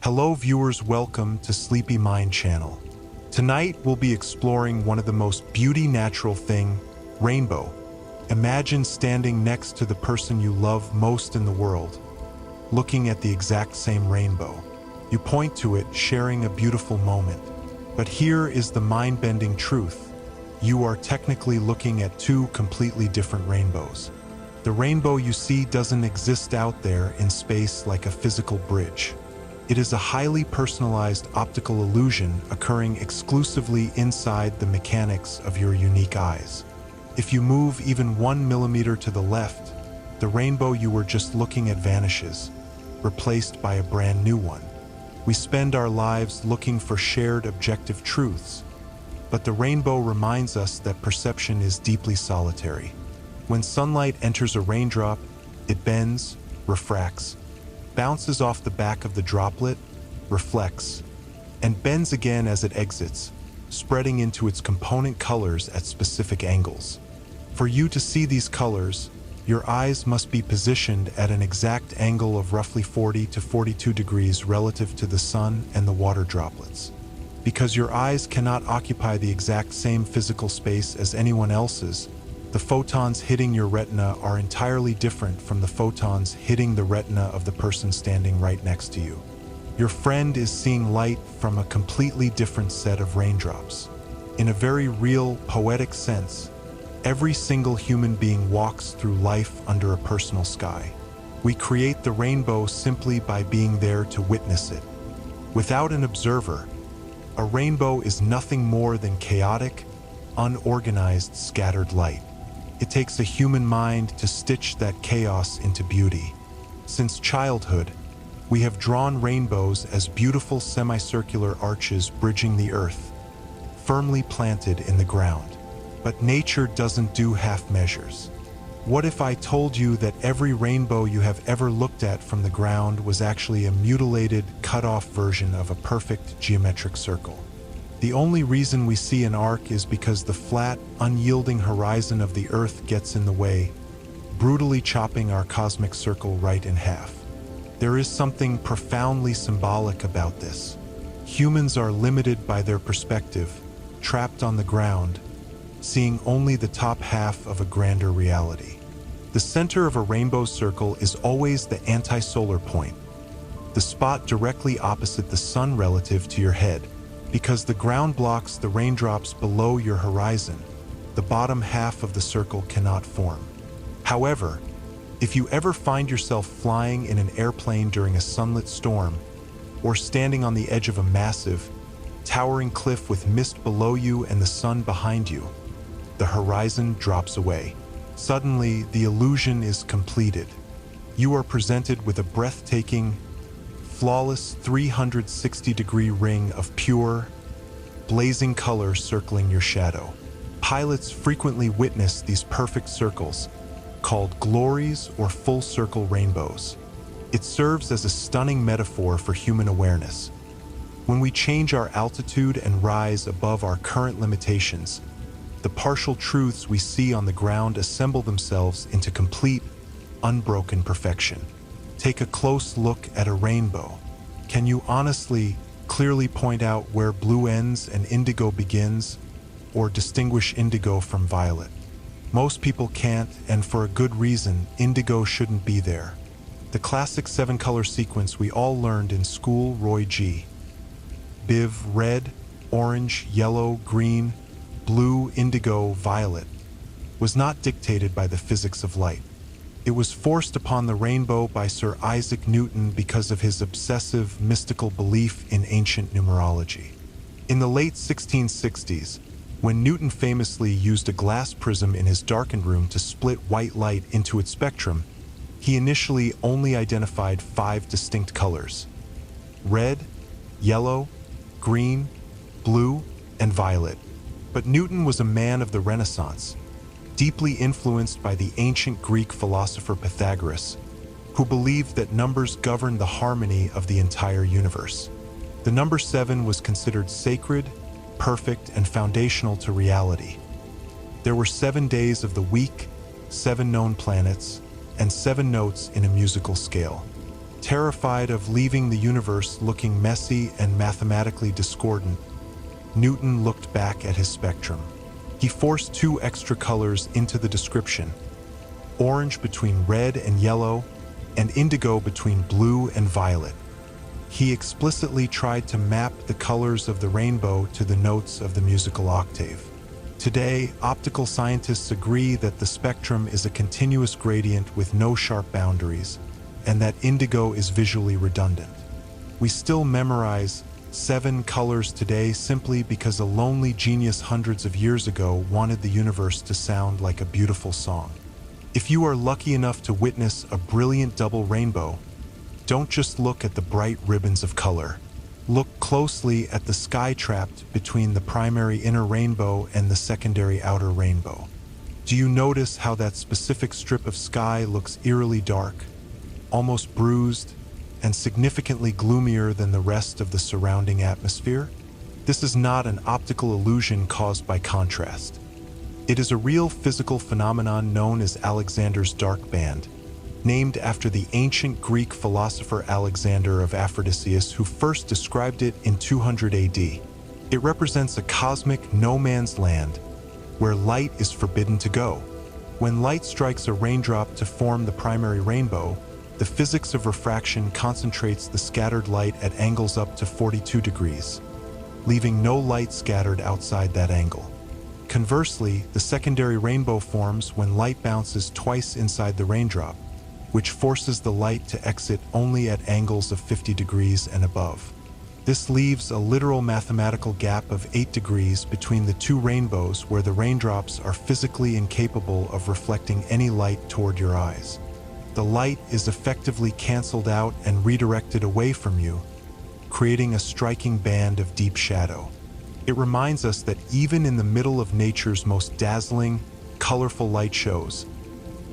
Hello viewers, welcome to Sleepy Mind channel. Tonight we'll be exploring one of the most natural thing, rainbow. Imagine standing next to the person you love most in the world, looking at the exact same rainbow. You point to it, sharing a beautiful moment. But here is the mind-bending truth. You are technically looking at two completely different rainbows. The rainbow you see doesn't exist out there in space like a physical bridge. It is a highly personalized optical illusion occurring exclusively inside the mechanics of your unique eyes. If you move even 1 millimeter to the left, the rainbow you were just looking at vanishes, replaced by a brand new one. We spend our lives looking for shared objective truths, but the rainbow reminds us that perception is deeply solitary. When sunlight enters a raindrop, it bends, refracts, bounces off the back of the droplet, reflects, and bends again as it exits, spreading into its component colors at specific angles. For you to see these colors, your eyes must be positioned at an exact angle of roughly 40 to 42 degrees relative to the sun and the water droplets. Because your eyes cannot occupy the exact same physical space as anyone else's, the photons hitting your retina are entirely different from the photons hitting the retina of the person standing right next to you. Your friend is seeing light from a completely different set of raindrops. In a very real, poetic sense, every single human being walks through life under a personal sky. We create the rainbow simply by being there to witness it. Without an observer, a rainbow is nothing more than chaotic, unorganized, scattered light. It takes a human mind to stitch that chaos into beauty. Since childhood, we have drawn rainbows as beautiful semicircular arches bridging the earth, firmly planted in the ground. But nature doesn't do half measures. What if I told you that every rainbow you have ever looked at from the ground was actually a mutilated, cut-off version of a perfect geometric circle? The only reason we see an arc is because the flat, unyielding horizon of the Earth gets in the way, brutally chopping our cosmic circle right in half. There is something profoundly symbolic about this. Humans are limited by their perspective, trapped on the ground, seeing only the top half of a grander reality. The center of a rainbow circle is always the anti-solar point, the spot directly opposite the sun relative to your head. Because the ground blocks the raindrops below your horizon, the bottom half of the circle cannot form. However, if you ever find yourself flying in an airplane during a sunlit storm, or standing on the edge of a massive, towering cliff with mist below you and the sun behind you, the horizon drops away. Suddenly, the illusion is completed. You are presented with a breathtaking, flawless 360-degree ring of pure, blazing color circling your shadow. Pilots frequently witness these perfect circles, called glories or full-circle rainbows. It serves as a stunning metaphor for human awareness. When we change our altitude and rise above our current limitations, the partial truths we see on the ground assemble themselves into complete, unbroken perfection. Take a close look at a rainbow. Can you honestly, clearly point out where blue ends and indigo begins, or distinguish indigo from violet? Most people can't, and for a good reason. Indigo shouldn't be there. The classic 7-color sequence we all learned in school, Roy G. Biv, red, orange, yellow, green, blue, indigo, violet, was not dictated by the physics of light. It was forced upon the rainbow by Sir Isaac Newton because of his obsessive, mystical belief in ancient numerology. In the late 1660s, when Newton famously used a glass prism in his darkened room to split white light into its spectrum, he initially only identified 5 distinct colors: red, yellow, green, blue, and violet. But Newton was a man of the Renaissance, deeply influenced by the ancient Greek philosopher Pythagoras, who believed that numbers govern the harmony of the entire universe. The number 7 was considered sacred, perfect, and foundational to reality. There were 7 days of the week, 7 known planets, and 7 notes in a musical scale. Terrified of leaving the universe looking messy and mathematically discordant, Newton looked back at his spectrum. He forced two extra colors into the description: orange between red and yellow, and indigo between blue and violet. He explicitly tried to map the colors of the rainbow to the notes of the musical octave. Today, optical scientists agree that the spectrum is a continuous gradient with no sharp boundaries, and that indigo is visually redundant. We still memorize 7 colors today simply because a lonely genius hundreds of years ago wanted the universe to sound like a beautiful song. If you are lucky enough to witness a brilliant double rainbow, don't just look at the bright ribbons of color. Look closely at the sky trapped between the primary inner rainbow and the secondary outer rainbow. Do you notice how that specific strip of sky looks eerily dark, almost bruised, and significantly gloomier than the rest of the surrounding atmosphere? This is not an optical illusion caused by contrast. It is a real physical phenomenon known as Alexander's dark band, named after the ancient Greek philosopher Alexander of Aphrodisias, who first described it in 200 AD. It represents a cosmic no-man's land where light is forbidden to go. When light strikes a raindrop to form the primary rainbow, the physics of refraction concentrates the scattered light at angles up to 42 degrees, leaving no light scattered outside that angle. Conversely, the secondary rainbow forms when light bounces twice inside the raindrop, which forces the light to exit only at angles of 50 degrees and above. This leaves a literal mathematical gap of 8 degrees between the two rainbows, where the raindrops are physically incapable of reflecting any light toward your eyes. The light is effectively canceled out and redirected away from you, creating a striking band of deep shadow. It reminds us that even in the middle of nature's most dazzling, colorful light shows,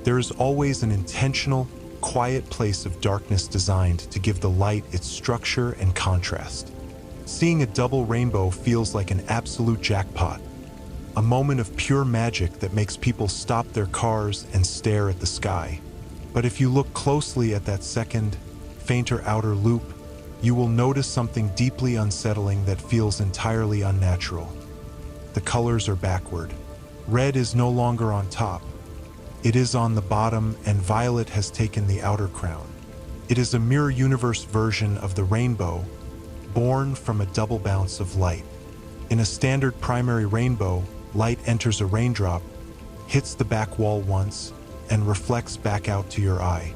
there is always an intentional, quiet place of darkness designed to give the light its structure and contrast. Seeing a double rainbow feels like an absolute jackpot, a moment of pure magic that makes people stop their cars and stare at the sky. But if you look closely at that second, fainter outer loop, you will notice something deeply unsettling that feels entirely unnatural. The colors are backward. Red is no longer on top. It is on the bottom, and violet has taken the outer crown. It is a mirror universe version of the rainbow, born from a double bounce of light. In a standard primary rainbow, light enters a raindrop, hits the back wall once, and reflects back out to your eye.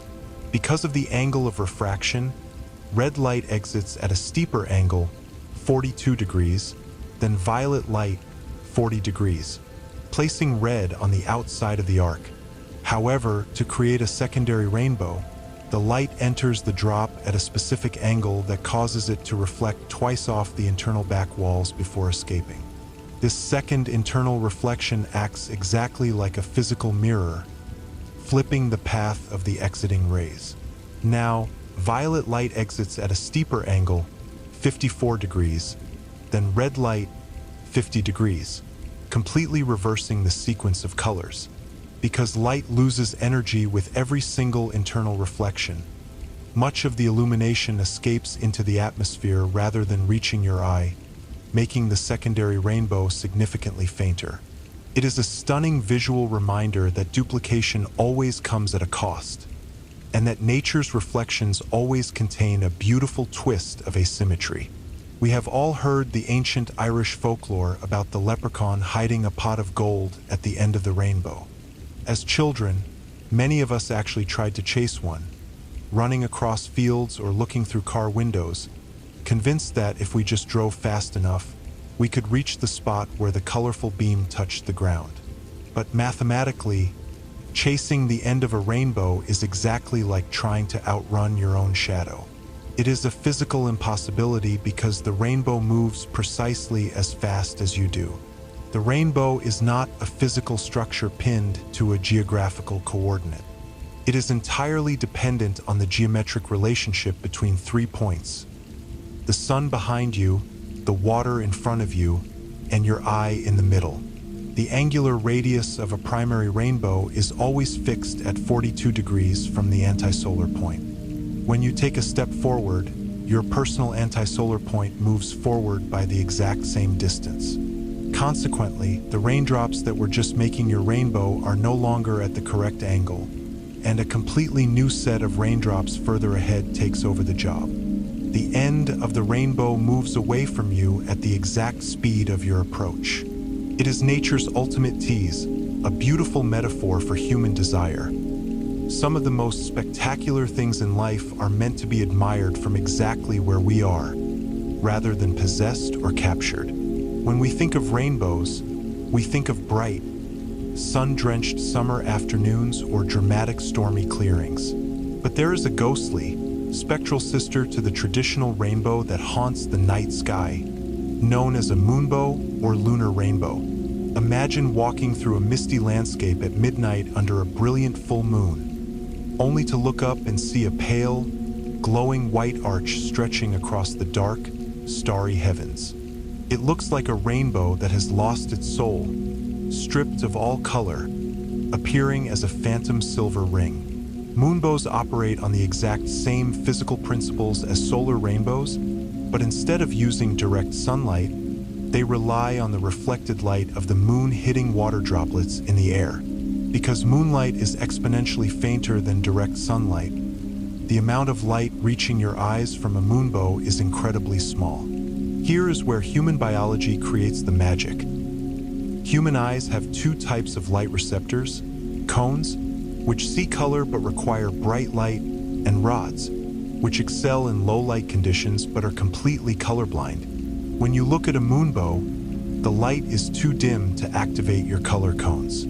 Because of the angle of refraction, red light exits at a steeper angle, 42 degrees, than violet light, 40 degrees, placing red on the outside of the arc. However, to create a secondary rainbow, the light enters the drop at a specific angle that causes it to reflect twice off the internal back walls before escaping. This second internal reflection acts exactly like a physical mirror, flipping the path of the exiting rays. Now, violet light exits at a steeper angle, 54 degrees, than red light, 50 degrees, completely reversing the sequence of colors. Because light loses energy with every single internal reflection, much of the illumination escapes into the atmosphere rather than reaching your eye, making the secondary rainbow significantly fainter. It is a stunning visual reminder that duplication always comes at a cost, and that nature's reflections always contain a beautiful twist of asymmetry. We have all heard the ancient Irish folklore about the leprechaun hiding a pot of gold at the end of the rainbow. As children, many of us actually tried to chase one, running across fields or looking through car windows, convinced that if we just drove fast enough, we could reach the spot where the colorful beam touched the ground. But mathematically, chasing the end of a rainbow is exactly like trying to outrun your own shadow. It is a physical impossibility because the rainbow moves precisely as fast as you do. The rainbow is not a physical structure pinned to a geographical coordinate. It is entirely dependent on the geometric relationship between 3 points: the sun behind you, the water in front of you, and your eye in the middle. The angular radius of a primary rainbow is always fixed at 42 degrees from the antisolar point. When you take a step forward, your personal anti-solar point moves forward by the exact same distance. Consequently, the raindrops that were just making your rainbow are no longer at the correct angle, and a completely new set of raindrops further ahead takes over the job. The end of the rainbow moves away from you at the exact speed of your approach. It is nature's ultimate tease, a beautiful metaphor for human desire. Some of the most spectacular things in life are meant to be admired from exactly where we are, rather than possessed or captured. When we think of rainbows, we think of bright, sun-drenched summer afternoons or dramatic stormy clearings. But there is a ghostly, spectral sister to the traditional rainbow that haunts the night sky, known as a moonbow or lunar rainbow. Imagine walking through a misty landscape at midnight under a brilliant full moon, only to look up and see a pale, glowing white arch stretching across the dark, starry heavens. It looks like a rainbow that has lost its soul, stripped of all color, appearing as a phantom silver ring. Moonbows operate on the exact same physical principles as solar rainbows, but instead of using direct sunlight, they rely on the reflected light of the moon hitting water droplets in the air. Because moonlight is exponentially fainter than direct sunlight, the amount of light reaching your eyes from a moonbow is incredibly small. Here is where human biology creates the magic. Human eyes have two types of light receptors: cones, which see color but require bright light, and rods, which excel in low light conditions but are completely colorblind. When you look at a moonbow, the light is too dim to activate your color cones.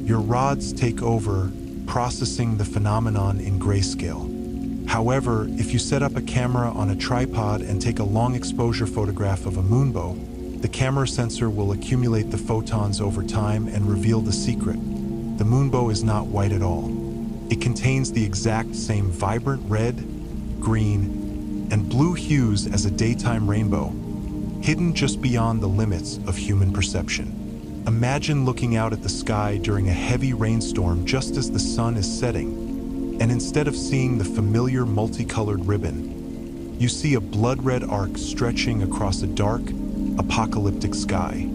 Your rods take over, processing the phenomenon in grayscale. However, if you set up a camera on a tripod and take a long exposure photograph of a moonbow, the camera sensor will accumulate the photons over time and reveal the secret. The moonbow is not white at all. It contains the exact same vibrant red, green, and blue hues as a daytime rainbow, hidden just beyond the limits of human perception. Imagine looking out at the sky during a heavy rainstorm just as the sun is setting, and instead of seeing the familiar multicolored ribbon, you see a blood-red arc stretching across a dark, apocalyptic sky.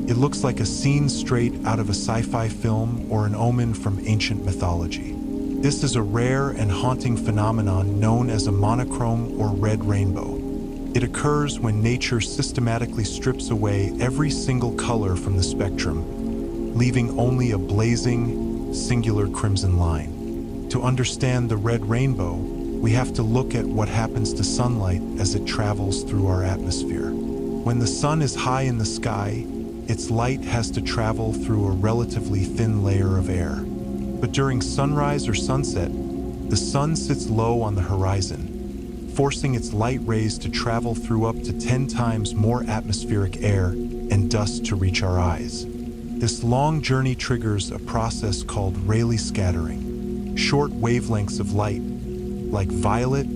It looks like a scene straight out of a sci-fi film or an omen from ancient mythology. This is a rare and haunting phenomenon known as a monochrome or red rainbow. It occurs when nature systematically strips away every single color from the spectrum, leaving only a blazing, singular crimson line. To understand the red rainbow, we have to look at what happens to sunlight as it travels through our atmosphere. When the sun is high in the sky, its light has to travel through a relatively thin layer of air. But during sunrise or sunset, the sun sits low on the horizon, forcing its light rays to travel through up to 10 times more atmospheric air and dust to reach our eyes. This long journey triggers a process called Rayleigh scattering. Short wavelengths of light, like violet,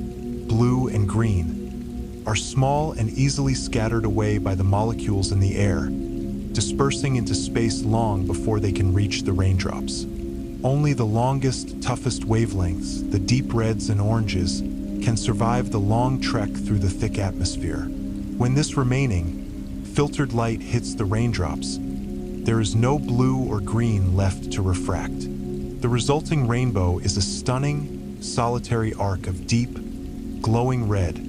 blue, and green, are small and easily scattered away by the molecules in the air, dispersing into space long before they can reach the raindrops. Only the longest, toughest wavelengths, the deep reds and oranges, can survive the long trek through the thick atmosphere. When this remaining, filtered light hits the raindrops, there is no blue or green left to refract. The resulting rainbow is a stunning, solitary arc of deep, glowing red,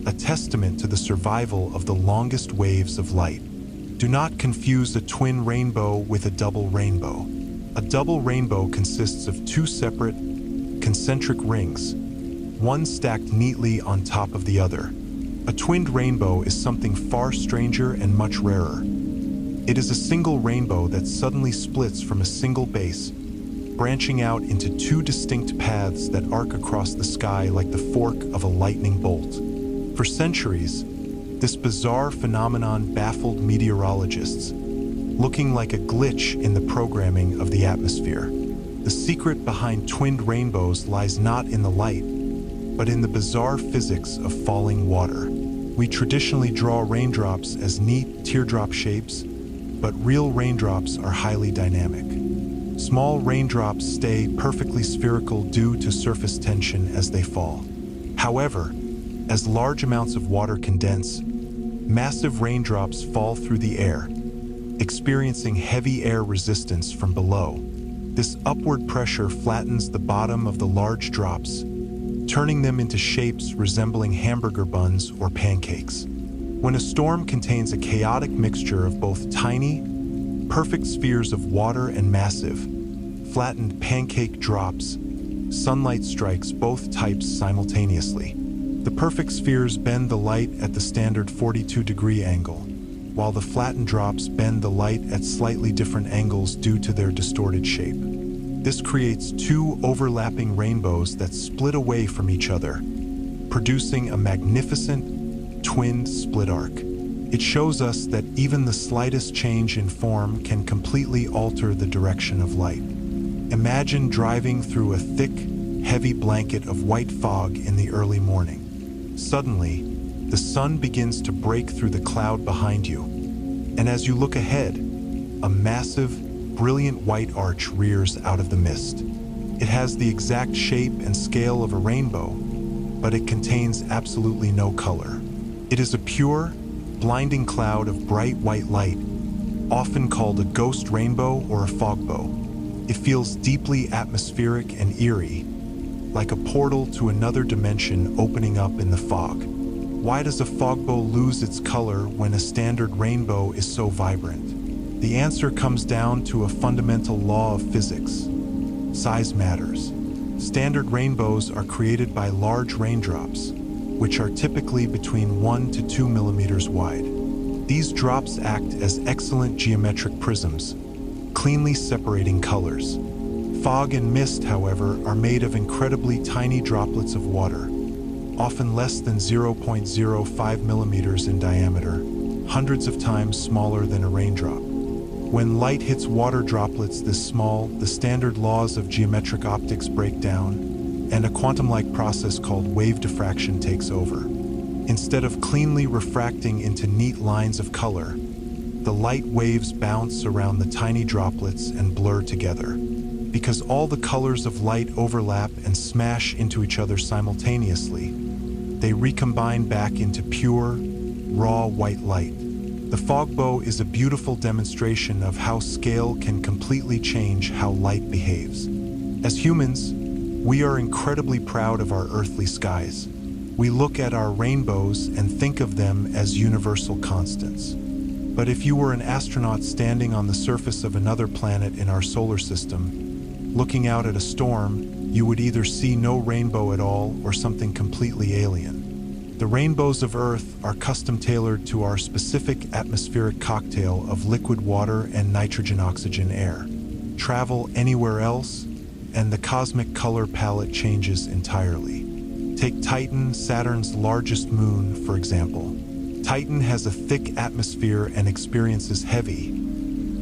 a testament to the survival of the longest waves of light. Do not confuse a twin rainbow with a double rainbow. A double rainbow consists of two separate, concentric rings, one stacked neatly on top of the other. A twinned rainbow is something far stranger and much rarer. It is a single rainbow that suddenly splits from a single base, branching out into two distinct paths that arc across the sky like the fork of a lightning bolt. For centuries, this bizarre phenomenon baffled meteorologists, looking like a glitch in the programming of the atmosphere. The secret behind twinned rainbows lies not in the light, but in the bizarre physics of falling water. We traditionally draw raindrops as neat teardrop shapes, but real raindrops are highly dynamic. Small raindrops stay perfectly spherical due to surface tension as they fall. However, as large amounts of water condense, massive raindrops fall through the air, experiencing heavy air resistance from below. This upward pressure flattens the bottom of the large drops, turning them into shapes resembling hamburger buns or pancakes. When a storm contains a chaotic mixture of both tiny, perfect spheres of water and massive, flattened pancake drops, sunlight strikes both types simultaneously. The perfect spheres bend the light at the standard 42-degree angle, while the flattened drops bend the light at slightly different angles due to their distorted shape. This creates two overlapping rainbows that split away from each other, producing a magnificent twinned split arc. It shows us that even the slightest change in form can completely alter the direction of light. Imagine driving through a thick, heavy blanket of white fog in the early morning. Suddenly, the sun begins to break through the cloud behind you, and as you look ahead, a massive, brilliant white arch rears out of the mist. It has the exact shape and scale of a rainbow, but it contains absolutely no color. It is a pure, blinding cloud of bright white light, often called a ghost rainbow or a fogbow. It feels deeply atmospheric and eerie, like a portal to another dimension opening up in the fog. Why does a fogbow lose its color when a standard rainbow is so vibrant? The answer comes down to a fundamental law of physics. Size matters. Standard rainbows are created by large raindrops, which are typically between 1 to 2 millimeters wide. These drops act as excellent geometric prisms, cleanly separating colors. Fog and mist, however, are made of incredibly tiny droplets of water, often less than 0.05 millimeters in diameter, hundreds of times smaller than a raindrop. When light hits water droplets this small, the standard laws of geometric optics break down, and a quantum-like process called wave diffraction takes over. Instead of cleanly refracting into neat lines of color, the light waves bounce around the tiny droplets and blur together. Because all the colors of light overlap and smash into each other simultaneously, they recombine back into pure, raw white light. The fogbow is a beautiful demonstration of how scale can completely change how light behaves. As humans, we are incredibly proud of our earthly skies. We look at our rainbows and think of them as universal constants. But if you were an astronaut standing on the surface of another planet in our solar system, looking out at a storm, you would either see no rainbow at all or something completely alien. The rainbows of Earth are custom-tailored to our specific atmospheric cocktail of liquid water and nitrogen-oxygen air. Travel anywhere else, and the cosmic color palette changes entirely. Take Titan, Saturn's largest moon, for example. Titan has a thick atmosphere and experiences heavy,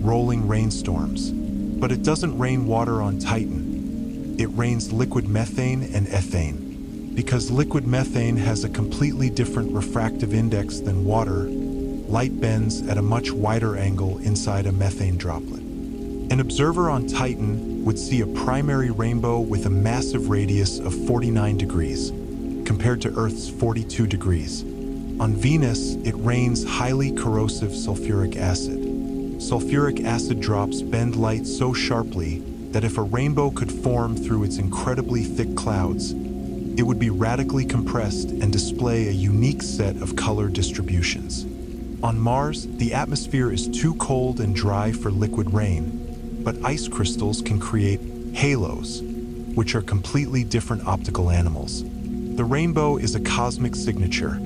rolling rainstorms. But it doesn't rain water on Titan. It rains liquid methane and ethane. Because liquid methane has a completely different refractive index than water, light bends at a much wider angle inside a methane droplet. An observer on Titan would see a primary rainbow with a massive radius of 49 degrees, compared to Earth's 42 degrees. On Venus, it rains highly corrosive sulfuric acid. Sulfuric acid drops bend light so sharply that if a rainbow could form through its incredibly thick clouds, it would be radically compressed and display a unique set of color distributions. On Mars, the atmosphere is too cold and dry for liquid rain, but ice crystals can create halos, which are completely different optical animals. The rainbow is a cosmic signature,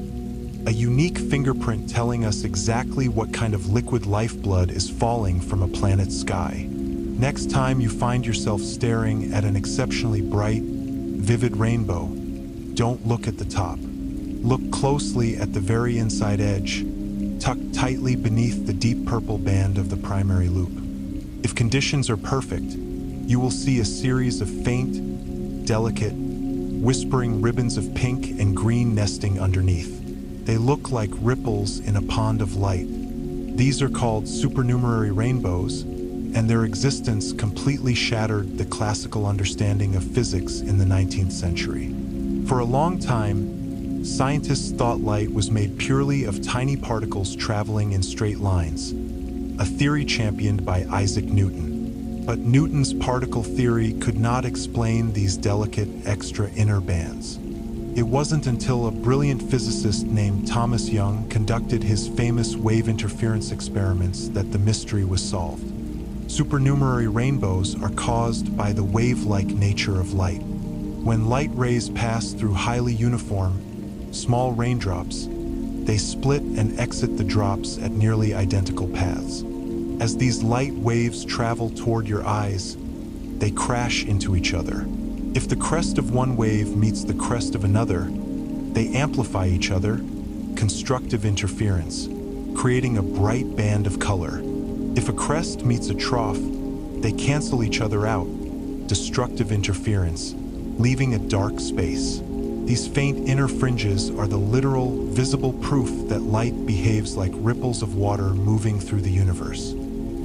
a unique fingerprint telling us exactly what kind of liquid lifeblood is falling from a planet's sky. Next time you find yourself staring at an exceptionally bright, vivid rainbow, don't look at the top. Look closely at the very inside edge, tucked tightly beneath the deep purple band of the primary loop. If conditions are perfect, you will see a series of faint, delicate, whispering ribbons of pink and green nesting underneath. They look like ripples in a pond of light. These are called supernumerary rainbows, and their existence completely shattered the classical understanding of physics in the 19th century. For a long time, scientists thought light was made purely of tiny particles traveling in straight lines, a theory championed by Isaac Newton. But Newton's particle theory could not explain these delicate extra inner bands. It wasn't until a brilliant physicist named Thomas Young conducted his famous wave interference experiments that the mystery was solved. Supernumerary rainbows are caused by the wave-like nature of light. When light rays pass through highly uniform, small raindrops, they split and exit the drops at nearly identical paths. As these light waves travel toward your eyes, they crash into each other. If the crest of one wave meets the crest of another, they amplify each other, constructive interference, creating a bright band of color. If a crest meets a trough, they cancel each other out, destructive interference, leaving a dark space. These faint inner fringes are the literal, visible proof that light behaves like ripples of water moving through the universe.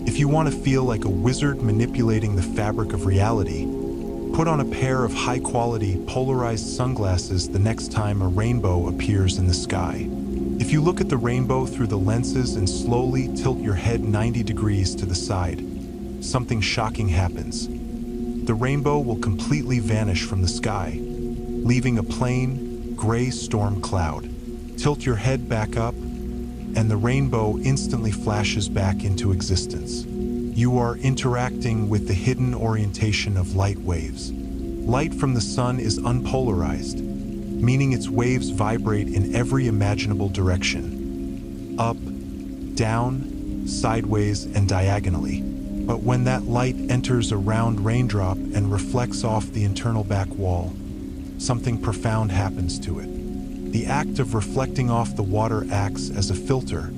If you want to feel like a wizard manipulating the fabric of reality, put on a pair of high-quality, polarized sunglasses the next time a rainbow appears in the sky. If you look at the rainbow through the lenses and slowly tilt your head 90 degrees to the side, something shocking happens. The rainbow will completely vanish from the sky, leaving a plain, gray storm cloud. Tilt your head back up, and the rainbow instantly flashes back into existence. You are interacting with the hidden orientation of light waves. Light from the sun is unpolarized, meaning its waves vibrate in every imaginable direction: up, down, sideways, and diagonally. But when that light enters a round raindrop and reflects off the internal back wall, something profound happens to it. The act of reflecting off the water acts as a filter,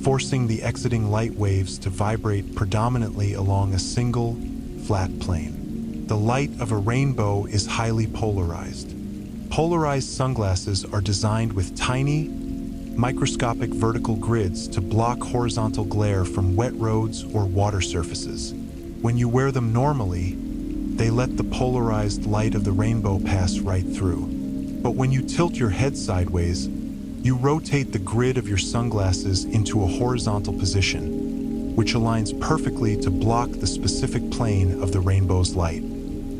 forcing the exiting light waves to vibrate predominantly along a single, flat plane. The light of a rainbow is highly polarized. Polarized sunglasses are designed with tiny, microscopic vertical grids to block horizontal glare from wet roads or water surfaces. When you wear them normally, they let the polarized light of the rainbow pass right through. But when you tilt your head sideways, you rotate the grid of your sunglasses into a horizontal position, which aligns perfectly to block the specific plane of the rainbow's light.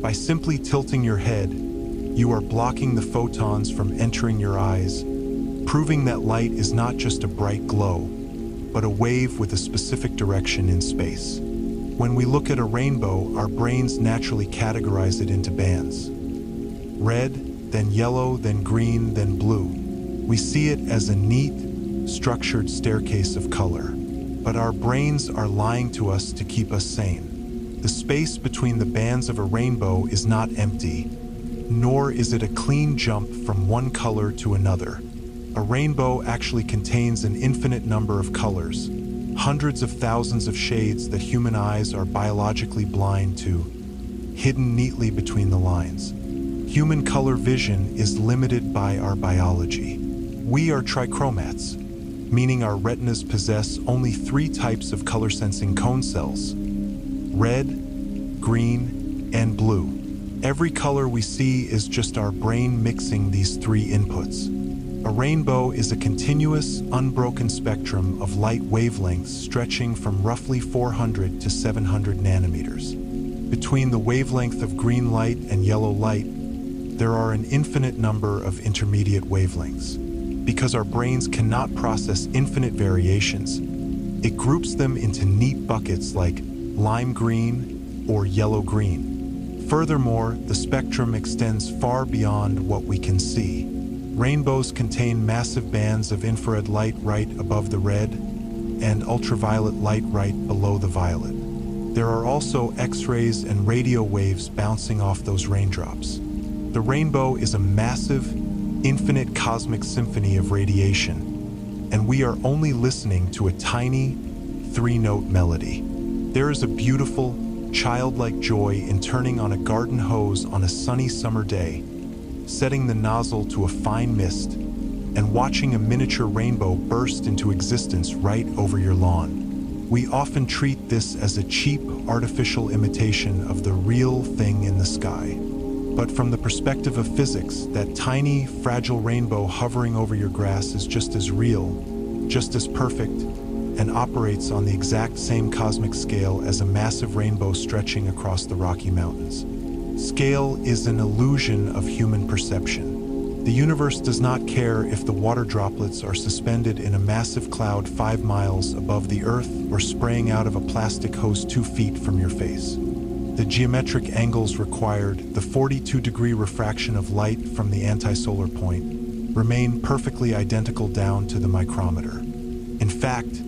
By simply tilting your head, you are blocking the photons from entering your eyes, proving that light is not just a bright glow, but a wave with a specific direction in space. When we look at a rainbow, our brains naturally categorize it into bands. Red, then yellow, then green, then blue. We see it as a neat, structured staircase of color. But our brains are lying to us to keep us sane. The space between the bands of a rainbow is not empty, nor is it a clean jump from one color to another. A rainbow actually contains an infinite number of colors, hundreds of thousands of shades that human eyes are biologically blind to, hidden neatly between the lines. Human color vision is limited by our biology. We are trichromats, meaning our retinas possess only 3 types of color-sensing cone cells: red, green, and blue. Every color we see is just our brain mixing these 3 inputs. A rainbow is a continuous, unbroken spectrum of light wavelengths stretching from roughly 400 to 700 nanometers. Between the wavelength of green light and yellow light, there are an infinite number of intermediate wavelengths. Because our brains cannot process infinite variations, it groups them into neat buckets like lime green or yellow green. Furthermore, the spectrum extends far beyond what we can see. Rainbows contain massive bands of infrared light right above the red and ultraviolet light right below the violet. There are also X-rays and radio waves bouncing off those raindrops. The rainbow is a massive, infinite cosmic symphony of radiation, and we are only listening to a tiny, 3-note melody. There is a beautiful, childlike joy in turning on a garden hose on a sunny summer day, setting the nozzle to a fine mist, and watching a miniature rainbow burst into existence right over your lawn. We often treat this as a cheap, artificial imitation of the real thing in the sky. But from the perspective of physics, that tiny, fragile rainbow hovering over your grass is just as real, just as perfect, and operates on the exact same cosmic scale as a massive rainbow stretching across the Rocky Mountains. Scale is an illusion of human perception. The universe does not care if the water droplets are suspended in a massive cloud 5 miles above the Earth or spraying out of a plastic hose 2 feet from your face. The geometric angles required, the 42-degree refraction of light from the anti-solar point, remain perfectly identical down to the micrometer. In fact,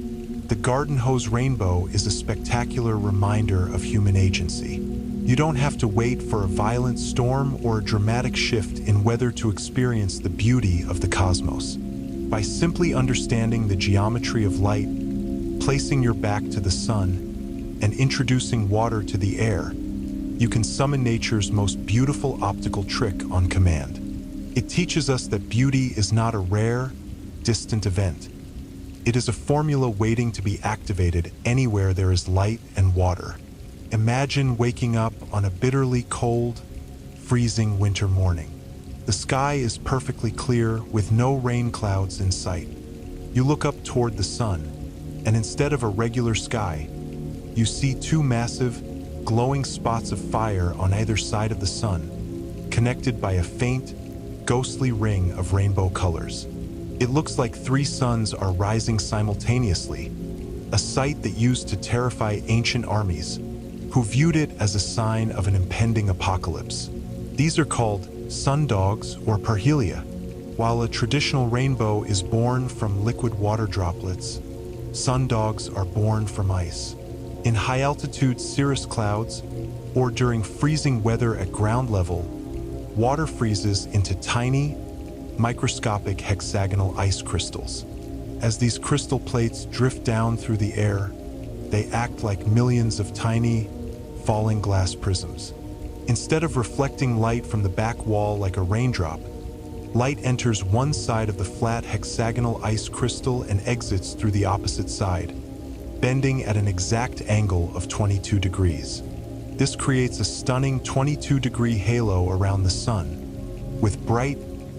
the garden hose rainbow is a spectacular reminder of human agency. You don't have to wait for a violent storm or a dramatic shift in weather to experience the beauty of the cosmos. By simply understanding the geometry of light, placing your back to the sun, and introducing water to the air, you can summon nature's most beautiful optical trick on command. It teaches us that beauty is not a rare, distant event. It is a formula waiting to be activated anywhere there is light and water. Imagine waking up on a bitterly cold, freezing winter morning. The sky is perfectly clear with no rain clouds in sight. You look up toward the sun, and instead of a regular sky, you see 2 massive, glowing spots of fire on either side of the sun, connected by a faint, ghostly ring of rainbow colors. It looks like 3 suns are rising simultaneously, a sight that used to terrify ancient armies, who viewed it as a sign of an impending apocalypse. These are called sundogs or parhelia. While a traditional rainbow is born from liquid water droplets, sundogs are born from ice. In high-altitude cirrus clouds, or during freezing weather at ground level, water freezes into tiny, microscopic hexagonal ice crystals. As these crystal plates drift down through the air, they act like millions of tiny, falling glass prisms. Instead of reflecting light from the back wall like a raindrop, light enters one side of the flat hexagonal ice crystal and exits through the opposite side, bending at an exact angle of 22 degrees. This creates a stunning 22-degree halo around the sun, with bright,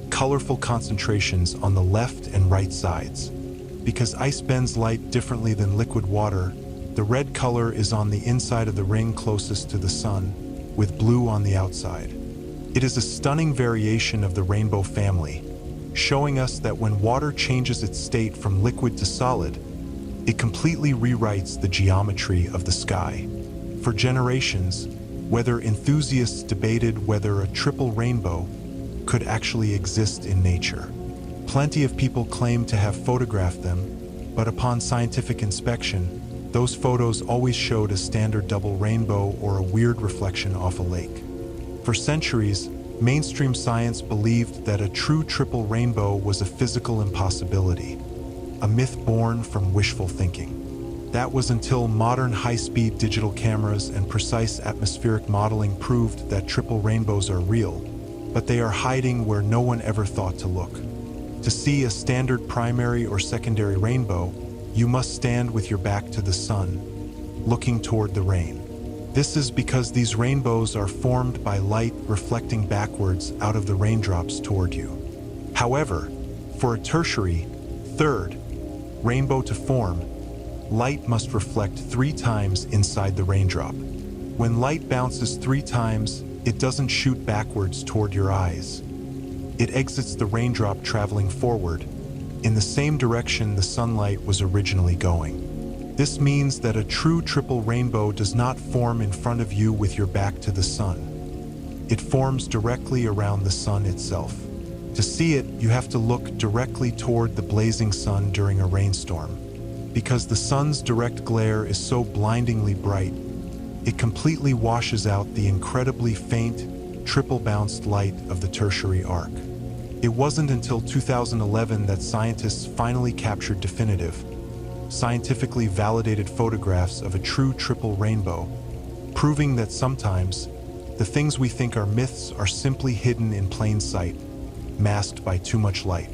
colorful concentrations on the left and right sides. Because ice bends light differently than liquid water, the red color is on the inside of the ring closest to the sun, with blue on the outside. It is a stunning variation of the rainbow family, showing us that when water changes its state from liquid to solid, it completely rewrites the geometry of the sky. For generations, weather enthusiasts debated whether a triple rainbow could actually exist in nature. Plenty of people claim to have photographed them, but upon scientific inspection, those photos always showed a standard double rainbow or a weird reflection off a lake. For centuries, mainstream science believed that a true triple rainbow was a physical impossibility, a myth born from wishful thinking. That was until modern high-speed digital cameras and precise atmospheric modeling proved that triple rainbows are real, but they are hiding where no one ever thought to look. To see a standard primary or secondary rainbow, you must stand with your back to the sun, looking toward the rain. This is because these rainbows are formed by light reflecting backwards out of the raindrops toward you. However, for a tertiary, third, rainbow to form, light must reflect 3 times inside the raindrop. When light bounces 3 times, it doesn't shoot backwards toward your eyes. It exits the raindrop traveling forward, in the same direction the sunlight was originally going. This means that a true triple rainbow does not form in front of you with your back to the sun. It forms directly around the sun itself. To see it, you have to look directly toward the blazing sun during a rainstorm. Because the sun's direct glare is so blindingly bright, it completely washes out the incredibly faint, triple-bounced light of the tertiary arc. It wasn't until 2011 that scientists finally captured definitive, scientifically validated photographs of a true triple rainbow, proving that sometimes the things we think are myths are simply hidden in plain sight, masked by too much light.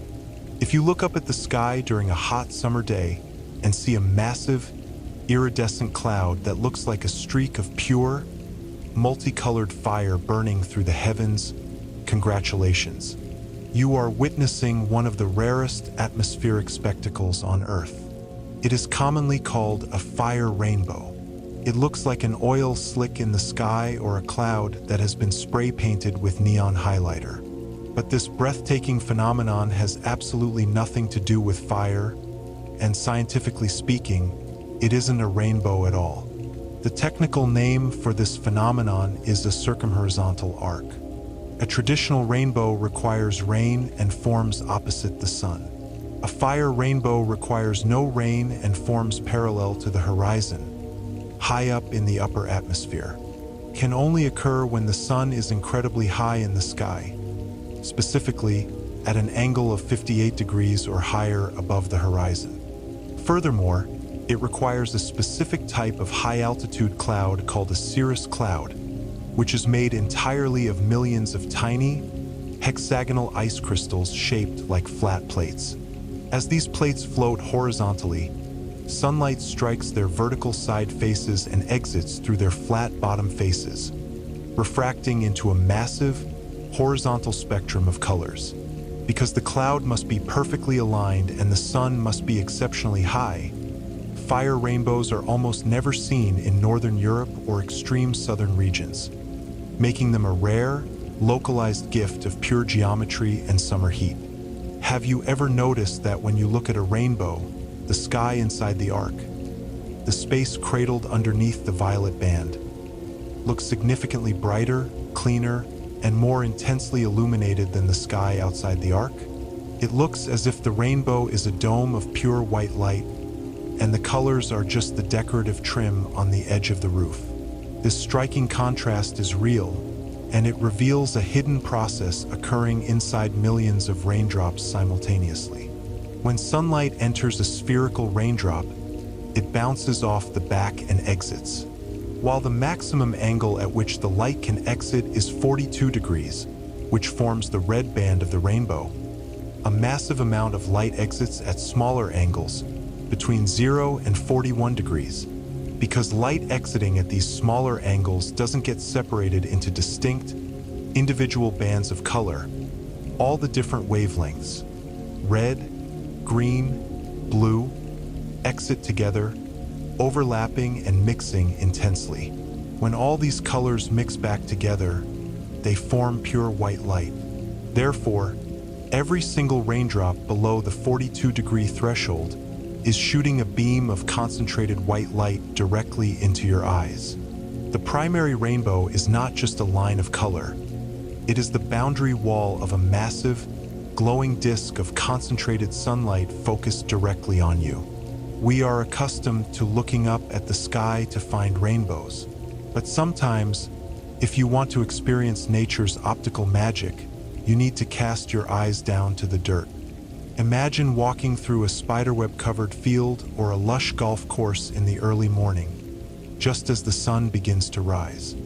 If you look up at the sky during a hot summer day and see a massive, iridescent cloud that looks like a streak of pure, multicolored fire burning through the heavens, congratulations. You are witnessing one of the rarest atmospheric spectacles on Earth. It is commonly called a fire rainbow. It looks like an oil slick in the sky or a cloud that has been spray painted with neon highlighter. But this breathtaking phenomenon has absolutely nothing to do with fire, and scientifically speaking, it isn't a rainbow at all. The technical name for this phenomenon is a circumhorizontal arc. A traditional rainbow requires rain and forms opposite the sun. A fire rainbow requires no rain and forms parallel to the horizon, high up in the upper atmosphere. Can only occur when the sun is incredibly high in the sky, specifically at an angle of 58 degrees or higher above the horizon. Furthermore, it requires a specific type of high-altitude cloud called a cirrus cloud, which is made entirely of millions of tiny, hexagonal ice crystals shaped like flat plates. As these plates float horizontally, sunlight strikes their vertical side faces and exits through their flat bottom faces, refracting into a massive, horizontal spectrum of colors. Because the cloud must be perfectly aligned and the sun must be exceptionally high, fire rainbows are almost never seen in northern Europe or extreme southern regions, making them a rare, localized gift of pure geometry and summer heat. Have you ever noticed that when you look at a rainbow, the sky inside the arc, the space cradled underneath the violet band, looks significantly brighter, cleaner, and more intensely illuminated than the sky outside the arc? It looks as if the rainbow is a dome of pure white light, and the colors are just the decorative trim on the edge of the roof. This striking contrast is real, and it reveals a hidden process occurring inside millions of raindrops simultaneously. When sunlight enters a spherical raindrop, it bounces off the back and exits. While the maximum angle at which the light can exit is 42 degrees, which forms the red band of the rainbow, a massive amount of light exits at smaller angles, between 0 and 41 degrees. Because light exiting at these smaller angles doesn't get separated into distinct, individual bands of color, all the different wavelengths, red, green, blue, exit together, overlapping and mixing intensely. When all these colors mix back together, they form pure white light. Therefore, every single raindrop below the 42-degree threshold is shooting a beam of concentrated white light directly into your eyes. The primary rainbow is not just a line of color. It is the boundary wall of a massive, glowing disk of concentrated sunlight focused directly on you. We are accustomed to looking up at the sky to find rainbows, but sometimes, if you want to experience nature's optical magic, you need to cast your eyes down to the dirt. Imagine walking through a spiderweb-covered field or a lush golf course in the early morning, just as the sun begins to rise.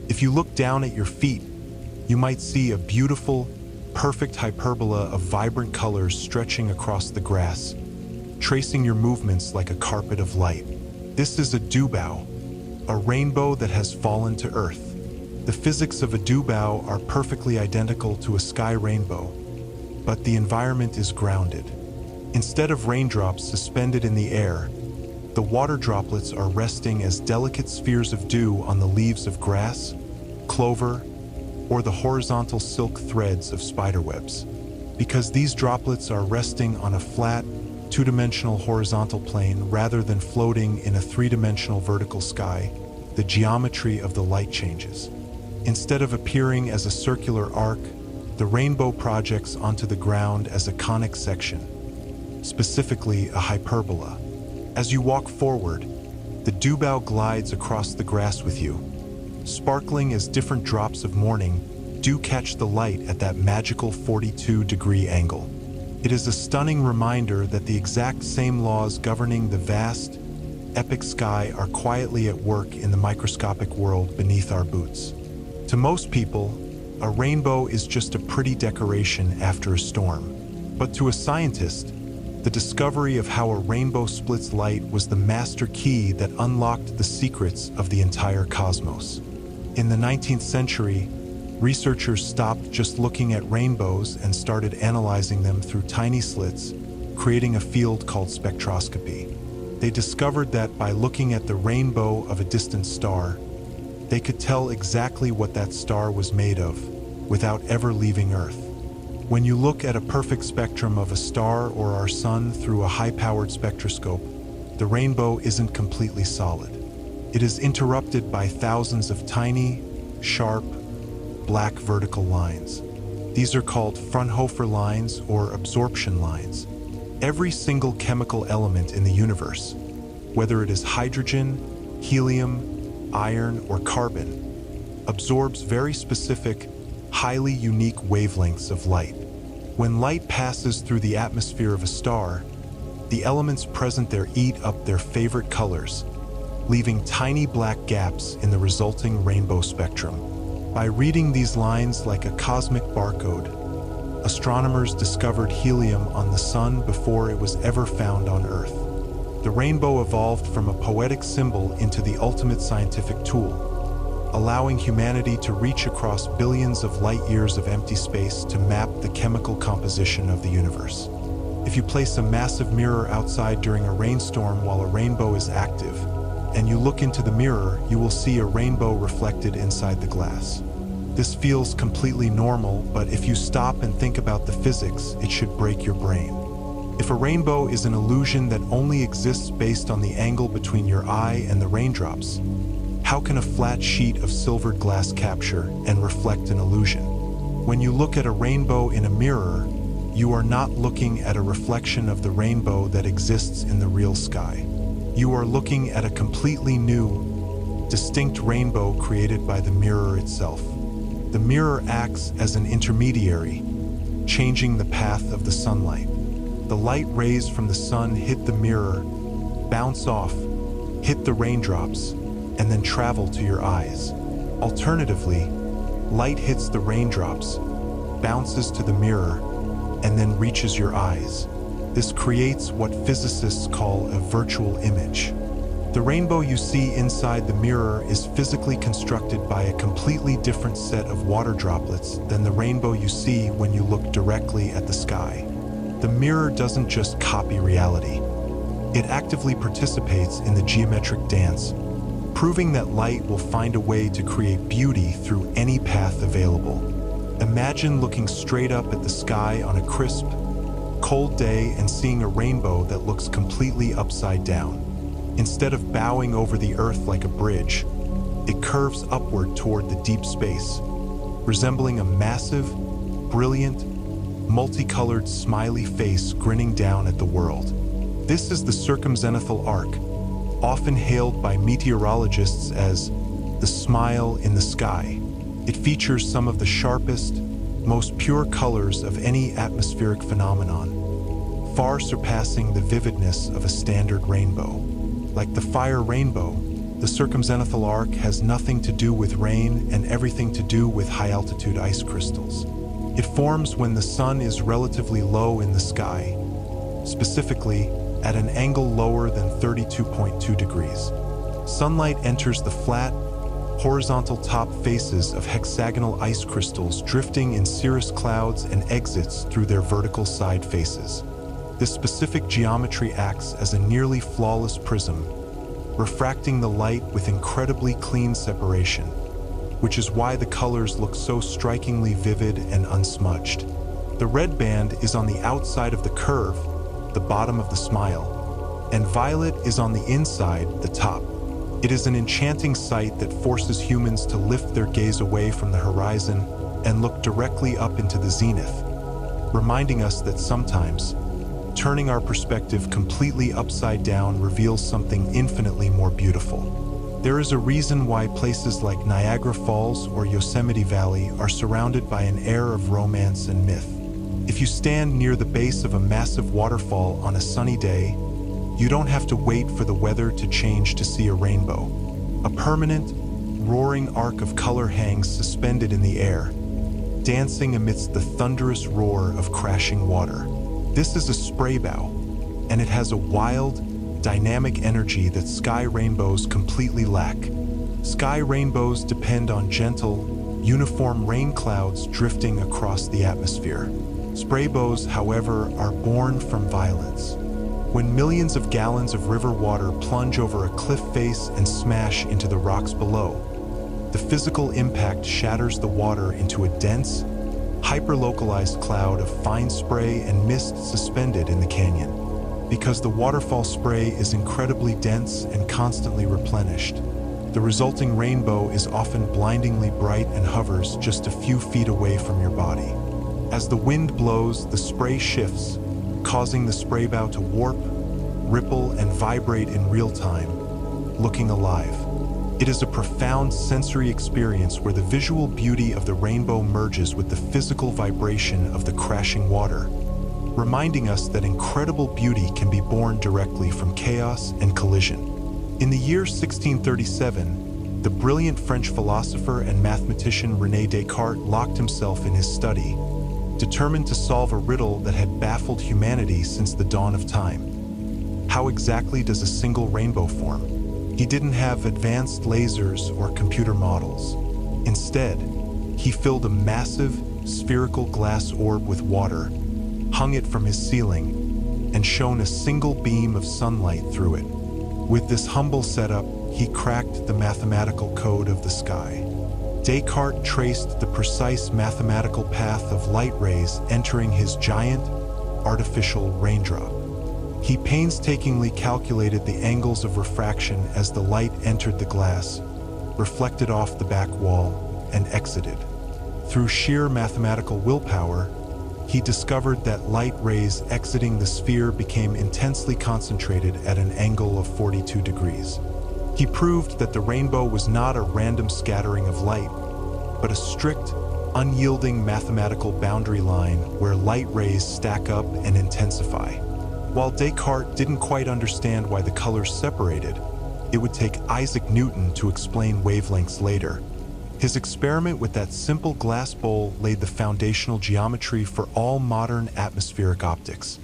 If you look down at your feet, you might see a beautiful, perfect hyperbola of vibrant colors stretching across the grass, tracing your movements like a carpet of light. This is a dewbow, a rainbow that has fallen to Earth. The physics of a dewbow are perfectly identical to a sky rainbow, but the environment is grounded. Instead of raindrops suspended in the air, the water droplets are resting as delicate spheres of dew on the leaves of grass, clover, or the horizontal silk threads of spiderwebs. Because these droplets are resting on a flat, two-dimensional horizontal plane rather than floating in a three-dimensional vertical sky, the geometry of the light changes. Instead of appearing as a circular arc, the rainbow projects onto the ground as a conic section, specifically a hyperbola. As you walk forward, the dewbow glides across the grass with you. Sparkling as different drops of morning dew catch the light at that magical 42-degree angle. It is a stunning reminder that the exact same laws governing the vast, epic sky are quietly at work in the microscopic world beneath our boots. To most people, a rainbow is just a pretty decoration after a storm. But to a scientist, the discovery of how a rainbow splits light was the master key that unlocked the secrets of the entire cosmos. In the 19th century, researchers stopped just looking at rainbows and started analyzing them through tiny slits, creating a field called spectroscopy. They discovered that by looking at the rainbow of a distant star, they could tell exactly what that star was made of without ever leaving Earth. When you look at a perfect spectrum of a star or our sun through a high-powered spectroscope, the rainbow isn't completely solid. It is interrupted by thousands of tiny, sharp, black vertical lines. These are called Fraunhofer lines or absorption lines. Every single chemical element in the universe, whether it is hydrogen, helium, iron, or carbon, absorbs very specific, highly unique wavelengths of light. When light passes through the atmosphere of a star, the elements present there eat up their favorite colors, leaving tiny black gaps in the resulting rainbow spectrum. By reading these lines like a cosmic barcode, astronomers discovered helium on the sun before it was ever found on Earth. The rainbow evolved from a poetic symbol into the ultimate scientific tool, allowing humanity to reach across billions of light years of empty space to map the chemical composition of the universe. If you place a massive mirror outside during a rainstorm while a rainbow is active, and you look into the mirror, you will see a rainbow reflected inside the glass. This feels completely normal, but if you stop and think about the physics, it should break your brain. If a rainbow is an illusion that only exists based on the angle between your eye and the raindrops, how can a flat sheet of silvered glass capture and reflect an illusion? When you look at a rainbow in a mirror, you are not looking at a reflection of the rainbow that exists in the real sky. You are looking at a completely new, distinct rainbow created by the mirror itself. The mirror acts as an intermediary, changing the path of the sunlight. The light rays from the sun hit the mirror, bounce off, hit the raindrops, and then travel to your eyes. Alternatively, light hits the raindrops, bounces to the mirror, and then reaches your eyes. This creates what physicists call a virtual image. The rainbow you see inside the mirror is physically constructed by a completely different set of water droplets than the rainbow you see when you look directly at the sky. The mirror doesn't just copy reality. It actively participates in the geometric dance, proving that light will find a way to create beauty through any path available. Imagine looking straight up at the sky on a crisp, cold day and seeing a rainbow that looks completely upside down. Instead of bowing over the earth like a bridge, it curves upward toward the deep space, resembling a massive, brilliant, multicolored smiley face grinning down at the world. This is the circumzenithal arc, often hailed by meteorologists as the smile in the sky. It features some of the sharpest, most pure colors of any atmospheric phenomenon, far surpassing the vividness of a standard rainbow. Like the fire rainbow, the circumzenithal arc has nothing to do with rain and everything to do with high-altitude ice crystals. It forms when the sun is relatively low in the sky, specifically at an angle lower than 32.2 degrees. Sunlight enters the flat, horizontal top faces of hexagonal ice crystals drifting in cirrus clouds and exits through their vertical side faces. This specific geometry acts as a nearly flawless prism, refracting the light with incredibly clean separation, which is why the colors look so strikingly vivid and unsmudged. The red band is on the outside of the curve, the bottom of the smile, and violet is on the inside, the top. It is an enchanting sight that forces humans to lift their gaze away from the horizon and look directly up into the zenith, reminding us that sometimes, turning our perspective completely upside down reveals something infinitely more beautiful. There is a reason why places like Niagara Falls or Yosemite Valley are surrounded by an air of romance and myth. If you stand near the base of a massive waterfall on a sunny day, you don't have to wait for the weather to change to see a rainbow. A permanent, roaring arc of color hangs suspended in the air, dancing amidst the thunderous roar of crashing water. This is a spray bow, and it has a wild, dynamic energy that sky rainbows completely lack. Sky rainbows depend on gentle, uniform rain clouds drifting across the atmosphere. Spraybows, however, are born from violence. When millions of gallons of river water plunge over a cliff face and smash into the rocks below, the physical impact shatters the water into a dense, hyper-localized cloud of fine spray and mist suspended in the canyon. Because the waterfall spray is incredibly dense and constantly replenished, the resulting rainbow is often blindingly bright and hovers just a few feet away from your body. As the wind blows, the spray shifts, causing the spray bow to warp, ripple, and vibrate in real time, looking alive. It is a profound sensory experience where the visual beauty of the rainbow merges with the physical vibration of the crashing water, reminding us that incredible beauty can be born directly from chaos and collision. In the year 1637, the brilliant French philosopher and mathematician René Descartes locked himself in his study, determined to solve a riddle that had baffled humanity since the dawn of time. How exactly does a single rainbow form? He didn't have advanced lasers or computer models. Instead, he filled a massive, spherical glass orb with water, hung it from his ceiling, and shone a single beam of sunlight through it. With this humble setup, he cracked the mathematical code of the sky. Descartes traced the precise mathematical path of light rays entering his giant, artificial raindrop. He painstakingly calculated the angles of refraction as the light entered the glass, reflected off the back wall, and exited. Through sheer mathematical willpower, he discovered that light rays exiting the sphere became intensely concentrated at an angle of 42 degrees. He proved that the rainbow was not a random scattering of light, but a strict, unyielding mathematical boundary line where light rays stack up and intensify. While Descartes didn't quite understand why the colors separated, it would take Isaac Newton to explain wavelengths later. His experiment with that simple glass bowl laid the foundational geometry for all modern atmospheric optics.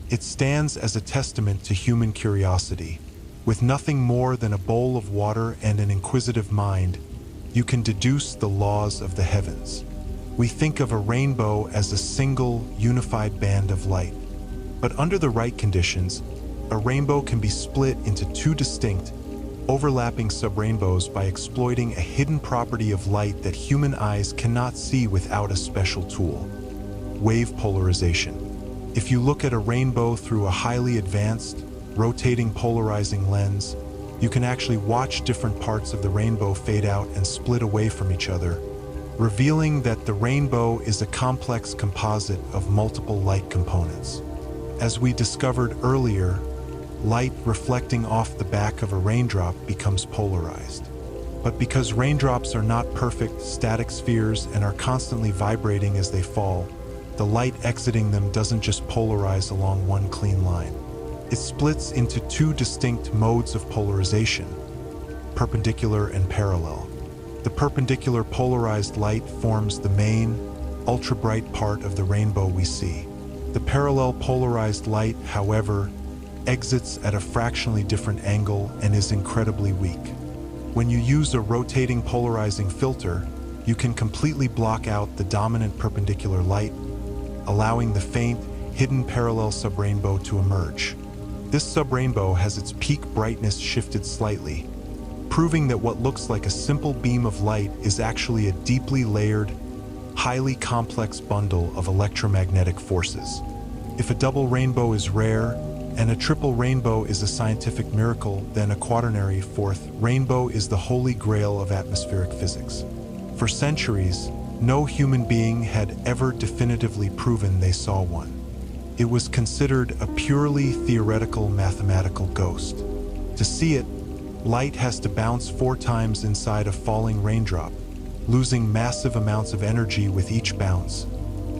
It stands as a testament to human curiosity. With nothing more than a bowl of water and an inquisitive mind, you can deduce the laws of the heavens. We think of a rainbow as a single, unified band of light. But under the right conditions, a rainbow can be split into two distinct, overlapping subrainbows by exploiting a hidden property of light that human eyes cannot see without a special tool: wave polarization. If you look at a rainbow through a highly advanced, rotating polarizing lens, you can actually watch different parts of the rainbow fade out and split away from each other, revealing that the rainbow is a complex composite of multiple light components. As we discovered earlier, light reflecting off the back of a raindrop becomes polarized. But because raindrops are not perfect, static spheres and are constantly vibrating as they fall, the light exiting them doesn't just polarize along one clean line. It splits into two distinct modes of polarization: perpendicular and parallel. The perpendicular polarized light forms the main, ultra-bright part of the rainbow we see. The parallel polarized light, however, exits at a fractionally different angle and is incredibly weak. When you use a rotating polarizing filter, you can completely block out the dominant perpendicular light, allowing the faint, hidden parallel subrainbow to emerge. This subrainbow has its peak brightness shifted slightly, proving that what looks like a simple beam of light is actually a deeply layered, highly complex bundle of electromagnetic forces. If a double rainbow is rare, and a triple rainbow is a scientific miracle, then a quaternary fourth rainbow is the holy grail of atmospheric physics. For centuries, no human being had ever definitively proven they saw one. It was considered a purely theoretical mathematical ghost. To see it, light has to bounce 4 times inside a falling raindrop, losing massive amounts of energy with each bounce,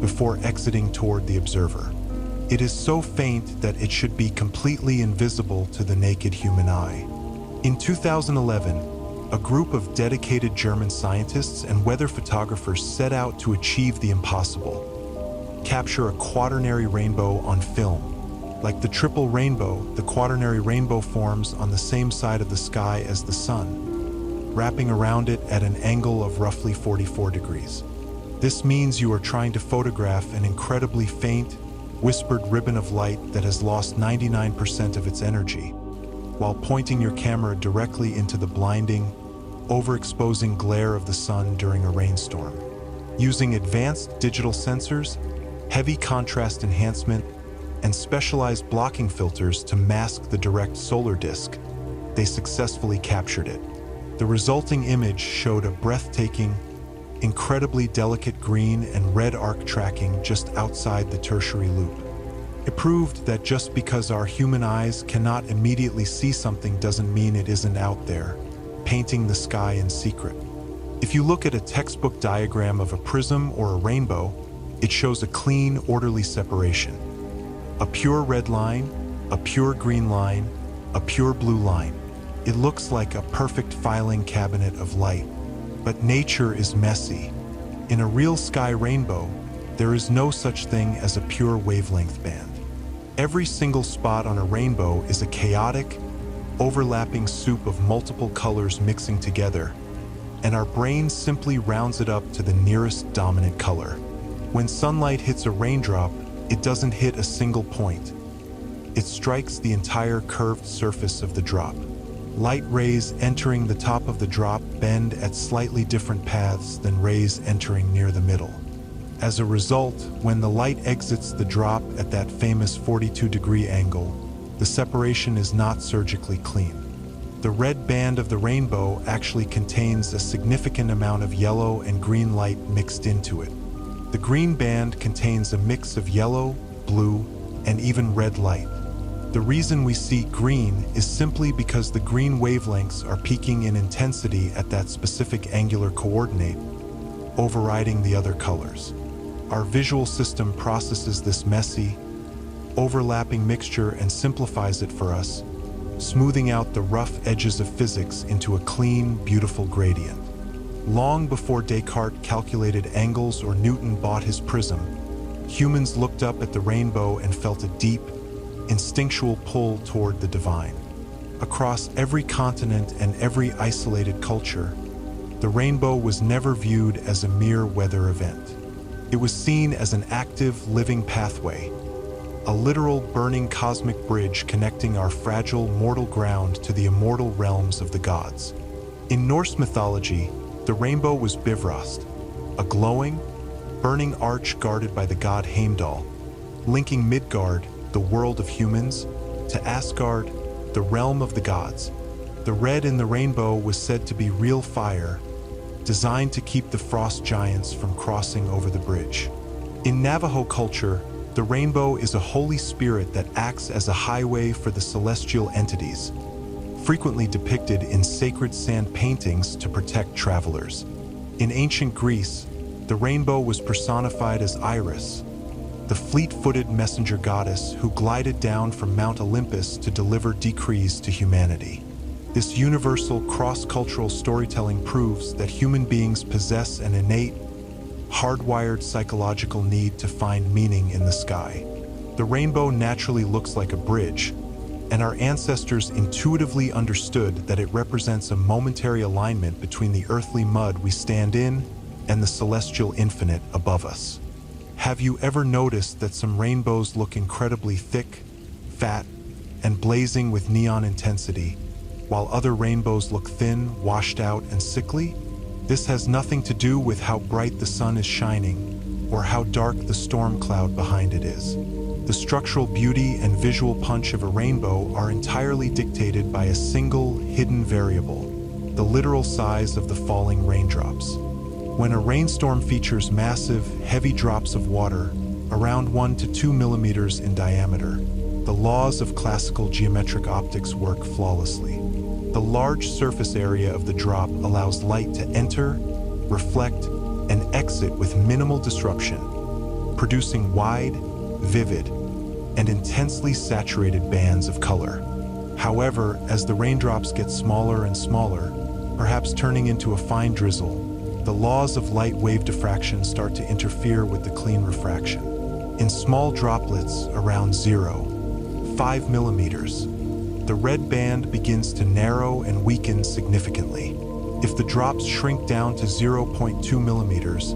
before exiting toward the observer. It is so faint that it should be completely invisible to the naked human eye. In 2011, a group of dedicated German scientists and weather photographers set out to achieve the impossible: capture a quaternary rainbow on film. Like the triple rainbow, the quaternary rainbow forms on the same side of the sky as the sun. wrapping around it at an angle of roughly 44 degrees. This means you are trying to photograph an incredibly faint, whispered ribbon of light that has lost 99% of its energy, while pointing your camera directly into the blinding, overexposing glare of the sun during a rainstorm. Using advanced digital sensors, heavy contrast enhancement, and specialized blocking filters to mask the direct solar disk, they successfully captured it. The resulting image showed a breathtaking, incredibly delicate green and red arc tracking just outside the tertiary loop. It proved that just because our human eyes cannot immediately see something doesn't mean it isn't out there, painting the sky in secret. If you look at a textbook diagram of a prism or a rainbow, it shows a clean, orderly separation. A pure red line, a pure green line, a pure blue line. It looks like a perfect filing cabinet of light. But nature is messy. In a real sky rainbow, there is no such thing as a pure wavelength band. Every single spot on a rainbow is a chaotic, overlapping soup of multiple colors mixing together, and our brain simply rounds it up to the nearest dominant color. When sunlight hits a raindrop, it doesn't hit a single point. It strikes the entire curved surface of the drop. Light rays entering the top of the drop bend at slightly different paths than rays entering near the middle. As a result, when the light exits the drop at that famous 42-degree angle, the separation is not surgically clean. The red band of the rainbow actually contains a significant amount of yellow and green light mixed into it. The green band contains a mix of yellow, blue, and even red light. The reason we see green is simply because the green wavelengths are peaking in intensity at that specific angular coordinate, overriding the other colors. Our visual system processes this messy, overlapping mixture and simplifies it for us, smoothing out the rough edges of physics into a clean, beautiful gradient. Long before Descartes calculated angles or Newton bought his prism, humans looked up at the rainbow and felt a deep, instinctual pull toward the divine. Across every continent and every isolated culture, the rainbow was never viewed as a mere weather event. It was seen as an active, living pathway, a literal burning cosmic bridge connecting our fragile, mortal ground to the immortal realms of the gods. In Norse mythology, the rainbow was Bifrost, a glowing, burning arch guarded by the god Heimdall, linking Midgard, the world of humans, to Asgard, the realm of the gods. The red in the rainbow was said to be real fire, designed to keep the frost giants from crossing over the bridge. In Navajo culture, the rainbow is a holy spirit that acts as a highway for the celestial entities, frequently depicted in sacred sand paintings to protect travelers. In ancient Greece, the rainbow was personified as Iris, the fleet-footed messenger goddess who glided down from Mount Olympus to deliver decrees to humanity. This universal cross-cultural storytelling proves that human beings possess an innate, hardwired psychological need to find meaning in the sky. The rainbow naturally looks like a bridge, and our ancestors intuitively understood that it represents a momentary alignment between the earthly mud we stand in and the celestial infinite above us. Have you ever noticed that some rainbows look incredibly thick, fat, and blazing with neon intensity, while other rainbows look thin, washed out, and sickly? This has nothing to do with how bright the sun is shining or how dark the storm cloud behind it is. The structural beauty and visual punch of a rainbow are entirely dictated by a single, hidden variable: the literal size of the falling raindrops. When a rainstorm features massive, heavy drops of water, around 1 to 2 millimeters in diameter, the laws of classical geometric optics work flawlessly. The large surface area of the drop allows light to enter, reflect, and exit with minimal disruption, producing wide, vivid, and intensely saturated bands of color. However, as the raindrops get smaller and smaller, perhaps turning into a fine drizzle, the laws of light wave diffraction start to interfere with the clean refraction. In small droplets around 0.5 millimeters, the red band begins to narrow and weaken significantly. If the drops shrink down to 0.2 millimeters,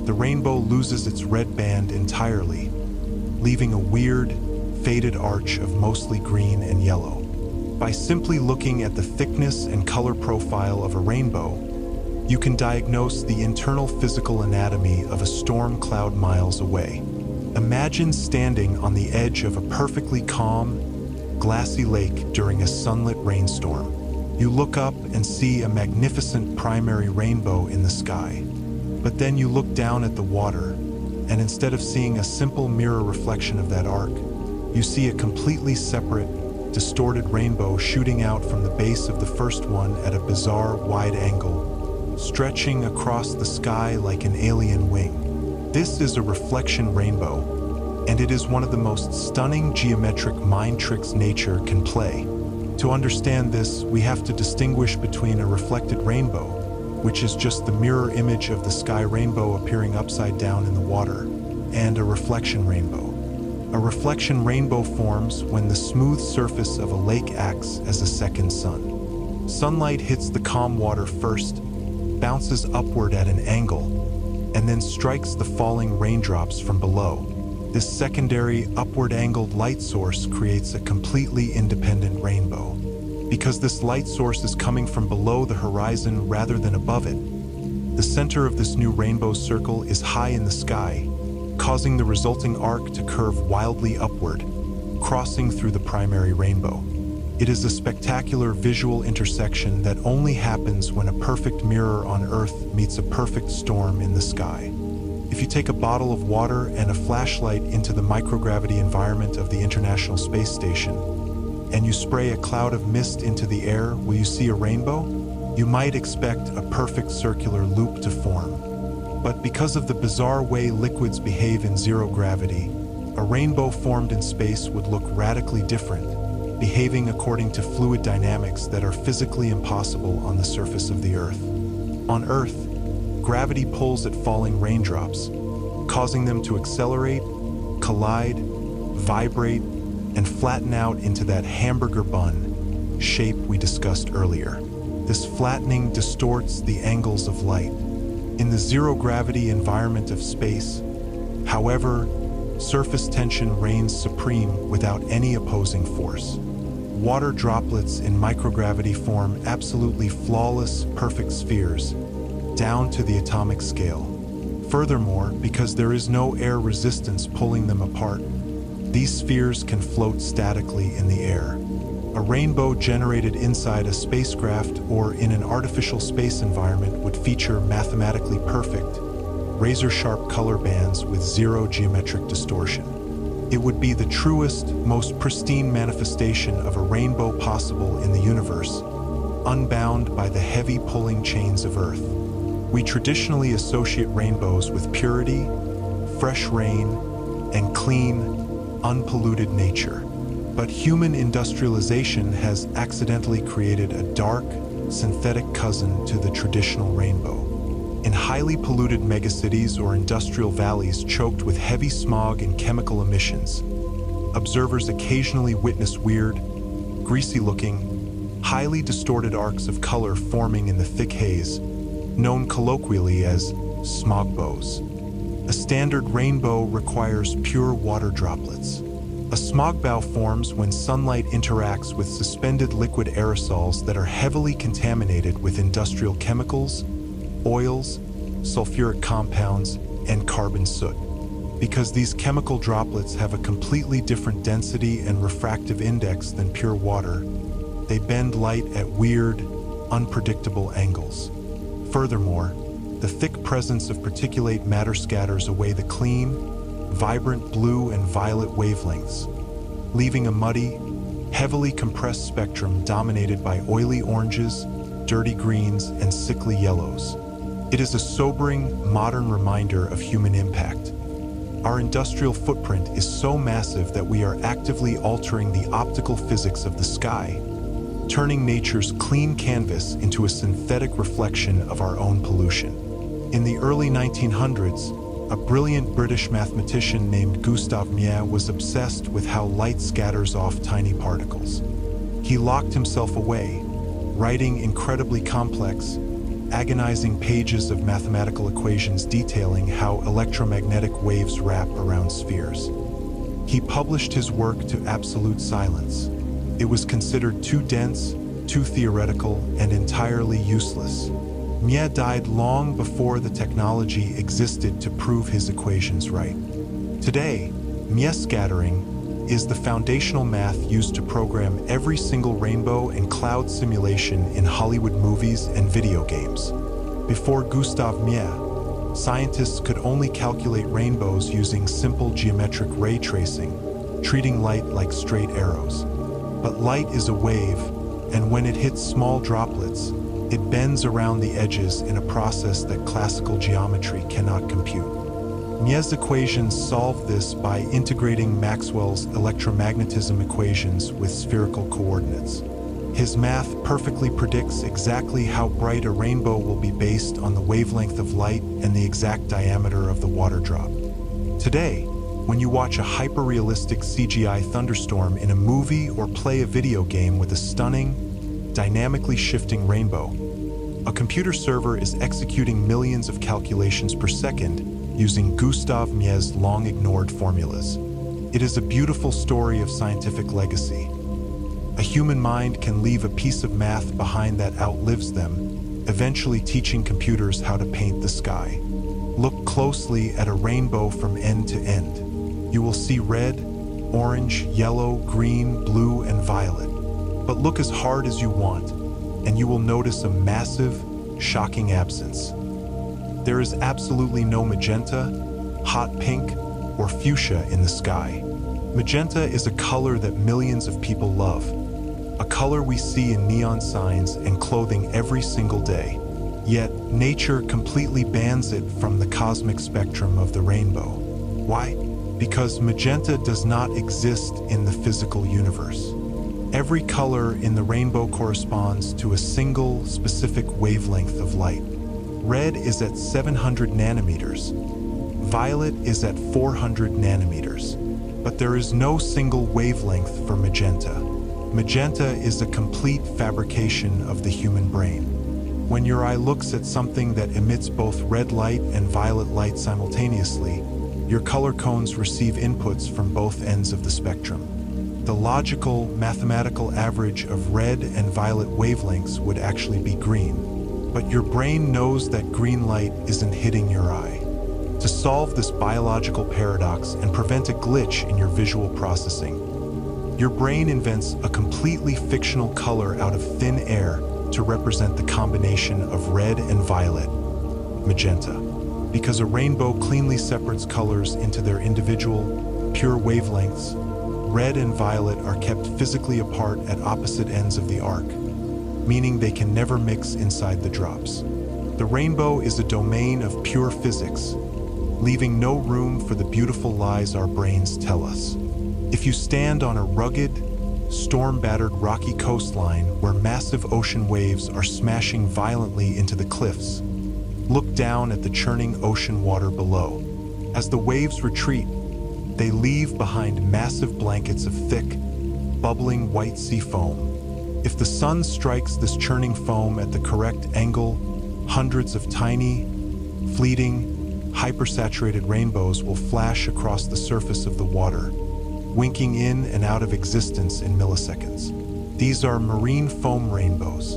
the rainbow loses its red band entirely, leaving a weird, faded arch of mostly green and yellow. By simply looking at the thickness and color profile of a rainbow, you can diagnose the internal physical anatomy of a storm cloud miles away. Imagine standing on the edge of a perfectly calm, glassy lake during a sunlit rainstorm. You look up and see a magnificent primary rainbow in the sky. But then you look down at the water, and instead of seeing a simple mirror reflection of that arc, you see a completely separate, distorted rainbow shooting out from the base of the first one at a bizarre wide angle, stretching across the sky like an alien wing. This is a reflection rainbow, and it is one of the most stunning geometric mind tricks nature can play. To understand this, we have to distinguish between a reflected rainbow, which is just the mirror image of the sky rainbow appearing upside down in the water, and a reflection rainbow. A reflection rainbow forms when the smooth surface of a lake acts as a second sun. Sunlight hits the calm water first, bounces upward at an angle, and then strikes the falling raindrops from below. This secondary, upward-angled light source creates a completely independent rainbow. Because this light source is coming from below the horizon rather than above it, the center of this new rainbow circle is high in the sky, causing the resulting arc to curve wildly upward, crossing through the primary rainbow. It is a spectacular visual intersection that only happens when a perfect mirror on Earth meets a perfect storm in the sky. If you take a bottle of water and a flashlight into the microgravity environment of the International Space Station, and you spray a cloud of mist into the air, will you see a rainbow? You might expect a perfect circular loop to form. But because of the bizarre way liquids behave in zero gravity, a rainbow formed in space would look radically different, behaving according to fluid dynamics that are physically impossible on the surface of the Earth. On Earth, gravity pulls at falling raindrops, causing them to accelerate, collide, vibrate, and flatten out into that hamburger bun shape we discussed earlier. This flattening distorts the angles of light. In the zero-gravity environment of space, however, surface tension reigns supreme without any opposing force. Water droplets in microgravity form absolutely flawless, perfect spheres, down to the atomic scale. Furthermore, because there is no air resistance pulling them apart, these spheres can float statically in the air. A rainbow generated inside a spacecraft or in an artificial space environment would feature mathematically perfect, razor-sharp color bands with zero geometric distortion. It would be the truest, most pristine manifestation of a rainbow possible in the universe, unbound by the heavy pulling chains of Earth. We traditionally associate rainbows with purity, fresh rain, and clean, unpolluted nature. But human industrialization has accidentally created a dark, synthetic cousin to the traditional rainbow. In highly polluted megacities or industrial valleys choked with heavy smog and chemical emissions, observers occasionally witness weird, greasy-looking, highly distorted arcs of color forming in the thick haze, known colloquially as smog bows. A standard rainbow requires pure water droplets. A smog bow forms when sunlight interacts with suspended liquid aerosols that are heavily contaminated with industrial chemicals, oils, sulfuric compounds, and carbon soot. Because these chemical droplets have a completely different density and refractive index than pure water, they bend light at weird, unpredictable angles. Furthermore, the thick presence of particulate matter scatters away the clean, vibrant blue and violet wavelengths, leaving a muddy, heavily compressed spectrum dominated by oily oranges, dirty greens, and sickly yellows. It is a sobering, modern reminder of human impact. Our industrial footprint is so massive that we are actively altering the optical physics of the sky, turning nature's clean canvas into a synthetic reflection of our own pollution. In the early 1900s, a brilliant British mathematician named Gustav Mie was obsessed with how light scatters off tiny particles. He locked himself away, writing incredibly complex, agonizing pages of mathematical equations detailing how electromagnetic waves wrap around spheres. He published his work to absolute silence. It was considered too dense, too theoretical, and entirely useless. Mie died long before the technology existed to prove his equations right. Today, Mie scattering is the foundational math used to program every single rainbow and cloud simulation in Hollywood movies and video games. Before Gustav Mie, scientists could only calculate rainbows using simple geometric ray tracing, treating light like straight arrows. But light is a wave, and when it hits small droplets, it bends around the edges in a process that classical geometry cannot compute. Mie's equations solve this by integrating Maxwell's electromagnetism equations with spherical coordinates. His math perfectly predicts exactly how bright a rainbow will be based on the wavelength of light and the exact diameter of the water drop. Today, when you watch a hyper-realistic CGI thunderstorm in a movie or play a video game with a stunning, dynamically shifting rainbow, a computer server is executing millions of calculations per second using Gustav Mie's long-ignored formulas. It is a beautiful story of scientific legacy. A human mind can leave a piece of math behind that outlives them, eventually teaching computers how to paint the sky. Look closely at a rainbow from end to end. You will see red, orange, yellow, green, blue, and violet. But look as hard as you want, and you will notice a massive, shocking absence. There is absolutely no magenta, hot pink, or fuchsia in the sky. Magenta is a color that millions of people love, a color we see in neon signs and clothing every single day. Yet, nature completely bans it from the cosmic spectrum of the rainbow. Why? Because magenta does not exist in the physical universe. Every color in the rainbow corresponds to a single, specific wavelength of light. Red is at 700 nanometers. Violet is at 400 nanometers. But there is no single wavelength for magenta. Magenta is a complete fabrication of the human brain. When your eye looks at something that emits both red light and violet light simultaneously, your color cones receive inputs from both ends of the spectrum. The logical, mathematical average of red and violet wavelengths would actually be green. But your brain knows that green light isn't hitting your eye. To solve this biological paradox and prevent a glitch in your visual processing, your brain invents a completely fictional color out of thin air to represent the combination of red and violet, magenta. Because a rainbow cleanly separates colors into their individual, pure wavelengths, red and violet are kept physically apart at opposite ends of the arc, meaning they can never mix inside the drops. The rainbow is a domain of pure physics, leaving no room for the beautiful lies our brains tell us. If you stand on a rugged, storm-battered rocky coastline where massive ocean waves are smashing violently into the cliffs, look down at the churning ocean water below. As the waves retreat, they leave behind massive blankets of thick, bubbling white sea foam. If the sun strikes this churning foam at the correct angle, hundreds of tiny, fleeting, hypersaturated rainbows will flash across the surface of the water, winking in and out of existence in milliseconds. These are marine foam rainbows.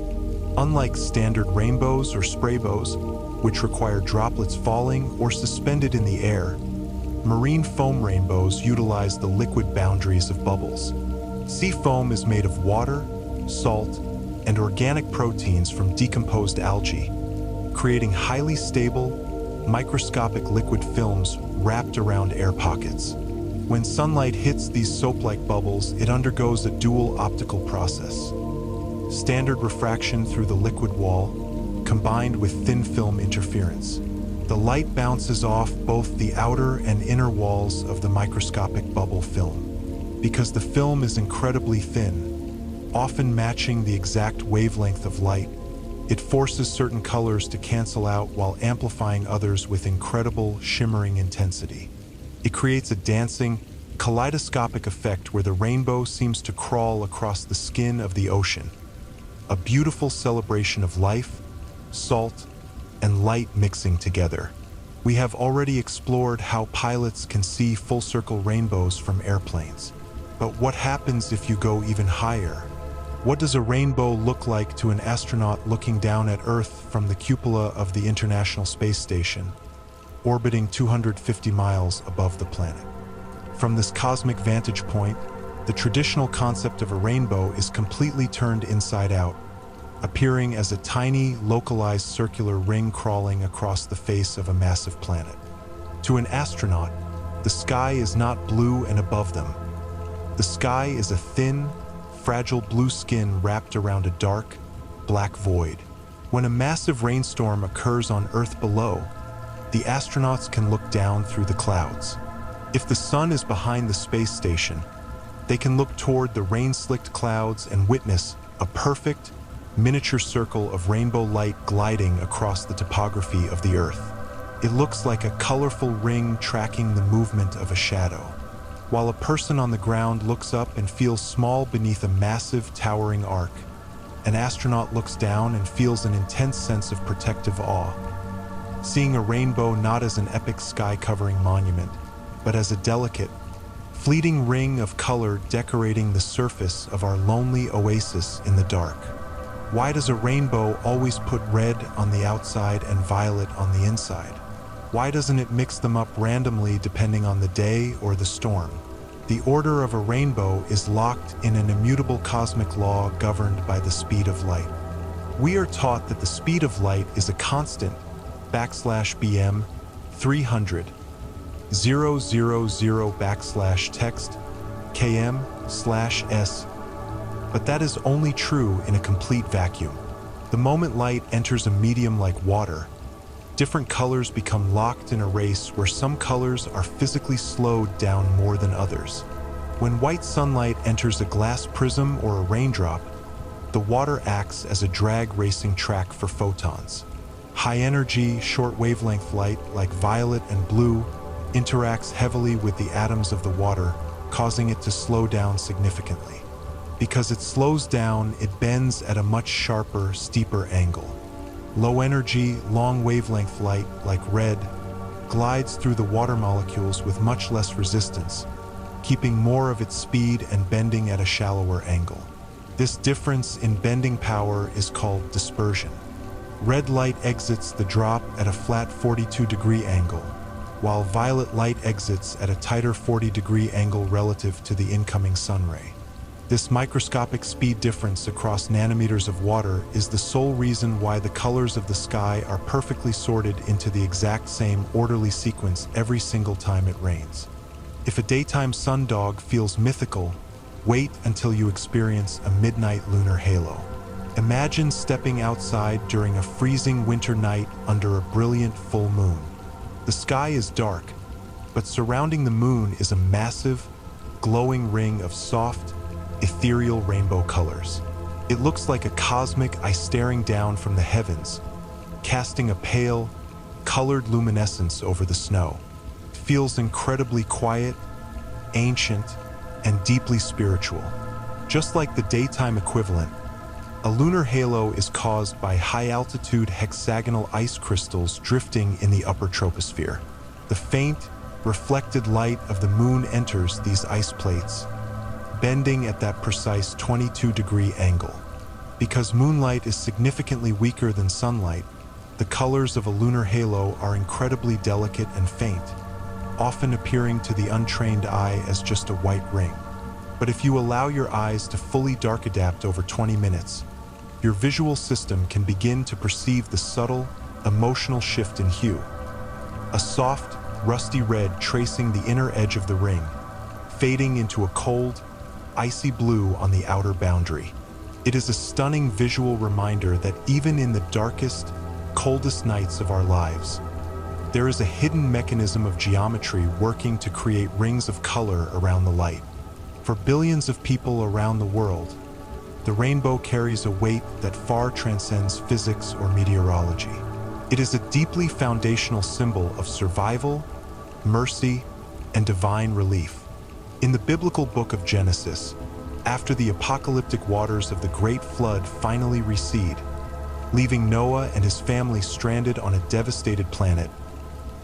Unlike standard rainbows or spraybows, which require droplets falling or suspended in the air, marine foam rainbows utilize the liquid boundaries of bubbles. Sea foam is made of water, salt, and organic proteins from decomposed algae, creating highly stable, microscopic liquid films wrapped around air pockets. When sunlight hits these soap-like bubbles, it undergoes a dual optical process. Standard refraction through the liquid wall, combined with thin film interference. The light bounces off both the outer and inner walls of the microscopic bubble film. Because the film is incredibly thin, often matching the exact wavelength of light, it forces certain colors to cancel out while amplifying others with incredible, shimmering intensity. It creates a dancing, kaleidoscopic effect where the rainbow seems to crawl across the skin of the ocean. A beautiful celebration of life, salt, and light mixing together. We have already explored how pilots can see full-circle rainbows from airplanes. But what happens if you go even higher? What does a rainbow look like to an astronaut looking down at Earth from the cupola of the International Space Station, orbiting 250 miles above the planet? From this cosmic vantage point, the traditional concept of a rainbow is completely turned inside out, appearing as a tiny, localized circular ring crawling across the face of a massive planet. To an astronaut, the sky is not blue and above them. The sky is a thin, fragile blue skin wrapped around a dark, black void. When a massive rainstorm occurs on Earth below, the astronauts can look down through the clouds. If the sun is behind the space station, they can look toward the rain-slicked clouds and witness a perfect, miniature circle of rainbow light gliding across the topography of the Earth. It looks like a colorful ring tracking the movement of a shadow. While a person on the ground looks up and feels small beneath a massive, towering arc, an astronaut looks down and feels an intense sense of protective awe, seeing a rainbow not as an epic sky-covering monument, but as a delicate, fleeting ring of color decorating the surface of our lonely oasis in the dark. Why does a rainbow always put red on the outside and violet on the inside? Why doesn't it mix them up randomly depending on the day or the storm? The order of a rainbow is locked in an immutable cosmic law governed by the speed of light. We are taught that the speed of light is a constant \BM 300 000 text km/s, but that is only true in a complete vacuum. The moment light enters a medium like water, different colors become locked in a race where some colors are physically slowed down more than others. When white sunlight enters a glass prism or a raindrop, the water acts as a drag racing track for photons. High-energy, short-wavelength light, like violet and blue, interacts heavily with the atoms of the water, causing it to slow down significantly. Because it slows down, it bends at a much sharper, steeper angle. Low-energy, long-wavelength light, like red, glides through the water molecules with much less resistance, keeping more of its speed and bending at a shallower angle. This difference in bending power is called dispersion. Red light exits the drop at a flat 42-degree angle, while violet light exits at a tighter 40-degree angle relative to the incoming sun ray. This microscopic speed difference across nanometers of water is the sole reason why the colors of the sky are perfectly sorted into the exact same orderly sequence every single time it rains. If a daytime sundog feels mythical, wait until you experience a midnight lunar halo. Imagine stepping outside during a freezing winter night under a brilliant full moon. The sky is dark, but surrounding the moon is a massive, glowing ring of soft, ethereal rainbow colors. It looks like a cosmic eye staring down from the heavens, casting a pale, colored luminescence over the snow. It feels incredibly quiet, ancient, and deeply spiritual. Just like the daytime equivalent, a lunar halo is caused by high-altitude hexagonal ice crystals drifting in the upper troposphere. The faint, reflected light of the moon enters these ice plates, bending at that precise 22-degree angle. Because moonlight is significantly weaker than sunlight, the colors of a lunar halo are incredibly delicate and faint, often appearing to the untrained eye as just a white ring. But if you allow your eyes to fully dark adapt over 20 minutes, your visual system can begin to perceive the subtle, emotional shift in hue. A soft, rusty red tracing the inner edge of the ring, fading into a cold, icy blue on the outer boundary. It is a stunning visual reminder that even in the darkest, coldest nights of our lives, there is a hidden mechanism of geometry working to create rings of color around the light. For billions of people around the world, the rainbow carries a weight that far transcends physics or meteorology. It is a deeply foundational symbol of survival, mercy, and divine relief. In the biblical book of Genesis, after the apocalyptic waters of the Great Flood finally recede, leaving Noah and his family stranded on a devastated planet,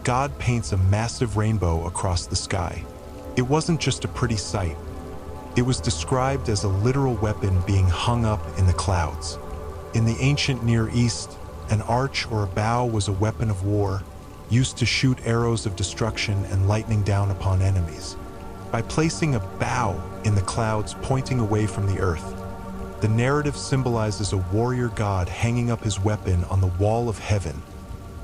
God paints a massive rainbow across the sky. It wasn't just a pretty sight. It was described as a literal weapon being hung up in the clouds. In the ancient Near East, an arch or a bow was a weapon of war, used to shoot arrows of destruction and lightning down upon enemies. By placing a bow in the clouds pointing away from the earth, the narrative symbolizes a warrior god hanging up his weapon on the wall of heaven,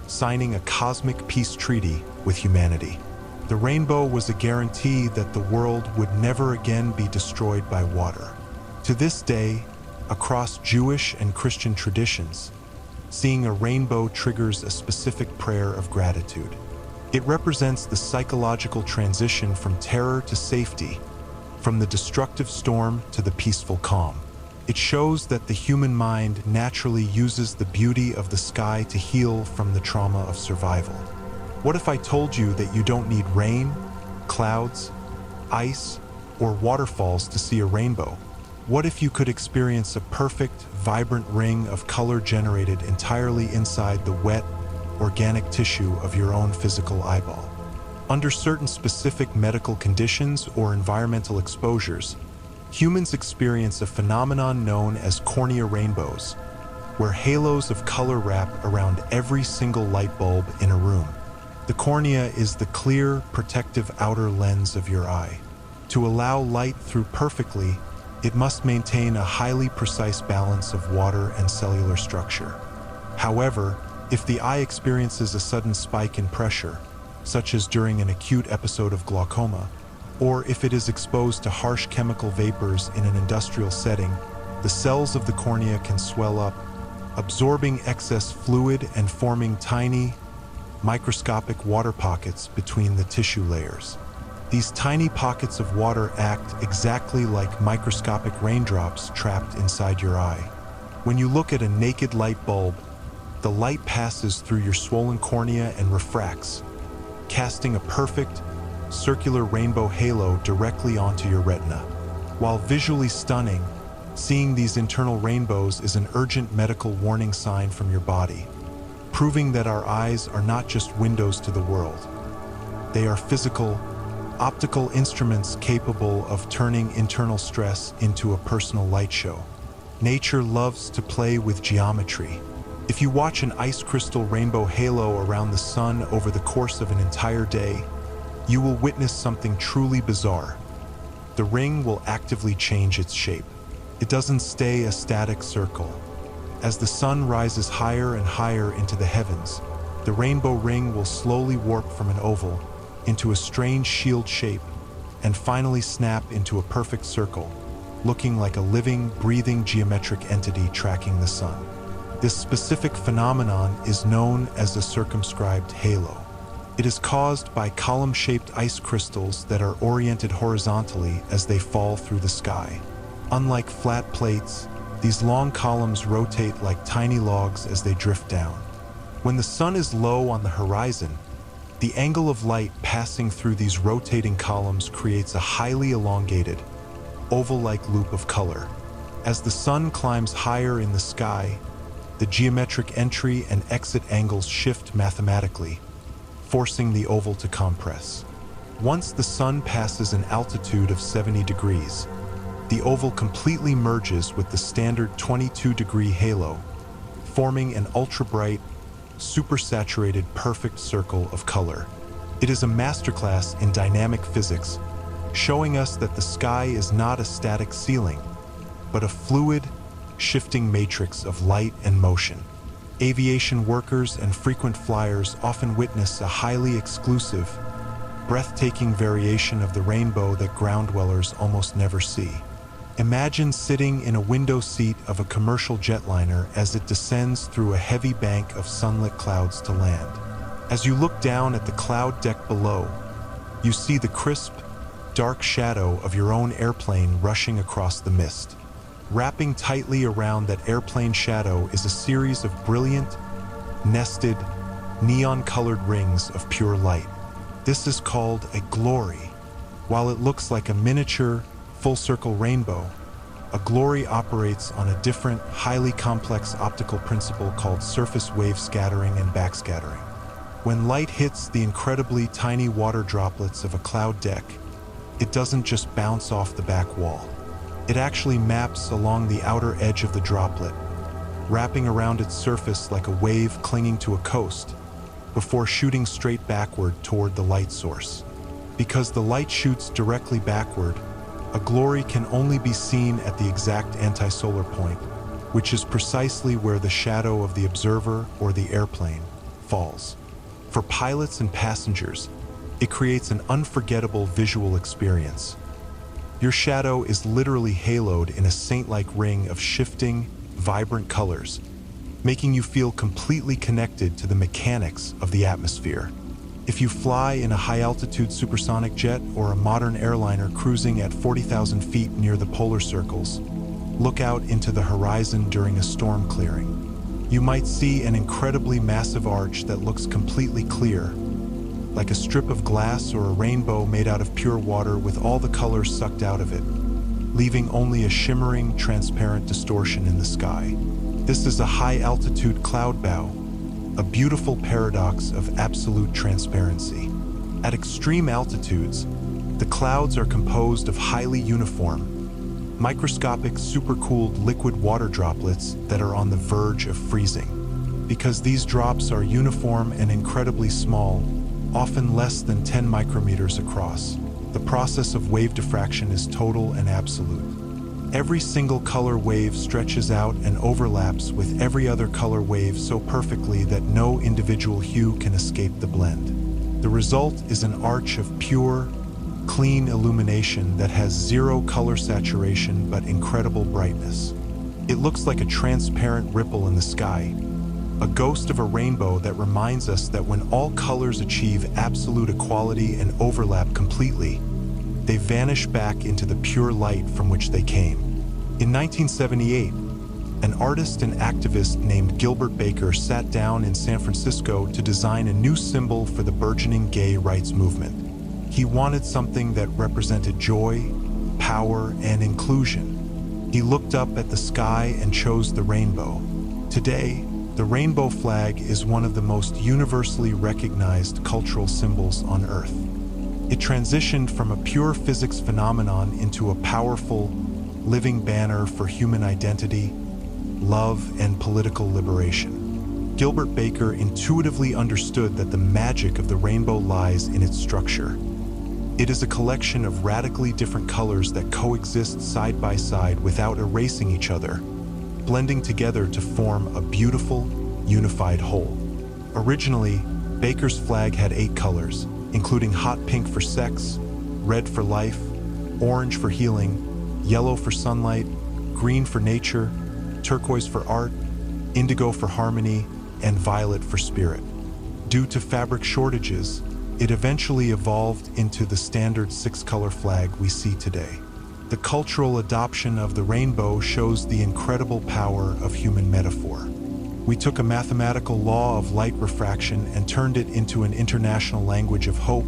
signing a cosmic peace treaty with humanity. The rainbow was a guarantee that the world would never again be destroyed by water. To this day, across Jewish and Christian traditions, seeing a rainbow triggers a specific prayer of gratitude. It represents the psychological transition from terror to safety, from the destructive storm to the peaceful calm. It shows that the human mind naturally uses the beauty of the sky to heal from the trauma of survival. What if I told you that you don't need rain, clouds, ice, or waterfalls to see a rainbow? What if you could experience a perfect, vibrant ring of color generated entirely inside the wet, organic tissue of your own physical eyeball? Under certain specific medical conditions or environmental exposures, humans experience a phenomenon known as cornea rainbows, where halos of color wrap around every single light bulb in a room. The cornea is the clear, protective outer lens of your eye. To allow light through perfectly, it must maintain a highly precise balance of water and cellular structure. However, if the eye experiences a sudden spike in pressure, such as during an acute episode of glaucoma, or if it is exposed to harsh chemical vapors in an industrial setting, the cells of the cornea can swell up, absorbing excess fluid and forming tiny, microscopic water pockets between the tissue layers. These tiny pockets of water act exactly like microscopic raindrops trapped inside your eye. When you look at a naked light bulb, the light passes through your swollen cornea and refracts, casting a perfect, circular rainbow halo directly onto your retina. While visually stunning, seeing these internal rainbows is an urgent medical warning sign from your body, proving that our eyes are not just windows to the world. They are physical, optical instruments capable of turning internal stress into a personal light show. Nature loves to play with geometry. If you watch an ice crystal rainbow halo around the sun over the course of an entire day, you will witness something truly bizarre. The ring will actively change its shape. It doesn't stay a static circle. As the sun rises higher and higher into the heavens, the rainbow ring will slowly warp from an oval into a strange shield shape and finally snap into a perfect circle, looking like a living, breathing geometric entity tracking the sun. This specific phenomenon is known as a circumscribed halo. It is caused by column-shaped ice crystals that are oriented horizontally as they fall through the sky. Unlike flat plates, these long columns rotate like tiny logs as they drift down. When the sun is low on the horizon, the angle of light passing through these rotating columns creates a highly elongated, oval-like loop of color. As the sun climbs higher in the sky, the geometric entry and exit angles shift mathematically, forcing the oval to compress. Once the sun passes an altitude of 70 degrees, the oval completely merges with the standard 22-degree halo, forming an ultra-bright, supersaturated perfect circle of color. It is a masterclass in dynamic physics, showing us that the sky is not a static ceiling, but a fluid, shifting matrix of light and motion. Aviation workers and frequent flyers often witness a highly exclusive, breathtaking variation of the rainbow that ground dwellers almost never see. Imagine sitting in a window seat of a commercial jetliner as it descends through a heavy bank of sunlit clouds to land. As you look down at the cloud deck below, you see the crisp, dark shadow of your own airplane rushing across the mist. Wrapping tightly around that airplane shadow is a series of brilliant, nested, neon-colored rings of pure light. This is called a glory. While it looks like a miniature, full-circle rainbow, a glory operates on a different, highly complex optical principle called surface wave scattering and backscattering. When light hits the incredibly tiny water droplets of a cloud deck, it doesn't just bounce off the back wall. It actually maps along the outer edge of the droplet, wrapping around its surface like a wave clinging to a coast, before shooting straight backward toward the light source. Because the light shoots directly backward, a glory can only be seen at the exact antisolar point, which is precisely where the shadow of the observer or the airplane falls. For pilots and passengers, it creates an unforgettable visual experience. Your shadow is literally haloed in a saint-like ring of shifting, vibrant colors, making you feel completely connected to the mechanics of the atmosphere. If you fly in a high-altitude supersonic jet or a modern airliner cruising at 40,000 feet near the polar circles, look out into the horizon during a storm clearing. You might see an incredibly massive arch that looks completely clear, like a strip of glass or a rainbow made out of pure water with all the colors sucked out of it, leaving only a shimmering, transparent distortion in the sky. This is a high-altitude cloud bow, a beautiful paradox of absolute transparency. At extreme altitudes, the clouds are composed of highly uniform, microscopic supercooled liquid water droplets that are on the verge of freezing. Because these drops are uniform and incredibly small, often less than 10 micrometers across, the process of wave diffraction is total and absolute. Every single color wave stretches out and overlaps with every other color wave so perfectly that no individual hue can escape the blend. The result is an arch of pure, clean illumination that has zero color saturation but incredible brightness. It looks like a transparent ripple in the sky, a ghost of a rainbow that reminds us that when all colors achieve absolute equality and overlap completely, they vanish back into the pure light from which they came. In 1978, an artist and activist named Gilbert Baker sat down in San Francisco to design a new symbol for the burgeoning gay rights movement. He wanted something that represented joy, power, and inclusion. He looked up at the sky and chose the rainbow. Today, the rainbow flag is one of the most universally recognized cultural symbols on Earth. It transitioned from a pure physics phenomenon into a powerful, living banner for human identity, love, and political liberation. Gilbert Baker intuitively understood that the magic of the rainbow lies in its structure. It is a collection of radically different colors that coexist side by side without erasing each other, blending together to form a beautiful, unified whole. Originally, Baker's flag had 8 colors, including hot pink for sex, red for life, orange for healing, yellow for sunlight, green for nature, turquoise for art, indigo for harmony, and violet for spirit. Due to fabric shortages, it eventually evolved into the standard 6-color flag we see today. The cultural adoption of the rainbow shows the incredible power of human metaphor. We took a mathematical law of light refraction and turned it into an international language of hope,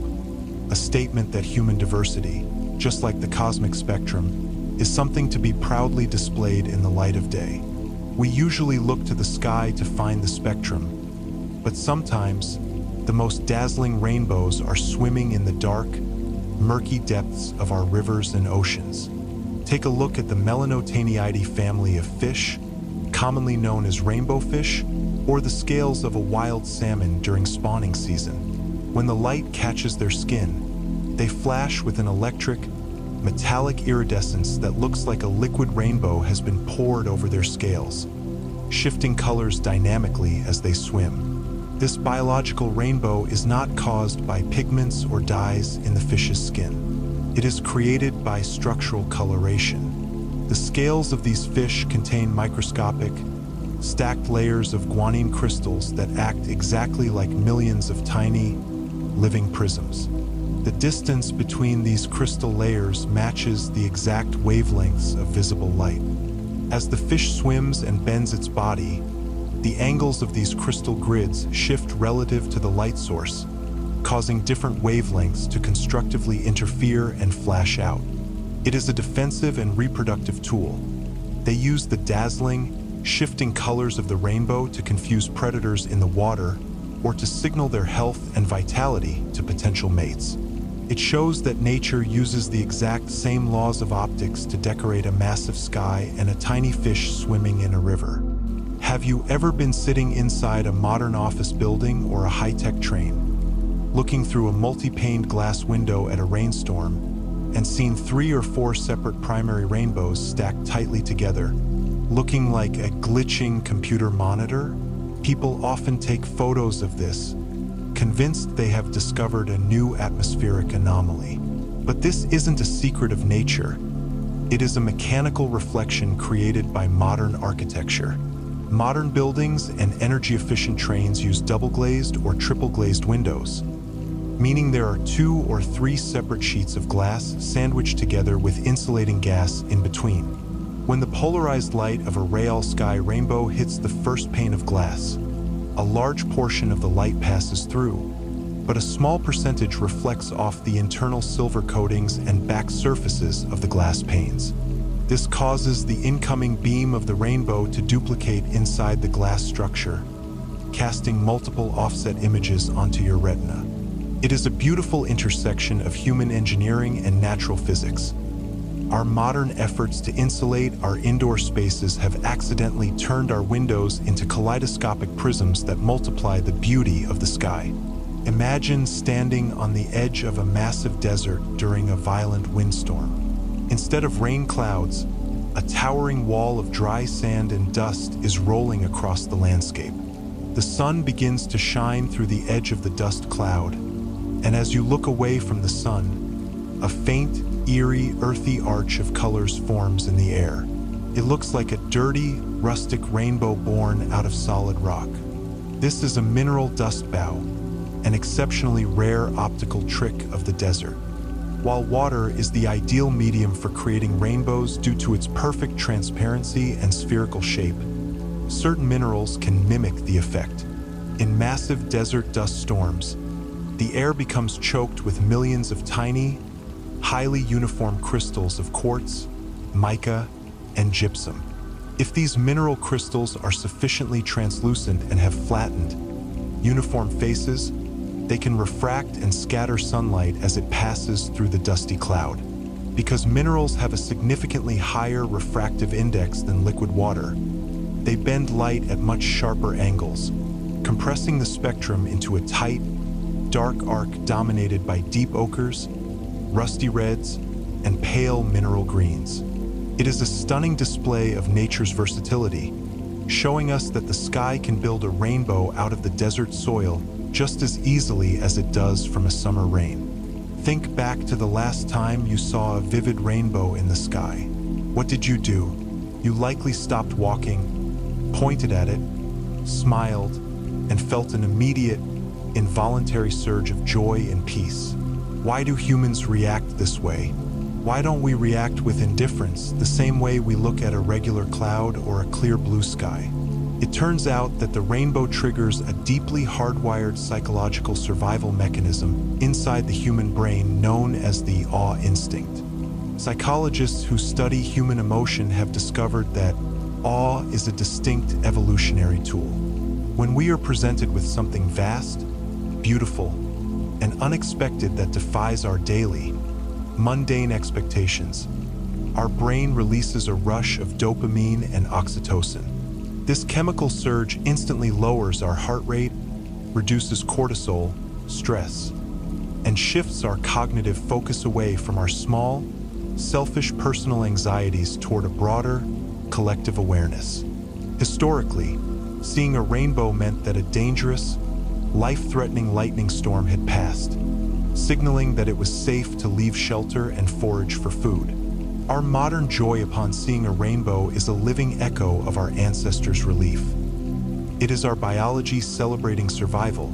a statement that human diversity, just like the cosmic spectrum, is something to be proudly displayed in the light of day. We usually look to the sky to find the spectrum, but sometimes the most dazzling rainbows are swimming in the dark, murky depths of our rivers and oceans. Take a look at the Melanotaniidae family of fish, commonly known as rainbow fish, or the scales of a wild salmon during spawning season. When the light catches their skin, they flash with an electric, metallic iridescence that looks like a liquid rainbow has been poured over their scales, shifting colors dynamically as they swim. This biological rainbow is not caused by pigments or dyes in the fish's skin. It is created by structural coloration. The scales of these fish contain microscopic, stacked layers of guanine crystals that act exactly like millions of tiny, living prisms. The distance between these crystal layers matches the exact wavelengths of visible light. As the fish swims and bends its body, the angles of these crystal grids shift relative to the light source, causing different wavelengths to constructively interfere and flash out. It is a defensive and reproductive tool, They use the dazzling, shifting colors of the rainbow to confuse predators in the water or to signal their health and vitality to potential mates. It shows that nature uses the exact same laws of optics to decorate a massive sky and a tiny fish swimming in a river. Have you ever been sitting inside a modern office building or a high-tech train, looking through a multi-paned glass window at a rainstorm, and seen 3 or 4 separate primary rainbows stacked tightly together, looking like a glitching computer monitor? People often take photos of this, convinced they have discovered a new atmospheric anomaly. But this isn't a secret of nature. It is a mechanical reflection created by modern architecture. Modern buildings and energy-efficient trains use double-glazed or triple-glazed windows, meaning there are 2 or 3 separate sheets of glass sandwiched together with insulating gas in between. When the polarized light of a Rayal sky rainbow hits the first pane of glass, a large portion of the light passes through, but a small percentage reflects off the internal silver coatings and back surfaces of the glass panes. This causes the incoming beam of the rainbow to duplicate inside the glass structure, casting multiple offset images onto your retina. It is a beautiful intersection of human engineering and natural physics. Our modern efforts to insulate our indoor spaces have accidentally turned our windows into kaleidoscopic prisms that multiply the beauty of the sky. Imagine standing on the edge of a massive desert during a violent windstorm. Instead of rain clouds, a towering wall of dry sand and dust is rolling across the landscape. The sun begins to shine through the edge of the dust cloud, and as you look away from the sun, a faint, eerie, earthy arch of colors forms in the air. It looks like a dirty, rustic rainbow born out of solid rock. This is a mineral dust bow, an exceptionally rare optical trick of the desert. While water is the ideal medium for creating rainbows due to its perfect transparency and spherical shape, certain minerals can mimic the effect. In massive desert dust storms, the air becomes choked with millions of tiny, highly uniform crystals of quartz, mica, and gypsum. If these mineral crystals are sufficiently translucent and have flattened, uniform faces, they can refract and scatter sunlight as it passes through the dusty cloud. Because minerals have a significantly higher refractive index than liquid water, they bend light at much sharper angles, compressing the spectrum into a tight, dark arc dominated by deep ochres, rusty reds, and pale mineral greens. It is a stunning display of nature's versatility, showing us that the sky can build a rainbow out of the desert soil just as easily as it does from a summer rain. Think back to the last time you saw a vivid rainbow in the sky. What did you do? You likely stopped walking, pointed at it, smiled, and felt an immediate, involuntary surge of joy and peace. Why do humans react this way? Why don't we react with indifference the same way we look at a regular cloud or a clear blue sky? It turns out that the rainbow triggers a deeply hardwired psychological survival mechanism inside the human brain known as the awe instinct. Psychologists who study human emotion have discovered that awe is a distinct evolutionary tool. When we are presented with something vast, beautiful, and unexpected that defies our daily, mundane expectations, our brain releases a rush of dopamine and oxytocin. This chemical surge instantly lowers our heart rate, reduces cortisol, stress, and shifts our cognitive focus away from our small, selfish personal anxieties toward a broader, collective awareness. Historically, seeing a rainbow meant that a dangerous, life-threatening lightning storm had passed, signaling that it was safe to leave shelter and forage for food. Our modern joy upon seeing a rainbow is a living echo of our ancestors' relief. It is our biology celebrating survival,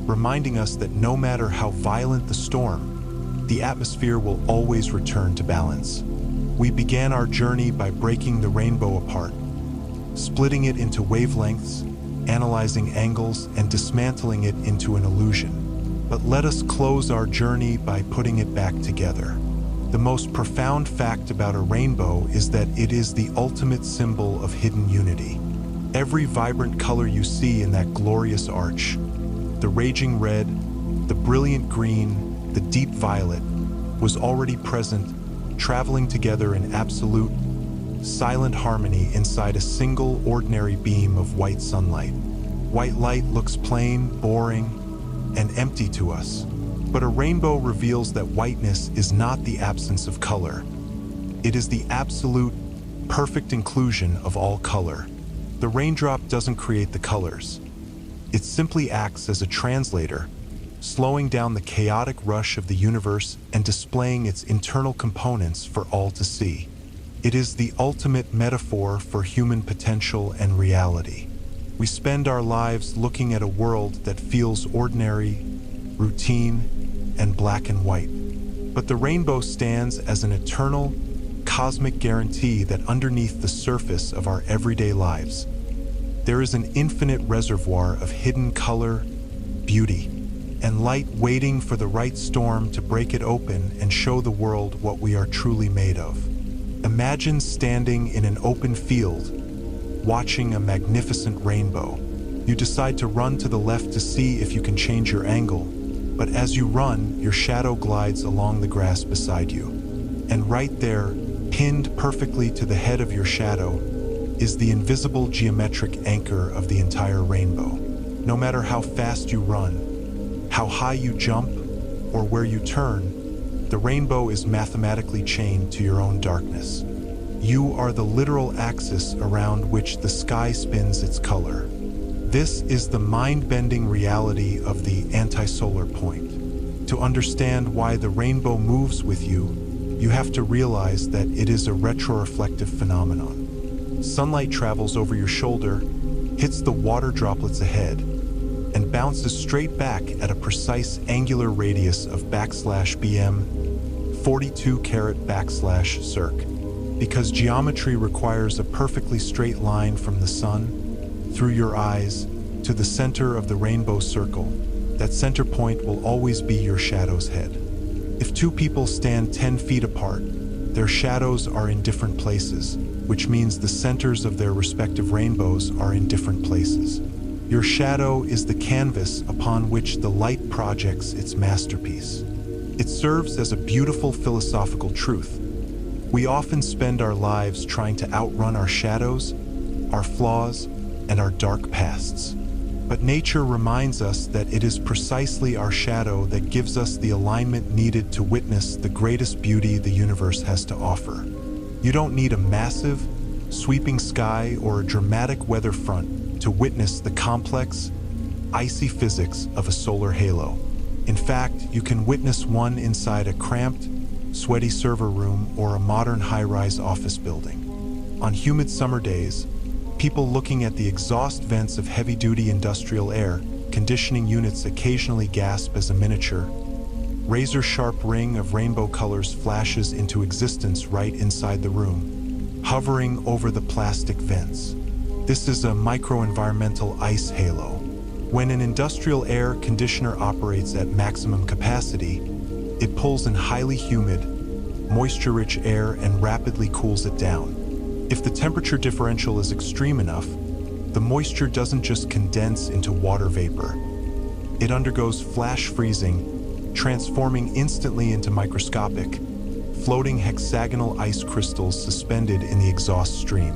reminding us that no matter how violent the storm, the atmosphere will always return to balance. We began our journey by breaking the rainbow apart, splitting it into wavelengths, analyzing angles, and dismantling it into an illusion. But let us close our journey by putting it back together. The most profound fact about a rainbow is that it is the ultimate symbol of hidden unity. Every vibrant color you see in that glorious arch, the raging red, the brilliant green, the deep violet, was already present, traveling together in absolute, silent harmony inside a single ordinary beam of white sunlight. White light looks plain, boring, and empty to us, but a rainbow reveals that whiteness is not the absence of color. It is the absolute, perfect inclusion of all color. The raindrop doesn't create the colors. It simply acts as a translator, slowing down the chaotic rush of the universe and displaying its internal components for all to see. It is the ultimate metaphor for human potential and reality. We spend our lives looking at a world that feels ordinary, routine, and black and white. But the rainbow stands as an eternal, cosmic guarantee that underneath the surface of our everyday lives, there is an infinite reservoir of hidden color, beauty, and light waiting for the right storm to break it open and show the world what we are truly made of. Imagine standing in an open field, watching a magnificent rainbow. You decide to run to the left to see if you can change your angle, but as you run, your shadow glides along the grass beside you. And right there, pinned perfectly to the head of your shadow, is the invisible geometric anchor of the entire rainbow. No matter how fast you run, how high you jump, or where you turn, the rainbow is mathematically chained to your own darkness. You are the literal axis around which the sky spins its color. This is the mind-bending reality of the anti-solar point. To understand why the rainbow moves with you, you have to realize that it is a retroreflective phenomenon. Sunlight travels over your shoulder, hits the water droplets ahead, and bounces straight back at a precise angular radius of \bm 42 \circ. Because geometry requires a perfectly straight line from the sun, through your eyes, to the center of the rainbow circle, that center point will always be your shadow's head. If two people stand 10 feet apart, their shadows are in different places, which means the centers of their respective rainbows are in different places. Your shadow is the canvas upon which the light projects its masterpiece. It serves as a beautiful philosophical truth. We often spend our lives trying to outrun our shadows, our flaws, and our dark pasts. But nature reminds us that it is precisely our shadow that gives us the alignment needed to witness the greatest beauty the universe has to offer. You don't need a massive, sweeping sky or a dramatic weather front to witness the complex, icy physics of a solar halo. In fact, you can witness one inside a cramped, sweaty server room or a modern high-rise office building. On humid summer days, people looking at the exhaust vents of heavy-duty industrial air conditioning units occasionally gasp as a miniature, razor-sharp ring of rainbow colors flashes into existence right inside the room, hovering over the plastic vents. This is a micro-environmental ice halo. When an industrial air conditioner operates at maximum capacity, it pulls in highly humid, moisture-rich air and rapidly cools it down. If the temperature differential is extreme enough, the moisture doesn't just condense into water vapor. It undergoes flash freezing, transforming instantly into microscopic, floating hexagonal ice crystals suspended in the exhaust stream.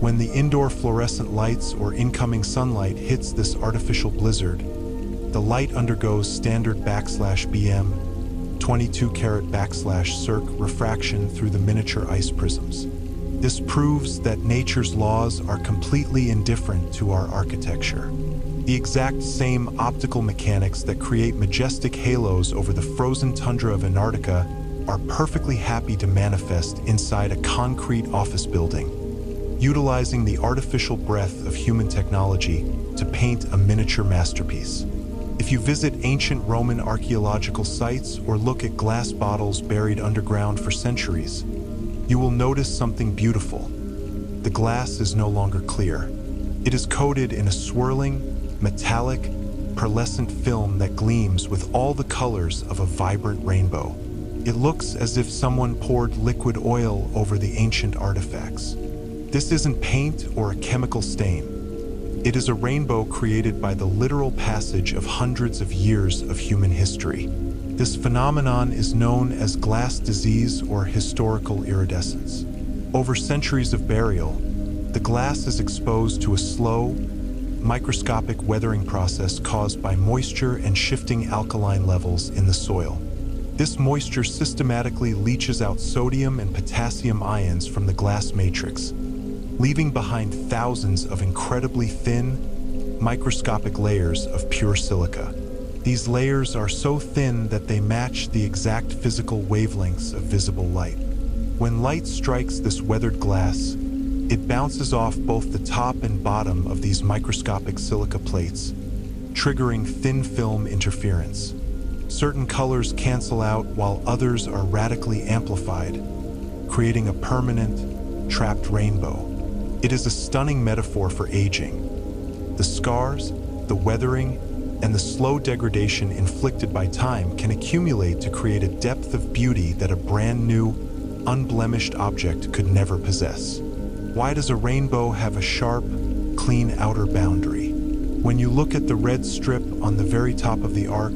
When the indoor fluorescent lights or incoming sunlight hits this artificial blizzard, the light undergoes standard \bm 22 \circ refraction through the miniature ice prisms. This proves that nature's laws are completely indifferent to our architecture. The exact same optical mechanics that create majestic halos over the frozen tundra of Antarctica are perfectly happy to manifest inside a concrete office building, utilizing the artificial breath of human technology to paint a miniature masterpiece. If you visit ancient Roman archaeological sites or look at glass bottles buried underground for centuries, you will notice something beautiful. The glass is no longer clear. It is coated in a swirling, metallic, pearlescent film that gleams with all the colors of a vibrant rainbow. It looks as if someone poured liquid oil over the ancient artifacts. This isn't paint or a chemical stain. It is a rainbow created by the literal passage of hundreds of years of human history. This phenomenon is known as glass disease or historical iridescence. Over centuries of burial, the glass is exposed to a slow, microscopic weathering process caused by moisture and shifting alkaline levels in the soil. This moisture systematically leaches out sodium and potassium ions from the glass matrix, leaving behind thousands of incredibly thin, microscopic layers of pure silica. These layers are so thin that they match the exact physical wavelengths of visible light. When light strikes this weathered glass, it bounces off both the top and bottom of these microscopic silica plates, triggering thin film interference. Certain colors cancel out while others are radically amplified, creating a permanent, trapped rainbow. It is a stunning metaphor for aging. The scars, the weathering, and the slow degradation inflicted by time can accumulate to create a depth of beauty that a brand new, unblemished object could never possess. Why does a rainbow have a sharp, clean outer boundary? When you look at the red strip on the very top of the arc,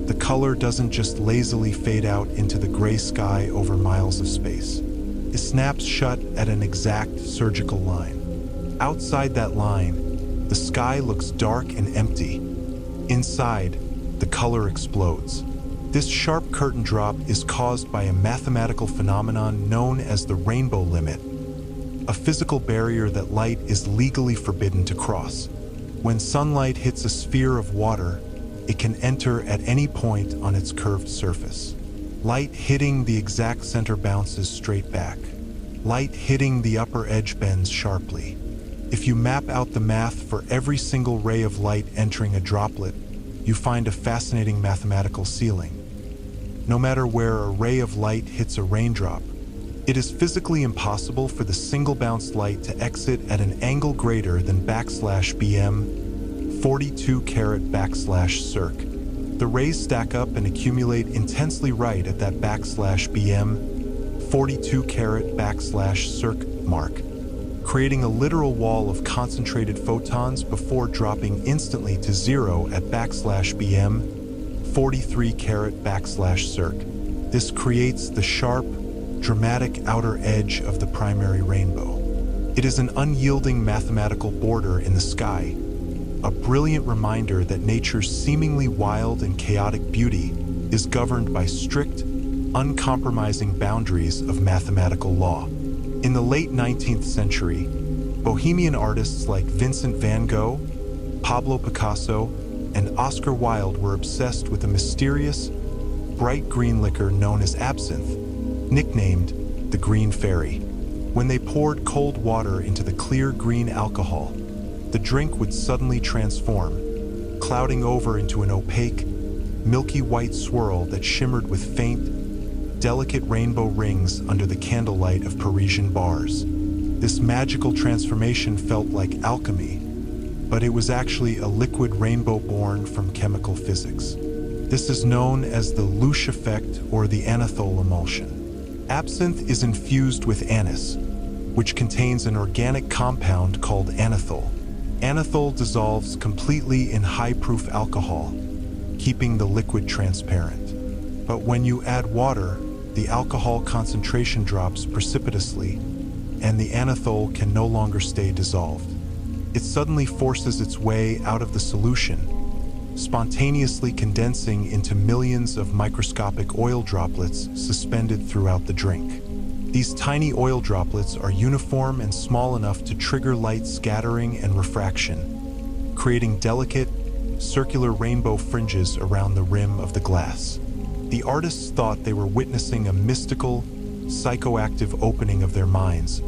the color doesn't just lazily fade out into the gray sky over miles of space. It snaps shut at an exact surgical line. Outside that line, the sky looks dark and empty. Inside, the color explodes. This sharp curtain drop is caused by a mathematical phenomenon known as the rainbow limit, a physical barrier that light is legally forbidden to cross. When sunlight hits a sphere of water, it can enter at any point on its curved surface. Light hitting the exact center bounces straight back. Light hitting the upper edge bends sharply. If you map out the math for every single ray of light entering a droplet, you find a fascinating mathematical ceiling. No matter where a ray of light hits a raindrop, it is physically impossible for the single bounced light to exit at an angle greater than \BM 42 carat \circ. The rays stack up and accumulate intensely right at that \BM 42 carat \circ mark, creating a literal wall of concentrated photons before dropping instantly to zero at \BM 43 carat \circ. This creates the sharp, dramatic outer edge of the primary rainbow. It is an unyielding mathematical border in the sky, a brilliant reminder that nature's seemingly wild and chaotic beauty is governed by strict, uncompromising boundaries of mathematical law. In the late 19th century, Bohemian artists like Vincent van Gogh, Pablo Picasso, and Oscar Wilde were obsessed with a mysterious, bright green liquor known as absinthe, nicknamed the Green Fairy. When they poured cold water into the clear green alcohol, the drink would suddenly transform, clouding over into an opaque, milky white swirl that shimmered with faint, delicate rainbow rings under the candlelight of Parisian bars. This magical transformation felt like alchemy, but it was actually a liquid rainbow born from chemical physics. This is known as the louche effect or the anethol emulsion. Absinthe is infused with anise, which contains an organic compound called anethol. Anethol dissolves completely in high-proof alcohol, keeping the liquid transparent. But when you add water, the alcohol concentration drops precipitously, and the anethol can no longer stay dissolved. It suddenly forces its way out of the solution, spontaneously condensing into millions of microscopic oil droplets suspended throughout the drink. These tiny oil droplets are uniform and small enough to trigger light scattering and refraction, creating delicate, circular rainbow fringes around the rim of the glass. The artists thought they were witnessing a mystical, psychoactive opening of their minds,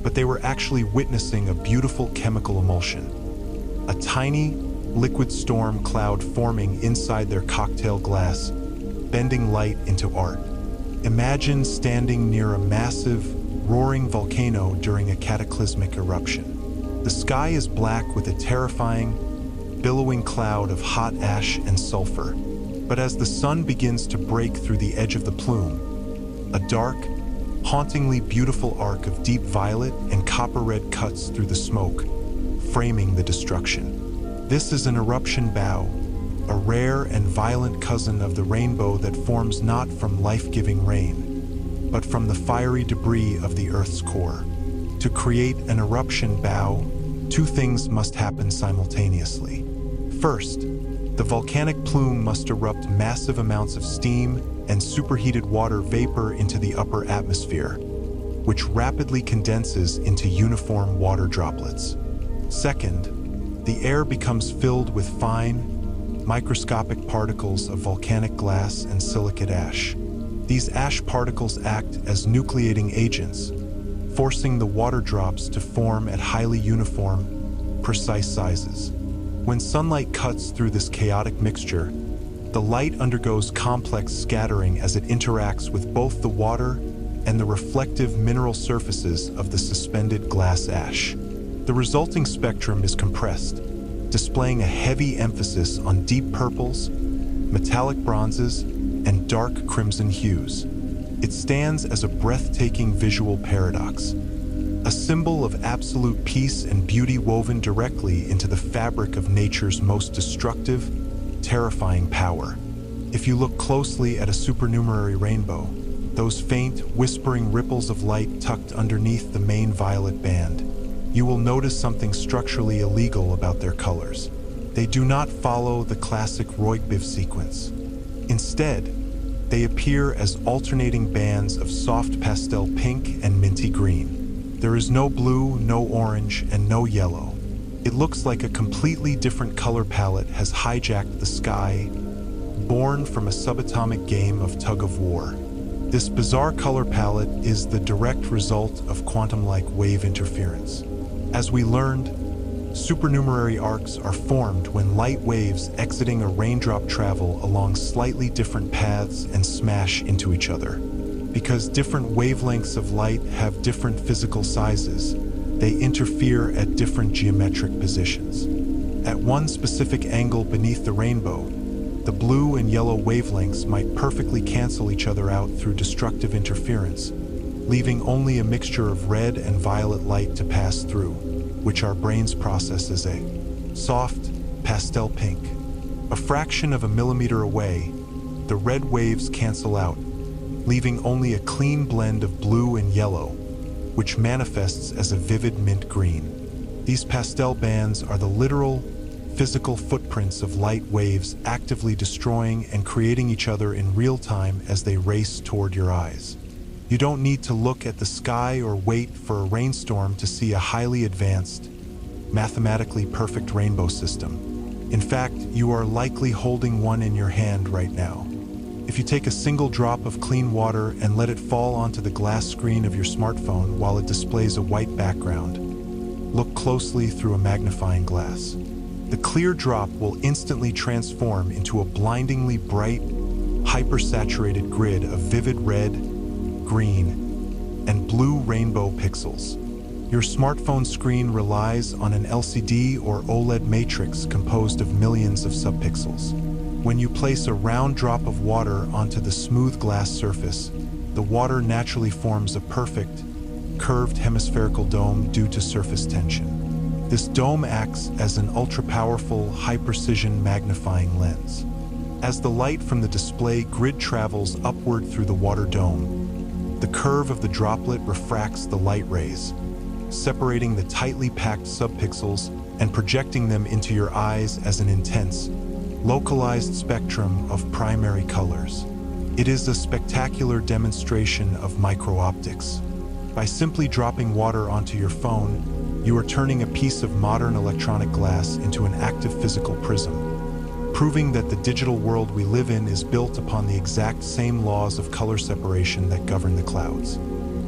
but they were actually witnessing a beautiful chemical emulsion, a tiny, liquid storm cloud forming inside their cocktail glass, bending light into art. Imagine standing near a massive, roaring volcano during a cataclysmic eruption. The sky is black with a terrifying, billowing cloud of hot ash and sulfur, But as the sun begins to break through the edge of the plume, a dark, hauntingly beautiful arc of deep violet and copper red cuts through the smoke, framing the destruction. This is an eruption bow, a rare and violent cousin of the rainbow that forms not from life-giving rain, but from the fiery debris of the Earth's core. To create an eruption bow, two things must happen simultaneously. First, the volcanic plume must erupt massive amounts of steam and superheated water vapor into the upper atmosphere, which rapidly condenses into uniform water droplets. Second, the air becomes filled with fine, microscopic particles of volcanic glass and silicate ash. These ash particles act as nucleating agents, forcing the water drops to form at highly uniform, precise sizes. When sunlight cuts through this chaotic mixture, the light undergoes complex scattering as it interacts with both the water and the reflective mineral surfaces of the suspended glass ash. The resulting spectrum is compressed, displaying a heavy emphasis on deep purples, metallic bronzes, and dark crimson hues. It stands as a breathtaking visual paradox, a symbol of absolute peace and beauty woven directly into the fabric of nature's most destructive, terrifying power. If you look closely at a supernumerary rainbow, those faint, whispering ripples of light tucked underneath the main violet band, you will notice something structurally illegal about their colors. They do not follow the classic Roygbiv sequence. Instead, they appear as alternating bands of soft pastel pink and minty green. There is no blue, no orange, and no yellow. It looks like a completely different color palette has hijacked the sky, born from a subatomic game of tug-of-war. This bizarre color palette is the direct result of quantum-like wave interference. As we learned, supernumerary arcs are formed when light waves exiting a raindrop travel along slightly different paths and smash into each other. Because different wavelengths of light have different physical sizes, they interfere at different geometric positions. At one specific angle beneath the rainbow, the blue and yellow wavelengths might perfectly cancel each other out through destructive interference, leaving only a mixture of red and violet light to pass through, which our brains process as a soft, pastel pink. A fraction of a millimeter away, the red waves cancel out, leaving only a clean blend of blue and yellow, which manifests as a vivid mint green. These pastel bands are the literal, physical footprints of light waves actively destroying and creating each other in real time as they race toward your eyes. You don't need to look at the sky or wait for a rainstorm to see a highly advanced, mathematically perfect rainbow system. In fact, you are likely holding one in your hand right now. If you take a single drop of clean water and let it fall onto the glass screen of your smartphone while it displays a white background, look closely through a magnifying glass. The clear drop will instantly transform into a blindingly bright, hyper-saturated grid of vivid red, green, and blue rainbow pixels. Your smartphone screen relies on an LCD or OLED matrix composed of millions of subpixels. When you place a round drop of water onto the smooth glass surface, the water naturally forms a perfect, curved hemispherical dome due to surface tension. This dome acts as an ultra-powerful, high-precision magnifying lens. As the light from the display grid travels upward through the water dome, the curve of the droplet refracts the light rays, separating the tightly packed subpixels and projecting them into your eyes as an intense, localized spectrum of primary colors. It is a spectacular demonstration of micro-optics. By simply dropping water onto your phone, you are turning a piece of modern electronic glass into an active physical prism, proving that the digital world we live in is built upon the exact same laws of color separation that govern the clouds.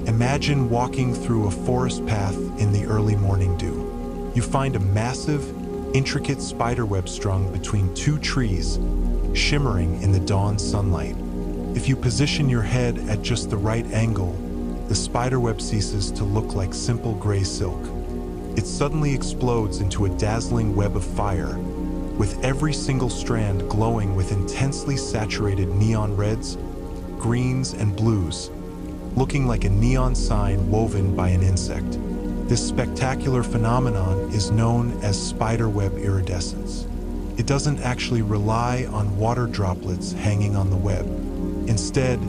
Imagine walking through a forest path in the early morning dew. You find a massive, intricate spiderweb strung between two trees, shimmering in the dawn sunlight. If you position your head at just the right angle, the spiderweb ceases to look like simple gray silk. It suddenly explodes into a dazzling web of fire, with every single strand glowing with intensely saturated neon reds, greens, and blues, looking like a neon sign woven by an insect. This spectacular phenomenon is known as spiderweb iridescence. It doesn't actually rely on water droplets hanging on the web. Instead,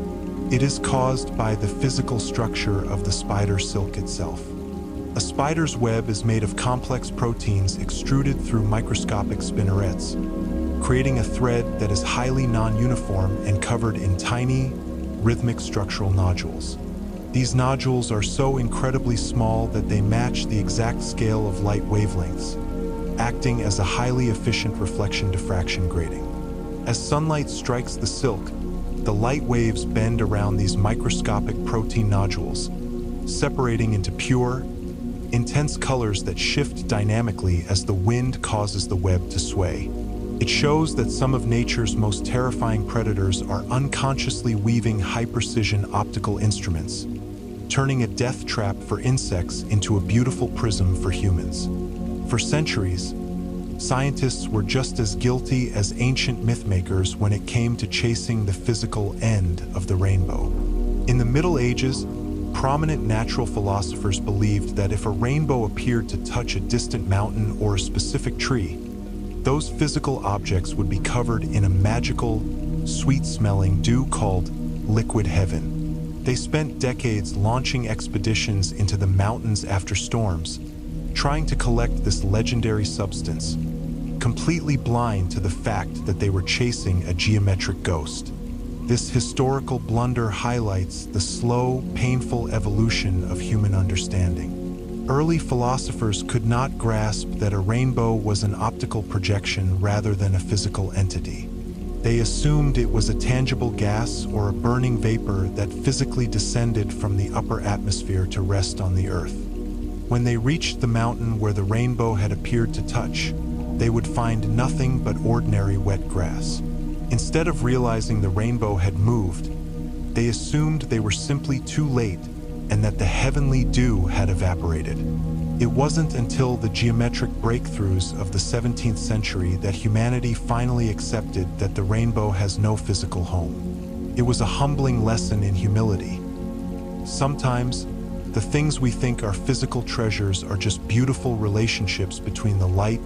it is caused by the physical structure of the spider silk itself. A spider's web is made of complex proteins extruded through microscopic spinnerets, creating a thread that is highly non-uniform and covered in tiny, rhythmic structural nodules. These nodules are so incredibly small that they match the exact scale of light wavelengths, acting as a highly efficient reflection diffraction grating. As sunlight strikes the silk, the light waves bend around these microscopic protein nodules, separating into pure, intense colors that shift dynamically as the wind causes the web to sway. It shows that some of nature's most terrifying predators are unconsciously weaving high-precision optical instruments, turning a death trap for insects into a beautiful prism for humans. For centuries, scientists were just as guilty as ancient mythmakers when it came to chasing the physical end of the rainbow. In the Middle Ages, prominent natural philosophers believed that if a rainbow appeared to touch a distant mountain or a specific tree, those physical objects would be covered in a magical, sweet-smelling dew called liquid heaven. They spent decades launching expeditions into the mountains after storms, trying to collect this legendary substance, completely blind to the fact that they were chasing a geometric ghost. This historical blunder highlights the slow, painful evolution of human understanding. Early philosophers could not grasp that a rainbow was an optical projection rather than a physical entity. They assumed it was a tangible gas or a burning vapor that physically descended from the upper atmosphere to rest on the earth. When they reached the mountain where the rainbow had appeared to touch, they would find nothing but ordinary wet grass. Instead of realizing the rainbow had moved, they assumed they were simply too late and that the heavenly dew had evaporated. It wasn't until the geometric breakthroughs of the 17th century that humanity finally accepted that the rainbow has no physical home. It was a humbling lesson in humility. Sometimes, the things we think are physical treasures are just beautiful relationships between the light,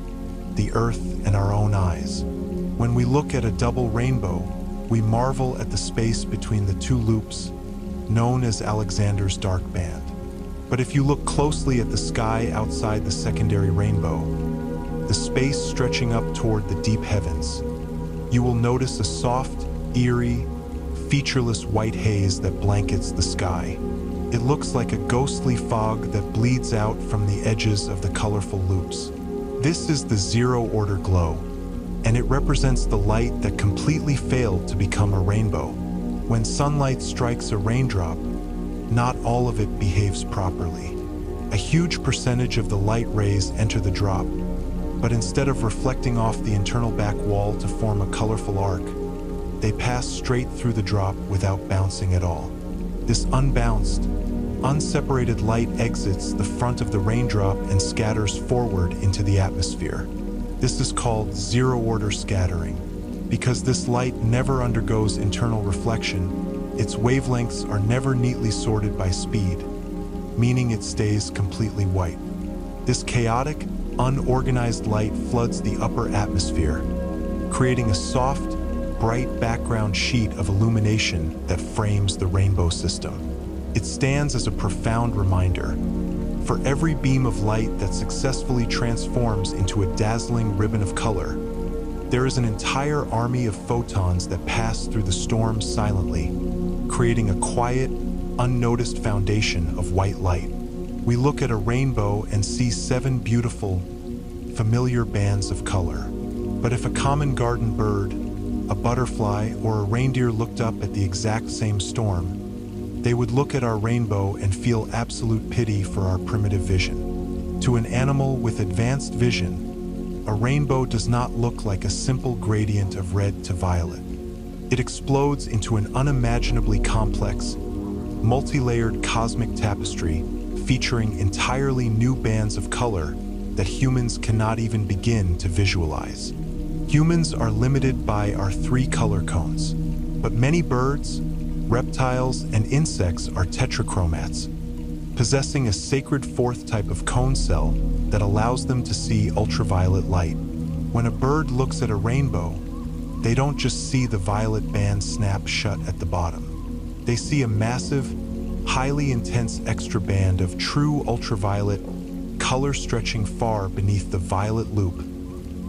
the earth, and our own eyes. When we look at a double rainbow, we marvel at the space between the two loops, known as Alexander's dark band. But if you look closely at the sky outside the secondary rainbow, the space stretching up toward the deep heavens, you will notice a soft, eerie, featureless white haze that blankets the sky. It looks like a ghostly fog that bleeds out from the edges of the colorful loops. This is the zero-order glow, and it represents the light that completely failed to become a rainbow. When sunlight strikes a raindrop, not all of it behaves properly. A huge percentage of the light rays enter the drop, but instead of reflecting off the internal back wall to form a colorful arc, they pass straight through the drop without bouncing at all. This unbounced, unseparated light exits the front of the raindrop and scatters forward into the atmosphere. This is called zero-order scattering. Because this light never undergoes internal reflection, its wavelengths are never neatly sorted by speed, meaning it stays completely white. This chaotic, unorganized light floods the upper atmosphere, creating a soft, bright background sheet of illumination that frames the rainbow system. It stands as a profound reminder. For every beam of light that successfully transforms into a dazzling ribbon of color, there is an entire army of photons that pass through the storm silently, creating a quiet, unnoticed foundation of white light. We look at a rainbow and see 7 beautiful, familiar bands of color. But if a common garden bird, a butterfly, or a reindeer looked up at the exact same storm, they would look at our rainbow and feel absolute pity for our primitive vision. To an animal with advanced vision, a rainbow does not look like a simple gradient of red to violet. It explodes into an unimaginably complex, multi-layered cosmic tapestry featuring entirely new bands of color that humans cannot even begin to visualize. Humans are limited by our 3 color cones, but many birds, reptiles, and insects are tetrachromats, possessing a sacred 4th type of cone cell that allows them to see ultraviolet light. When a bird looks at a rainbow, they don't just see the violet band snap shut at the bottom. They see a massive, highly intense extra band of true ultraviolet color stretching far beneath the violet loop,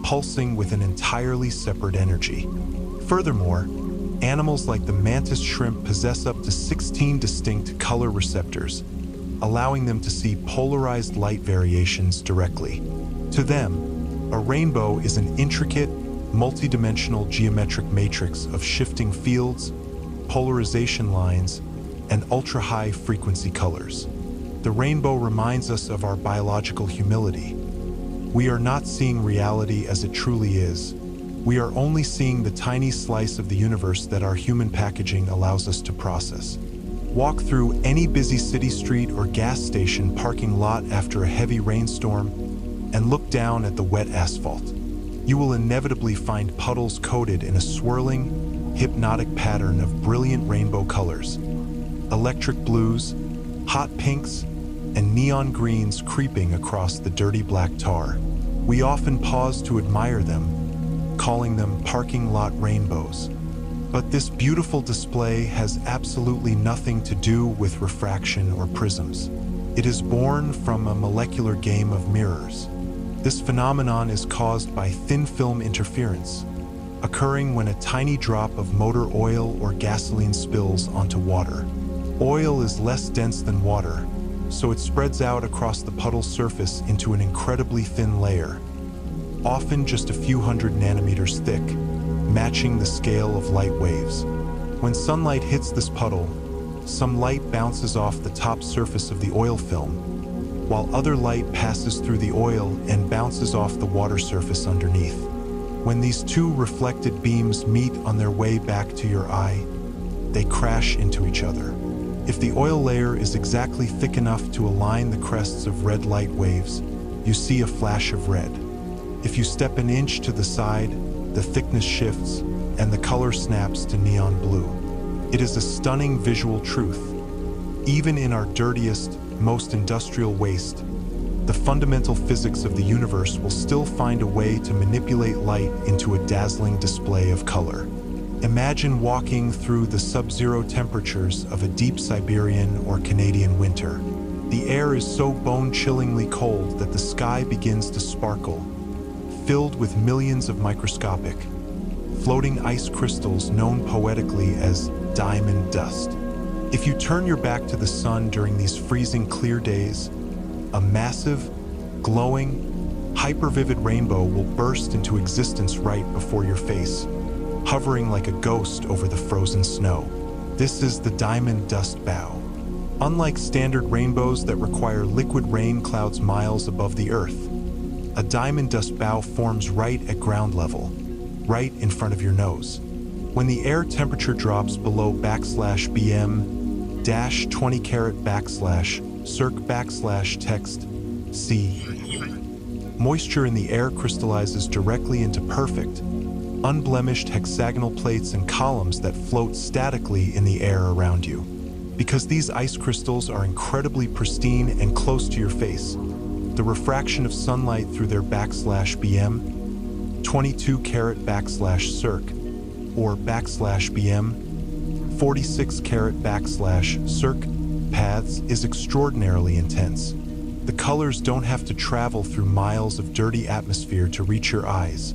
pulsing with an entirely separate energy. Furthermore, animals like the mantis shrimp possess up to 16 distinct color receptors, allowing them to see polarized light variations directly. To them, a rainbow is an intricate, multidimensional geometric matrix of shifting fields, polarization lines, and ultra-high frequency colors. The rainbow reminds us of our biological humility. We are not seeing reality as it truly is. We are only seeing the tiny slice of the universe that our human packaging allows us to process. Walk through any busy city street or gas station parking lot after a heavy rainstorm and look down at the wet asphalt. You will inevitably find puddles coated in a swirling, hypnotic pattern of brilliant rainbow colors. Electric blues, hot pinks, and neon greens creeping across the dirty black tar. We often pause to admire them, calling them parking lot rainbows. But this beautiful display has absolutely nothing to do with refraction or prisms. It is born from a molecular game of mirrors. This phenomenon is caused by thin film interference, occurring when a tiny drop of motor oil or gasoline spills onto water. Oil is less dense than water, so it spreads out across the puddle's surface into an incredibly thin layer, often just a few hundred nanometers thick, matching the scale of light waves. When sunlight hits this puddle, some light bounces off the top surface of the oil film, while other light passes through the oil and bounces off the water surface underneath. When these 2 reflected beams meet on their way back to your eye, they crash into each other. If the oil layer is exactly thick enough to align the crests of red light waves, you see a flash of red. If you step an inch to the side, the thickness shifts and the color snaps to neon blue. It is a stunning visual truth. Even in our dirtiest, most industrial waste, the fundamental physics of the universe will still find a way to manipulate light into a dazzling display of color. Imagine walking through the sub-zero temperatures of a deep Siberian or Canadian winter. The air is so bone-chillingly cold that the sky begins to sparkle, filled with millions of microscopic, floating ice crystals known poetically as diamond dust. If you turn your back to the sun during these freezing clear days, a massive, glowing, hyper-vivid rainbow will burst into existence right before your face, hovering like a ghost over the frozen snow. This is the diamond dust bow. Unlike standard rainbows that require liquid rain clouds miles above the earth, a diamond dust bow forms right at ground level, right in front of your nose. When the air temperature drops below /BM -20 /circ /text C, moisture in the air crystallizes directly into perfect, unblemished hexagonal plates and columns that float statically in the air around you. Because these ice crystals are incredibly pristine and close to your face, the refraction of sunlight through their /BM 22 /circ or /BM 46 /circ paths is extraordinarily intense. The colors don't have to travel through miles of dirty atmosphere to reach your eyes,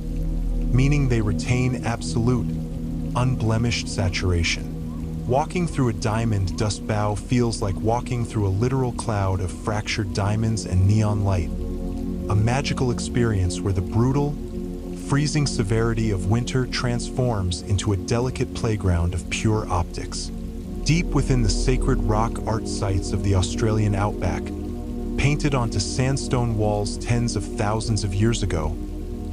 meaning they retain absolute, unblemished saturation. Walking through a diamond dust bow feels like walking through a literal cloud of fractured diamonds and neon light, a magical experience where the brutal, freezing severity of winter transforms into a delicate playground of pure optics. Deep within the sacred rock art sites of the Australian outback, painted onto sandstone walls tens of thousands of years ago,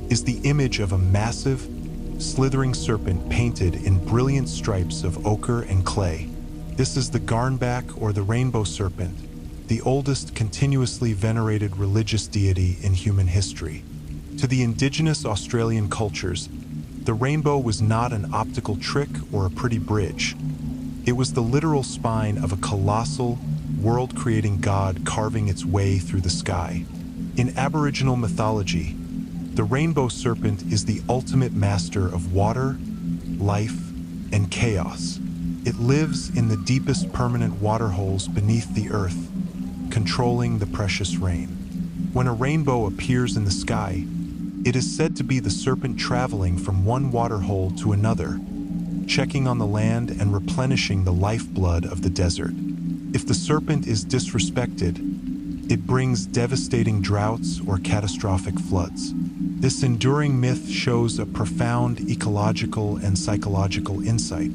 is the image of a massive, slithering serpent painted in brilliant stripes of ochre and clay. This is the garnback or the rainbow serpent, the oldest continuously venerated religious deity in human history. To the indigenous Australian cultures, The rainbow was not an optical trick or a pretty bridge. It was the literal spine of a colossal, world-creating god carving its way through the sky. In Aboriginal mythology, the rainbow serpent is the ultimate master of water, life, and chaos. It lives in the deepest permanent water holes beneath the earth, controlling the precious rain. When a rainbow appears in the sky, it is said to be the serpent traveling from one water hole to another, checking on the land and replenishing the lifeblood of the desert. If the serpent is disrespected, it brings devastating droughts or catastrophic floods. This enduring myth shows a profound ecological and psychological insight.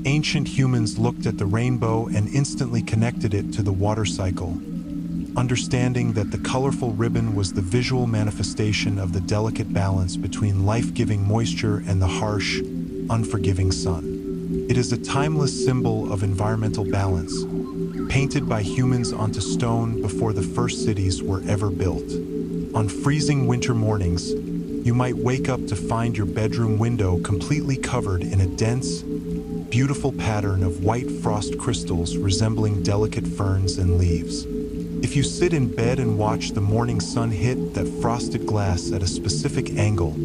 Ancient humans looked at the rainbow and instantly connected it to the water cycle, understanding that the colorful ribbon was the visual manifestation of the delicate balance between life-giving moisture and the harsh, unforgiving sun. It is a timeless symbol of environmental balance, painted by humans onto stone before the first cities were ever built. On freezing winter mornings, you might wake up to find your bedroom window completely covered in a dense, beautiful pattern of white frost crystals resembling delicate ferns and leaves. If you sit in bed and watch the morning sun hit that frosted glass at a specific angle,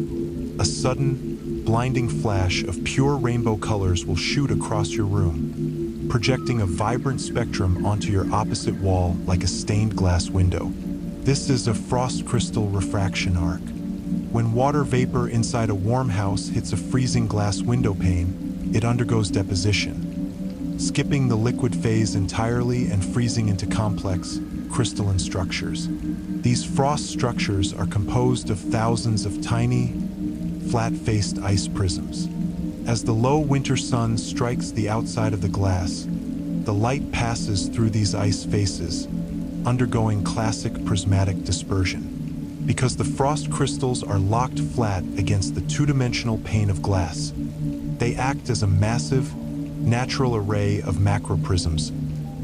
a sudden, blinding flash of pure rainbow colors will shoot across your room, projecting a vibrant spectrum onto your opposite wall like a stained glass window. This is a frost crystal refraction arc. When water vapor inside a warm house hits a freezing glass window pane, it undergoes deposition, skipping the liquid phase entirely and freezing into complex, crystalline structures. These frost structures are composed of thousands of tiny, flat-faced ice prisms. As the low winter sun strikes the outside of the glass, the light passes through these ice faces, undergoing classic prismatic dispersion. Because the frost crystals are locked flat against the two-dimensional pane of glass, they act as a massive, natural array of macroprisms,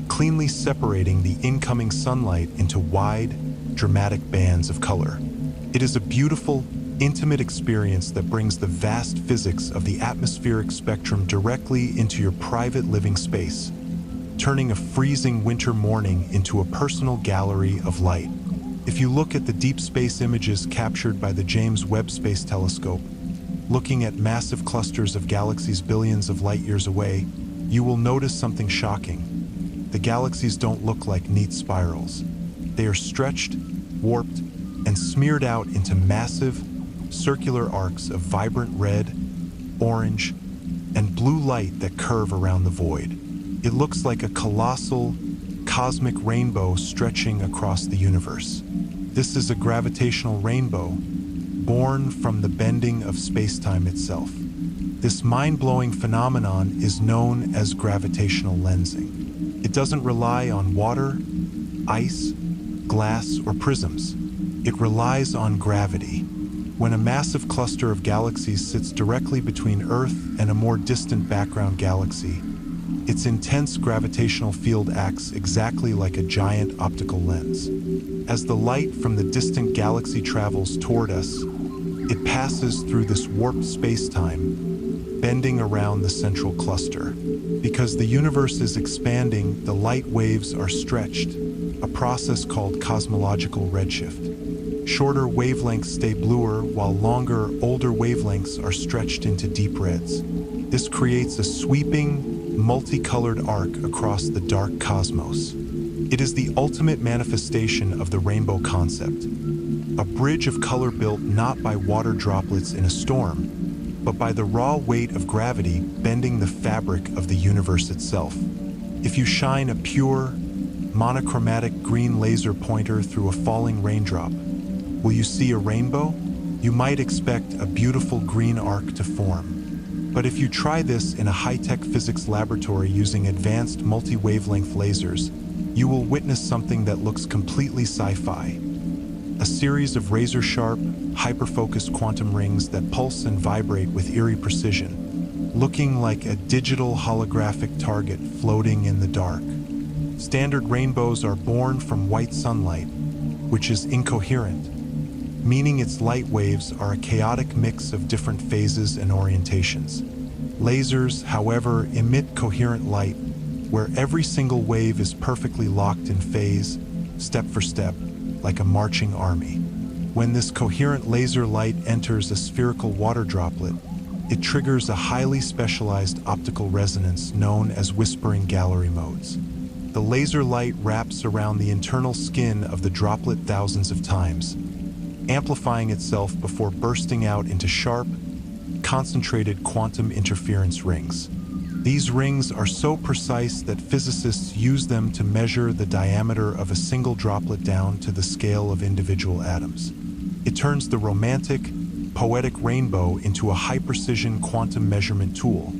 cleanly separating the incoming sunlight into wide, dramatic bands of color. It is a beautiful, intimate experience that brings the vast physics of the atmospheric spectrum directly into your private living space, turning a freezing winter morning into a personal gallery of light. If you look at the deep space images captured by the James Webb Space Telescope, looking at massive clusters of galaxies billions of light years away, you will notice something shocking. The galaxies don't look like neat spirals. They are stretched, warped, and smeared out into massive, circular arcs of vibrant red, orange, and blue light that curve around the void. It looks like a colossal, cosmic rainbow stretching across the universe. This is a gravitational rainbow, born from the bending of space-time itself. This mind-blowing phenomenon is known as gravitational lensing. It doesn't rely on water, ice, glass, or prisms. It relies on gravity. When a massive cluster of galaxies sits directly between Earth and a more distant background galaxy, its intense gravitational field acts exactly like a giant optical lens. As the light from the distant galaxy travels toward us, it passes through this warped space-time, bending around the central cluster. Because the universe is expanding, the light waves are stretched, a process called cosmological redshift. Shorter wavelengths stay bluer, while longer, older wavelengths are stretched into deep reds. This creates a sweeping, multicolored arc across the dark cosmos. It is the ultimate manifestation of the rainbow concept, a bridge of color built not by water droplets in a storm, but by the raw weight of gravity bending the fabric of the universe itself. If you shine a pure, monochromatic green laser pointer through a falling raindrop, will you see a rainbow? You might expect a beautiful green arc to form. But if you try this in a high-tech physics laboratory using advanced multi-wavelength lasers, you will witness something that looks completely sci-fi. A series of razor-sharp, hyper-focused quantum rings that pulse and vibrate with eerie precision, looking like a digital holographic target floating in the dark. Standard rainbows are born from white sunlight, which is incoherent, meaning its light waves are a chaotic mix of different phases and orientations. Lasers, however, emit coherent light, where every single wave is perfectly locked in phase, step for step, like a marching army. When this coherent laser light enters a spherical water droplet, it triggers a highly specialized optical resonance known as whispering gallery modes. The laser light wraps around the internal skin of the droplet thousands of times, amplifying itself before bursting out into sharp, concentrated quantum interference rings. These rings are so precise that physicists use them to measure the diameter of a single droplet down to the scale of individual atoms. It turns the romantic, poetic rainbow into a high-precision quantum measurement tool,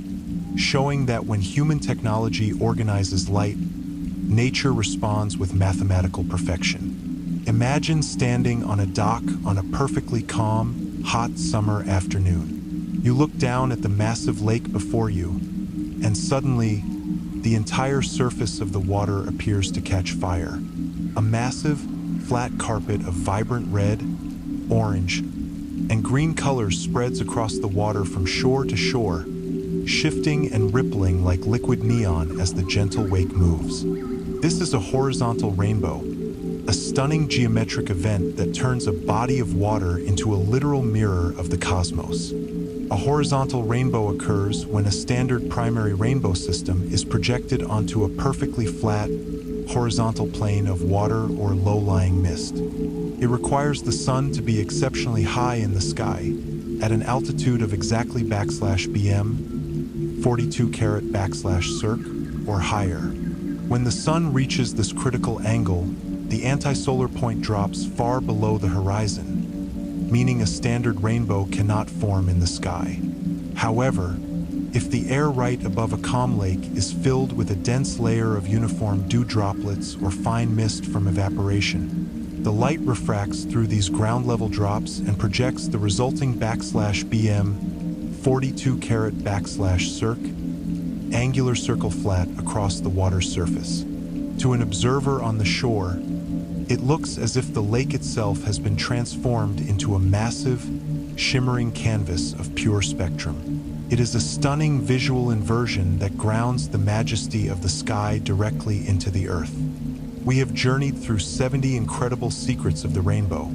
showing that when human technology organizes light, nature responds with mathematical perfection. Imagine standing on a dock on a perfectly calm, hot summer afternoon. You look down at the massive lake before you, and suddenly, the entire surface of the water appears to catch fire. A massive, flat carpet of vibrant red, orange, and green colors spreads across the water from shore to shore, shifting and rippling like liquid neon as the gentle wake moves. This is a horizontal rainbow, a stunning geometric event that turns a body of water into a literal mirror of the cosmos. A horizontal rainbow occurs when a standard primary rainbow system is projected onto a perfectly flat, horizontal plane of water or low-lying mist. It requires the sun to be exceptionally high in the sky, at an altitude of exactly /BM, 42 carat /circ, or higher. When the sun reaches this critical angle, the anti-solar point drops far below the horizon, meaning a standard rainbow cannot form in the sky. However, if the air right above a calm lake is filled with a dense layer of uniform dew droplets or fine mist from evaporation, the light refracts through these ground-level drops and projects the resulting /BM, 42 carat /circ, angular circle flat across the water's surface. To an observer on the shore, it looks as if the lake itself has been transformed into a massive, shimmering canvas of pure spectrum. It is a stunning visual inversion that grounds the majesty of the sky directly into the earth. We have journeyed through 70 incredible secrets of the rainbow,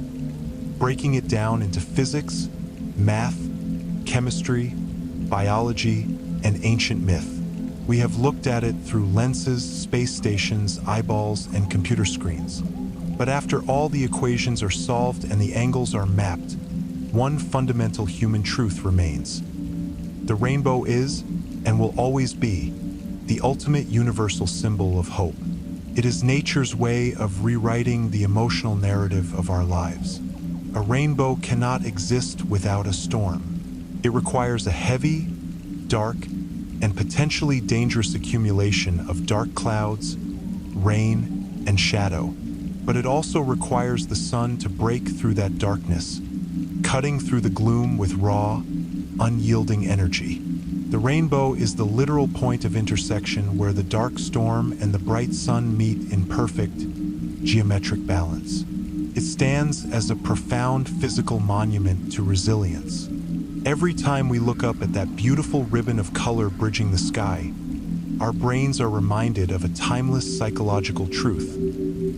breaking it down into physics, math, chemistry, biology, and ancient myth. We have looked at it through lenses, space stations, eyeballs, and computer screens. But after all the equations are solved and the angles are mapped, one fundamental human truth remains. The rainbow is, and will always be, the ultimate universal symbol of hope. It is nature's way of rewriting the emotional narrative of our lives. A rainbow cannot exist without a storm. It requires a heavy, dark, and potentially dangerous accumulation of dark clouds, rain, and shadow. But it also requires the sun to break through that darkness, cutting through the gloom with raw, unyielding energy. The rainbow is the literal point of intersection where the dark storm and the bright sun meet in perfect, geometric balance. It stands as a profound physical monument to resilience. Every time we look up at that beautiful ribbon of color bridging the sky, our brains are reminded of a timeless psychological truth.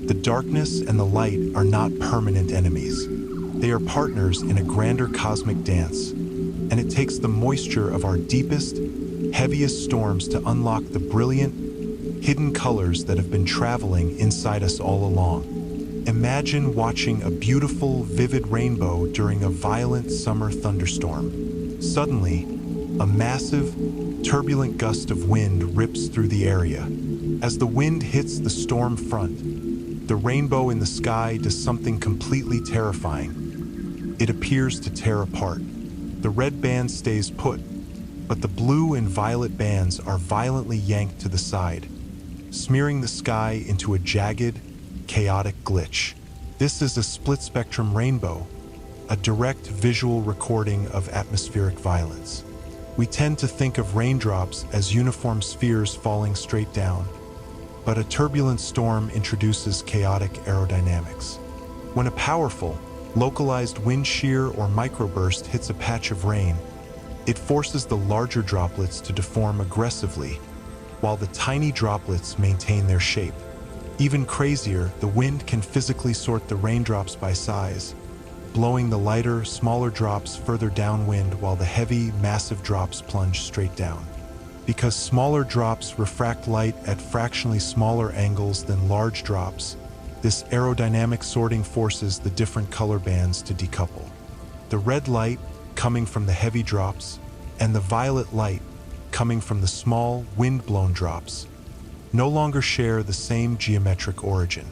The darkness and the light are not permanent enemies. They are partners in a grander cosmic dance, and it takes the moisture of our deepest, heaviest storms to unlock the brilliant, hidden colors that have been traveling inside us all along. Imagine watching a beautiful, vivid rainbow during a violent summer thunderstorm. Suddenly, a massive, turbulent gust of wind rips through the area. As the wind hits the storm front, the rainbow in the sky does something completely terrifying. It appears to tear apart. The red band stays put, but the blue and violet bands are violently yanked to the side, smearing the sky into a jagged, chaotic glitch. This is a split-spectrum rainbow, a direct visual recording of atmospheric violence. We tend to think of raindrops as uniform spheres falling straight down, but a turbulent storm introduces chaotic aerodynamics. When a powerful, localized wind shear or microburst hits a patch of rain, it forces the larger droplets to deform aggressively, while the tiny droplets maintain their shape. Even crazier, the wind can physically sort the raindrops by size, blowing the lighter, smaller drops further downwind while the heavy, massive drops plunge straight down. Because smaller drops refract light at fractionally smaller angles than large drops, this aerodynamic sorting forces the different color bands to decouple. The red light, coming from the heavy drops, and the violet light, coming from the small, wind-blown drops, no longer share the same geometric origin.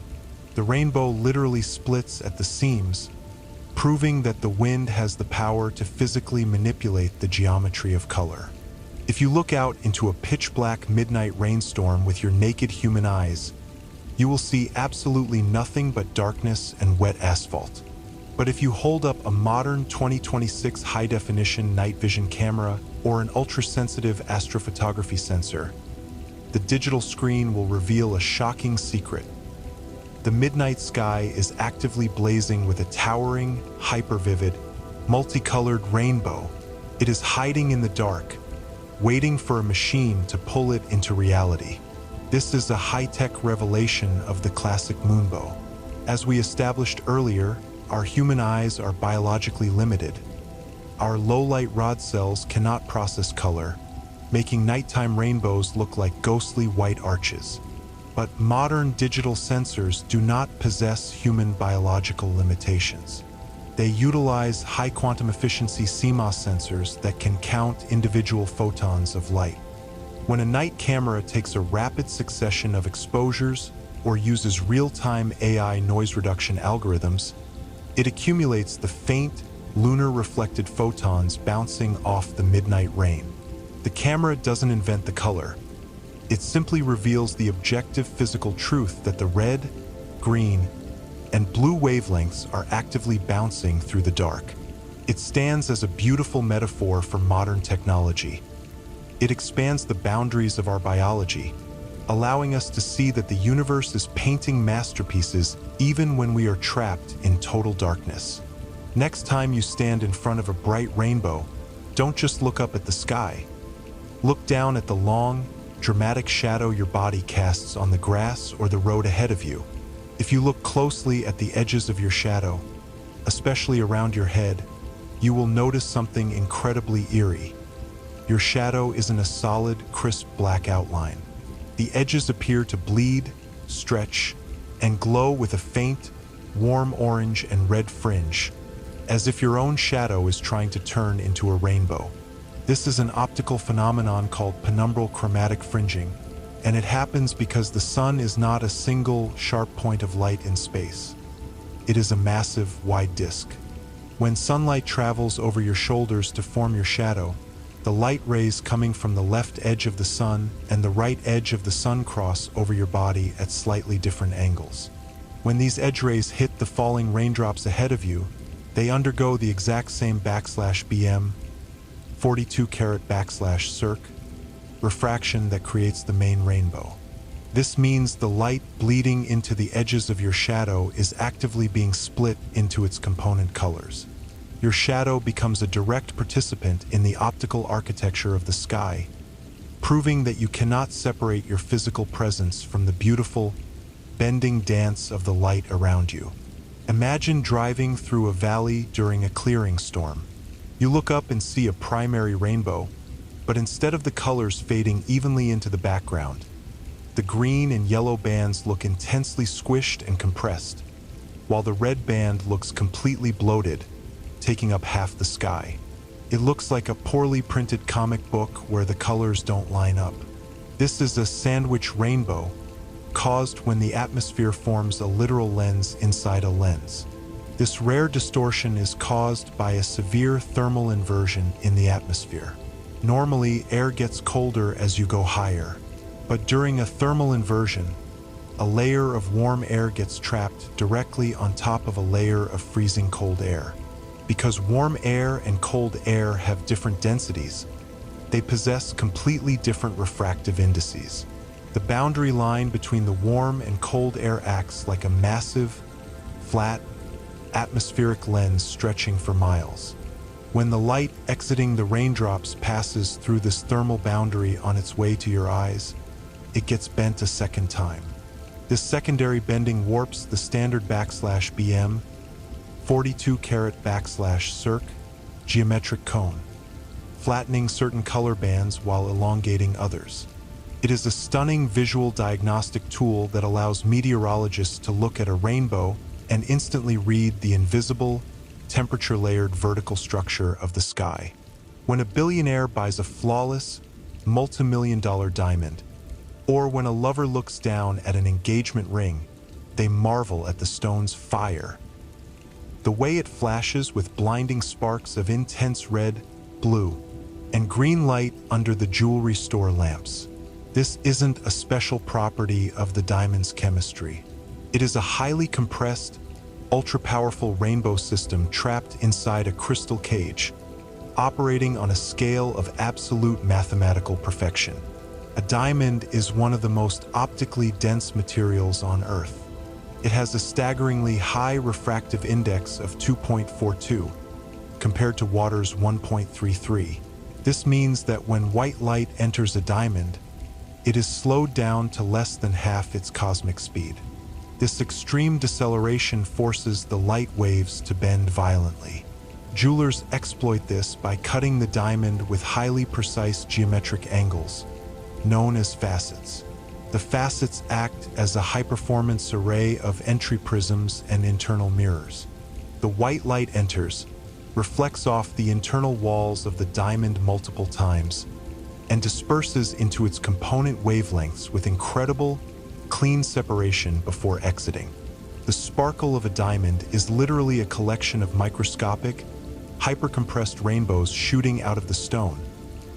The rainbow literally splits at the seams, proving that the wind has the power to physically manipulate the geometry of color. If you look out into a pitch-black midnight rainstorm with your naked human eyes, you will see absolutely nothing but darkness and wet asphalt. But if you hold up a modern 2026 high-definition night vision camera or an ultra-sensitive astrophotography sensor, the digital screen will reveal a shocking secret. The midnight sky is actively blazing with a towering, hyper-vivid, multicolored rainbow. It is hiding in the dark, waiting for a machine to pull it into reality. This is a high-tech revelation of the classic moonbow. As we established earlier, our human eyes are biologically limited. Our low-light rod cells cannot process color, making nighttime rainbows look like ghostly white arches. But modern digital sensors do not possess human biological limitations. They utilize high quantum efficiency CMOS sensors that can count individual photons of light. When a night camera takes a rapid succession of exposures or uses real-time AI noise reduction algorithms, it accumulates the faint, lunar reflected photons bouncing off the midnight rain. The camera doesn't invent the color. It simply reveals the objective physical truth that the red, green, and blue wavelengths are actively bouncing through the dark. It stands as a beautiful metaphor for modern technology. It expands the boundaries of our biology, allowing us to see that the universe is painting masterpieces even when we are trapped in total darkness. Next time you stand in front of a bright rainbow, don't just look up at the sky. Look down at the long, dramatic shadow your body casts on the grass or the road ahead of you. If you look closely at the edges of your shadow, especially around your head, you will notice something incredibly eerie. Your shadow isn't a solid, crisp black outline. The edges appear to bleed, stretch, and glow with a faint, warm orange and red fringe, as if your own shadow is trying to turn into a rainbow. This is an optical phenomenon called penumbral chromatic fringing, and it happens because the sun is not a single, sharp point of light in space. It is a massive, wide disk. When sunlight travels over your shoulders to form your shadow, the light rays coming from the left edge of the sun and the right edge of the sun cross over your body at slightly different angles. When these edge rays hit the falling raindrops ahead of you, they undergo the exact same /BM, 42 carat /circ, refraction that creates the main rainbow. This means the light bleeding into the edges of your shadow is actively being split into its component colors. Your shadow becomes a direct participant in the optical architecture of the sky, proving that you cannot separate your physical presence from the beautiful, bending dance of the light around you. Imagine driving through a valley during a clearing storm. You look up and see a primary rainbow, but instead of the colors fading evenly into the background, the green and yellow bands look intensely squished and compressed, while the red band looks completely bloated, taking up half the sky. It looks like a poorly printed comic book where the colors don't line up. This is a sandwich rainbow, caused when the atmosphere forms a literal lens inside a lens. This rare distortion is caused by a severe thermal inversion in the atmosphere. Normally, air gets colder as you go higher, but during a thermal inversion, a layer of warm air gets trapped directly on top of a layer of freezing cold air. Because warm air and cold air have different densities, they possess completely different refractive indices. The boundary line between the warm and cold air acts like a massive, flat, atmospheric lens stretching for miles. When the light exiting the raindrops passes through this thermal boundary on its way to your eyes, it gets bent a second time. This secondary bending warps the standard /BM 42 carat /circ geometric cone, flattening certain color bands while elongating others. It is a stunning visual diagnostic tool that allows meteorologists to look at a rainbow and instantly read the invisible, temperature-layered vertical structure of the sky. When a billionaire buys a flawless, multi-million-dollar diamond, or when a lover looks down at an engagement ring, they marvel at the stone's fire. The way it flashes with blinding sparks of intense red, blue, and green light under the jewelry store lamps. This isn't a special property of the diamond's chemistry. It is a highly compressed, ultra-powerful rainbow system trapped inside a crystal cage, operating on a scale of absolute mathematical perfection. A diamond is one of the most optically dense materials on Earth. It has a staggeringly high refractive index of 2.42, compared to water's 1.33. This means that when white light enters a diamond, it is slowed down to less than half its cosmic speed. This extreme deceleration forces the light waves to bend violently. Jewelers exploit this by cutting the diamond with highly precise geometric angles, known as facets. The facets act as a high-performance array of entry prisms and internal mirrors. The white light enters, reflects off the internal walls of the diamond multiple times, and disperses into its component wavelengths with incredible, clean separation before exiting. The sparkle of a diamond is literally a collection of microscopic, hyper-compressed rainbows shooting out of the stone,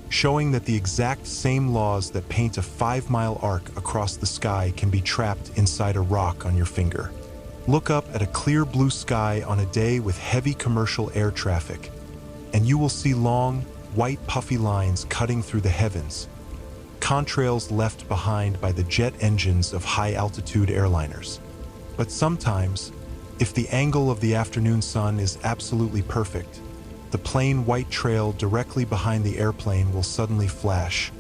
showing that the exact same laws that paint a 5-mile arc across the sky can be trapped inside a rock on your finger. Look up at a clear blue sky on a day with heavy commercial air traffic, and you will see long, white puffy lines cutting through the heavens, contrails left behind by the jet engines of high-altitude airliners. But sometimes, if the angle of the afternoon sun is absolutely perfect, the plain white trail directly behind the airplane will suddenly flash,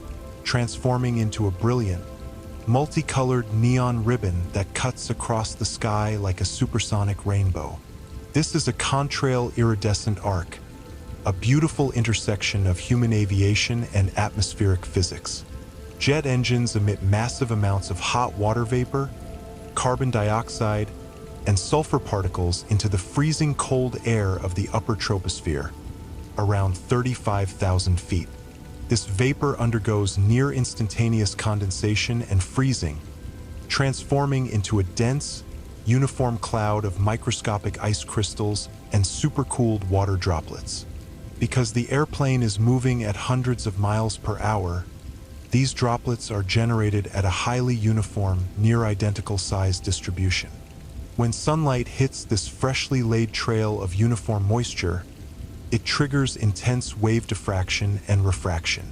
transforming into a brilliant, multicolored neon ribbon that cuts across the sky like a supersonic rainbow. This is a contrail iridescent arc, a beautiful intersection of human aviation and atmospheric physics. Jet engines emit massive amounts of hot water vapor, carbon dioxide, and sulfur particles into the freezing cold air of the upper troposphere, around 35,000 feet. This vapor undergoes near instantaneous condensation and freezing, transforming into a dense, uniform cloud of microscopic ice crystals and supercooled water droplets. Because the airplane is moving at hundreds of miles per hour, these droplets are generated at a highly uniform, near-identical size distribution. When sunlight hits this freshly laid trail of uniform moisture, it triggers intense wave diffraction and refraction.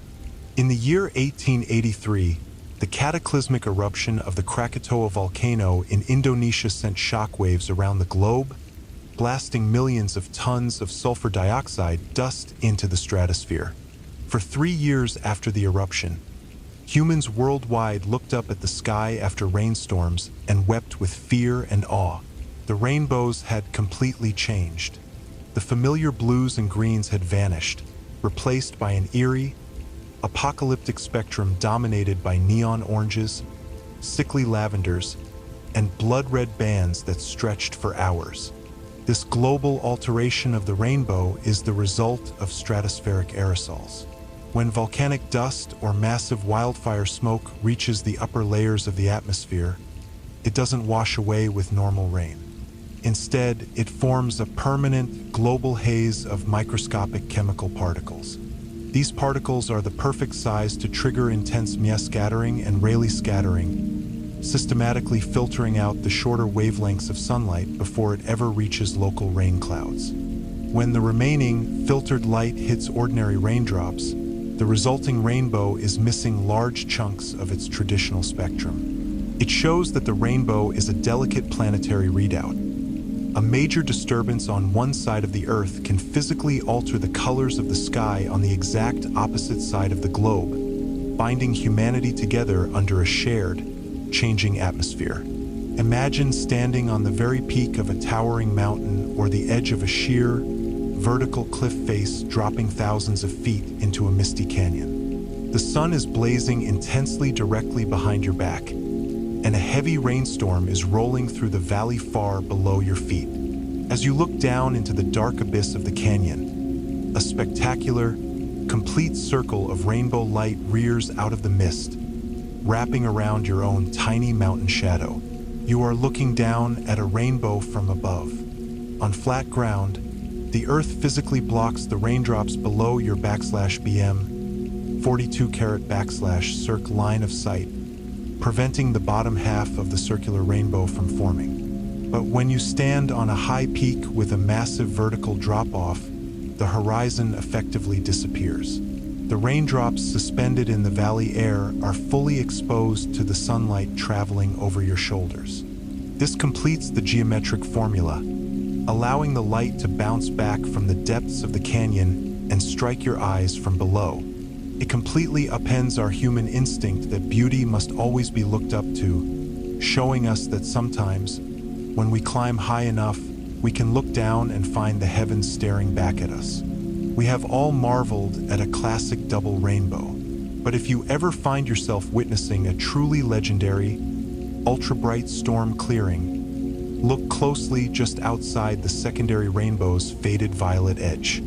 In the year 1883, the cataclysmic eruption of the Krakatoa volcano in Indonesia sent shockwaves around the globe, blasting millions of tons of sulfur dioxide dust into the stratosphere. For 3 years after the eruption, humans worldwide looked up at the sky after rainstorms and wept with fear and awe. The rainbows had completely changed. The familiar blues and greens had vanished, replaced by an eerie, apocalyptic spectrum dominated by neon oranges, sickly lavenders, and blood-red bands that stretched for hours. This global alteration of the rainbow is the result of stratospheric aerosols. When volcanic dust or massive wildfire smoke reaches the upper layers of the atmosphere, it doesn't wash away with normal rain. Instead, it forms a permanent, global haze of microscopic chemical particles. These particles are the perfect size to trigger intense Mie scattering and Rayleigh scattering, systematically filtering out the shorter wavelengths of sunlight before it ever reaches local rain clouds. When the remaining, filtered light hits ordinary raindrops, the resulting rainbow is missing large chunks of its traditional spectrum. It shows that the rainbow is a delicate planetary readout, A major disturbance on one side of the Earth can physically alter the colors of the sky on the exact opposite side of the globe, binding humanity together under a shared, changing atmosphere. Imagine standing on the very peak of a towering mountain or the edge of a sheer, vertical cliff face dropping thousands of feet into a misty canyon. The sun is blazing intensely directly behind your back, and a heavy rainstorm is rolling through the valley far below your feet. As you look down into the dark abyss of the canyon, a spectacular, complete circle of rainbow light rears out of the mist, wrapping around your own tiny mountain shadow. You are looking down at a rainbow from above. On flat ground, the earth physically blocks the raindrops below your /BM 42 carat /circ line of sight, preventing the bottom half of the circular rainbow from forming. But when you stand on a high peak with a massive vertical drop-off, the horizon effectively disappears. The raindrops suspended in the valley air are fully exposed to the sunlight traveling over your shoulders. This completes the geometric formula, allowing the light to bounce back from the depths of the canyon and strike your eyes from below. It completely upends our human instinct that beauty must always be looked up to, showing us that sometimes, when we climb high enough, we can look down and find the heavens staring back at us. We have all marveled at a classic double rainbow, but if you ever find yourself witnessing a truly legendary, ultra-bright storm clearing, look closely just outside the secondary rainbow's faded violet edge.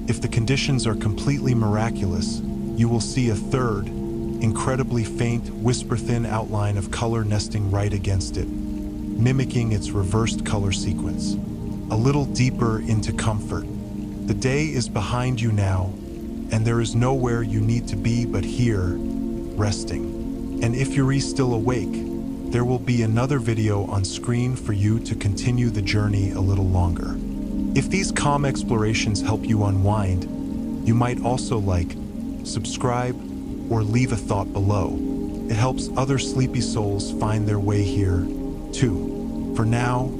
If the conditions are completely miraculous, you will see a third, incredibly faint, whisper-thin outline of color nesting right against it, mimicking its reversed color sequence. A little deeper into comfort. The day is behind you now, and there is nowhere you need to be but here, resting. And if you're still awake, there will be another video on screen for you to continue the journey a little longer. If these calm explorations help you unwind, you might also like, subscribe, or leave a thought below. It helps other sleepy souls find their way here, too. For now,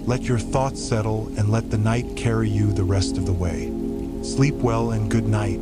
let your thoughts settle and let the night carry you the rest of the way. Sleep well and good night.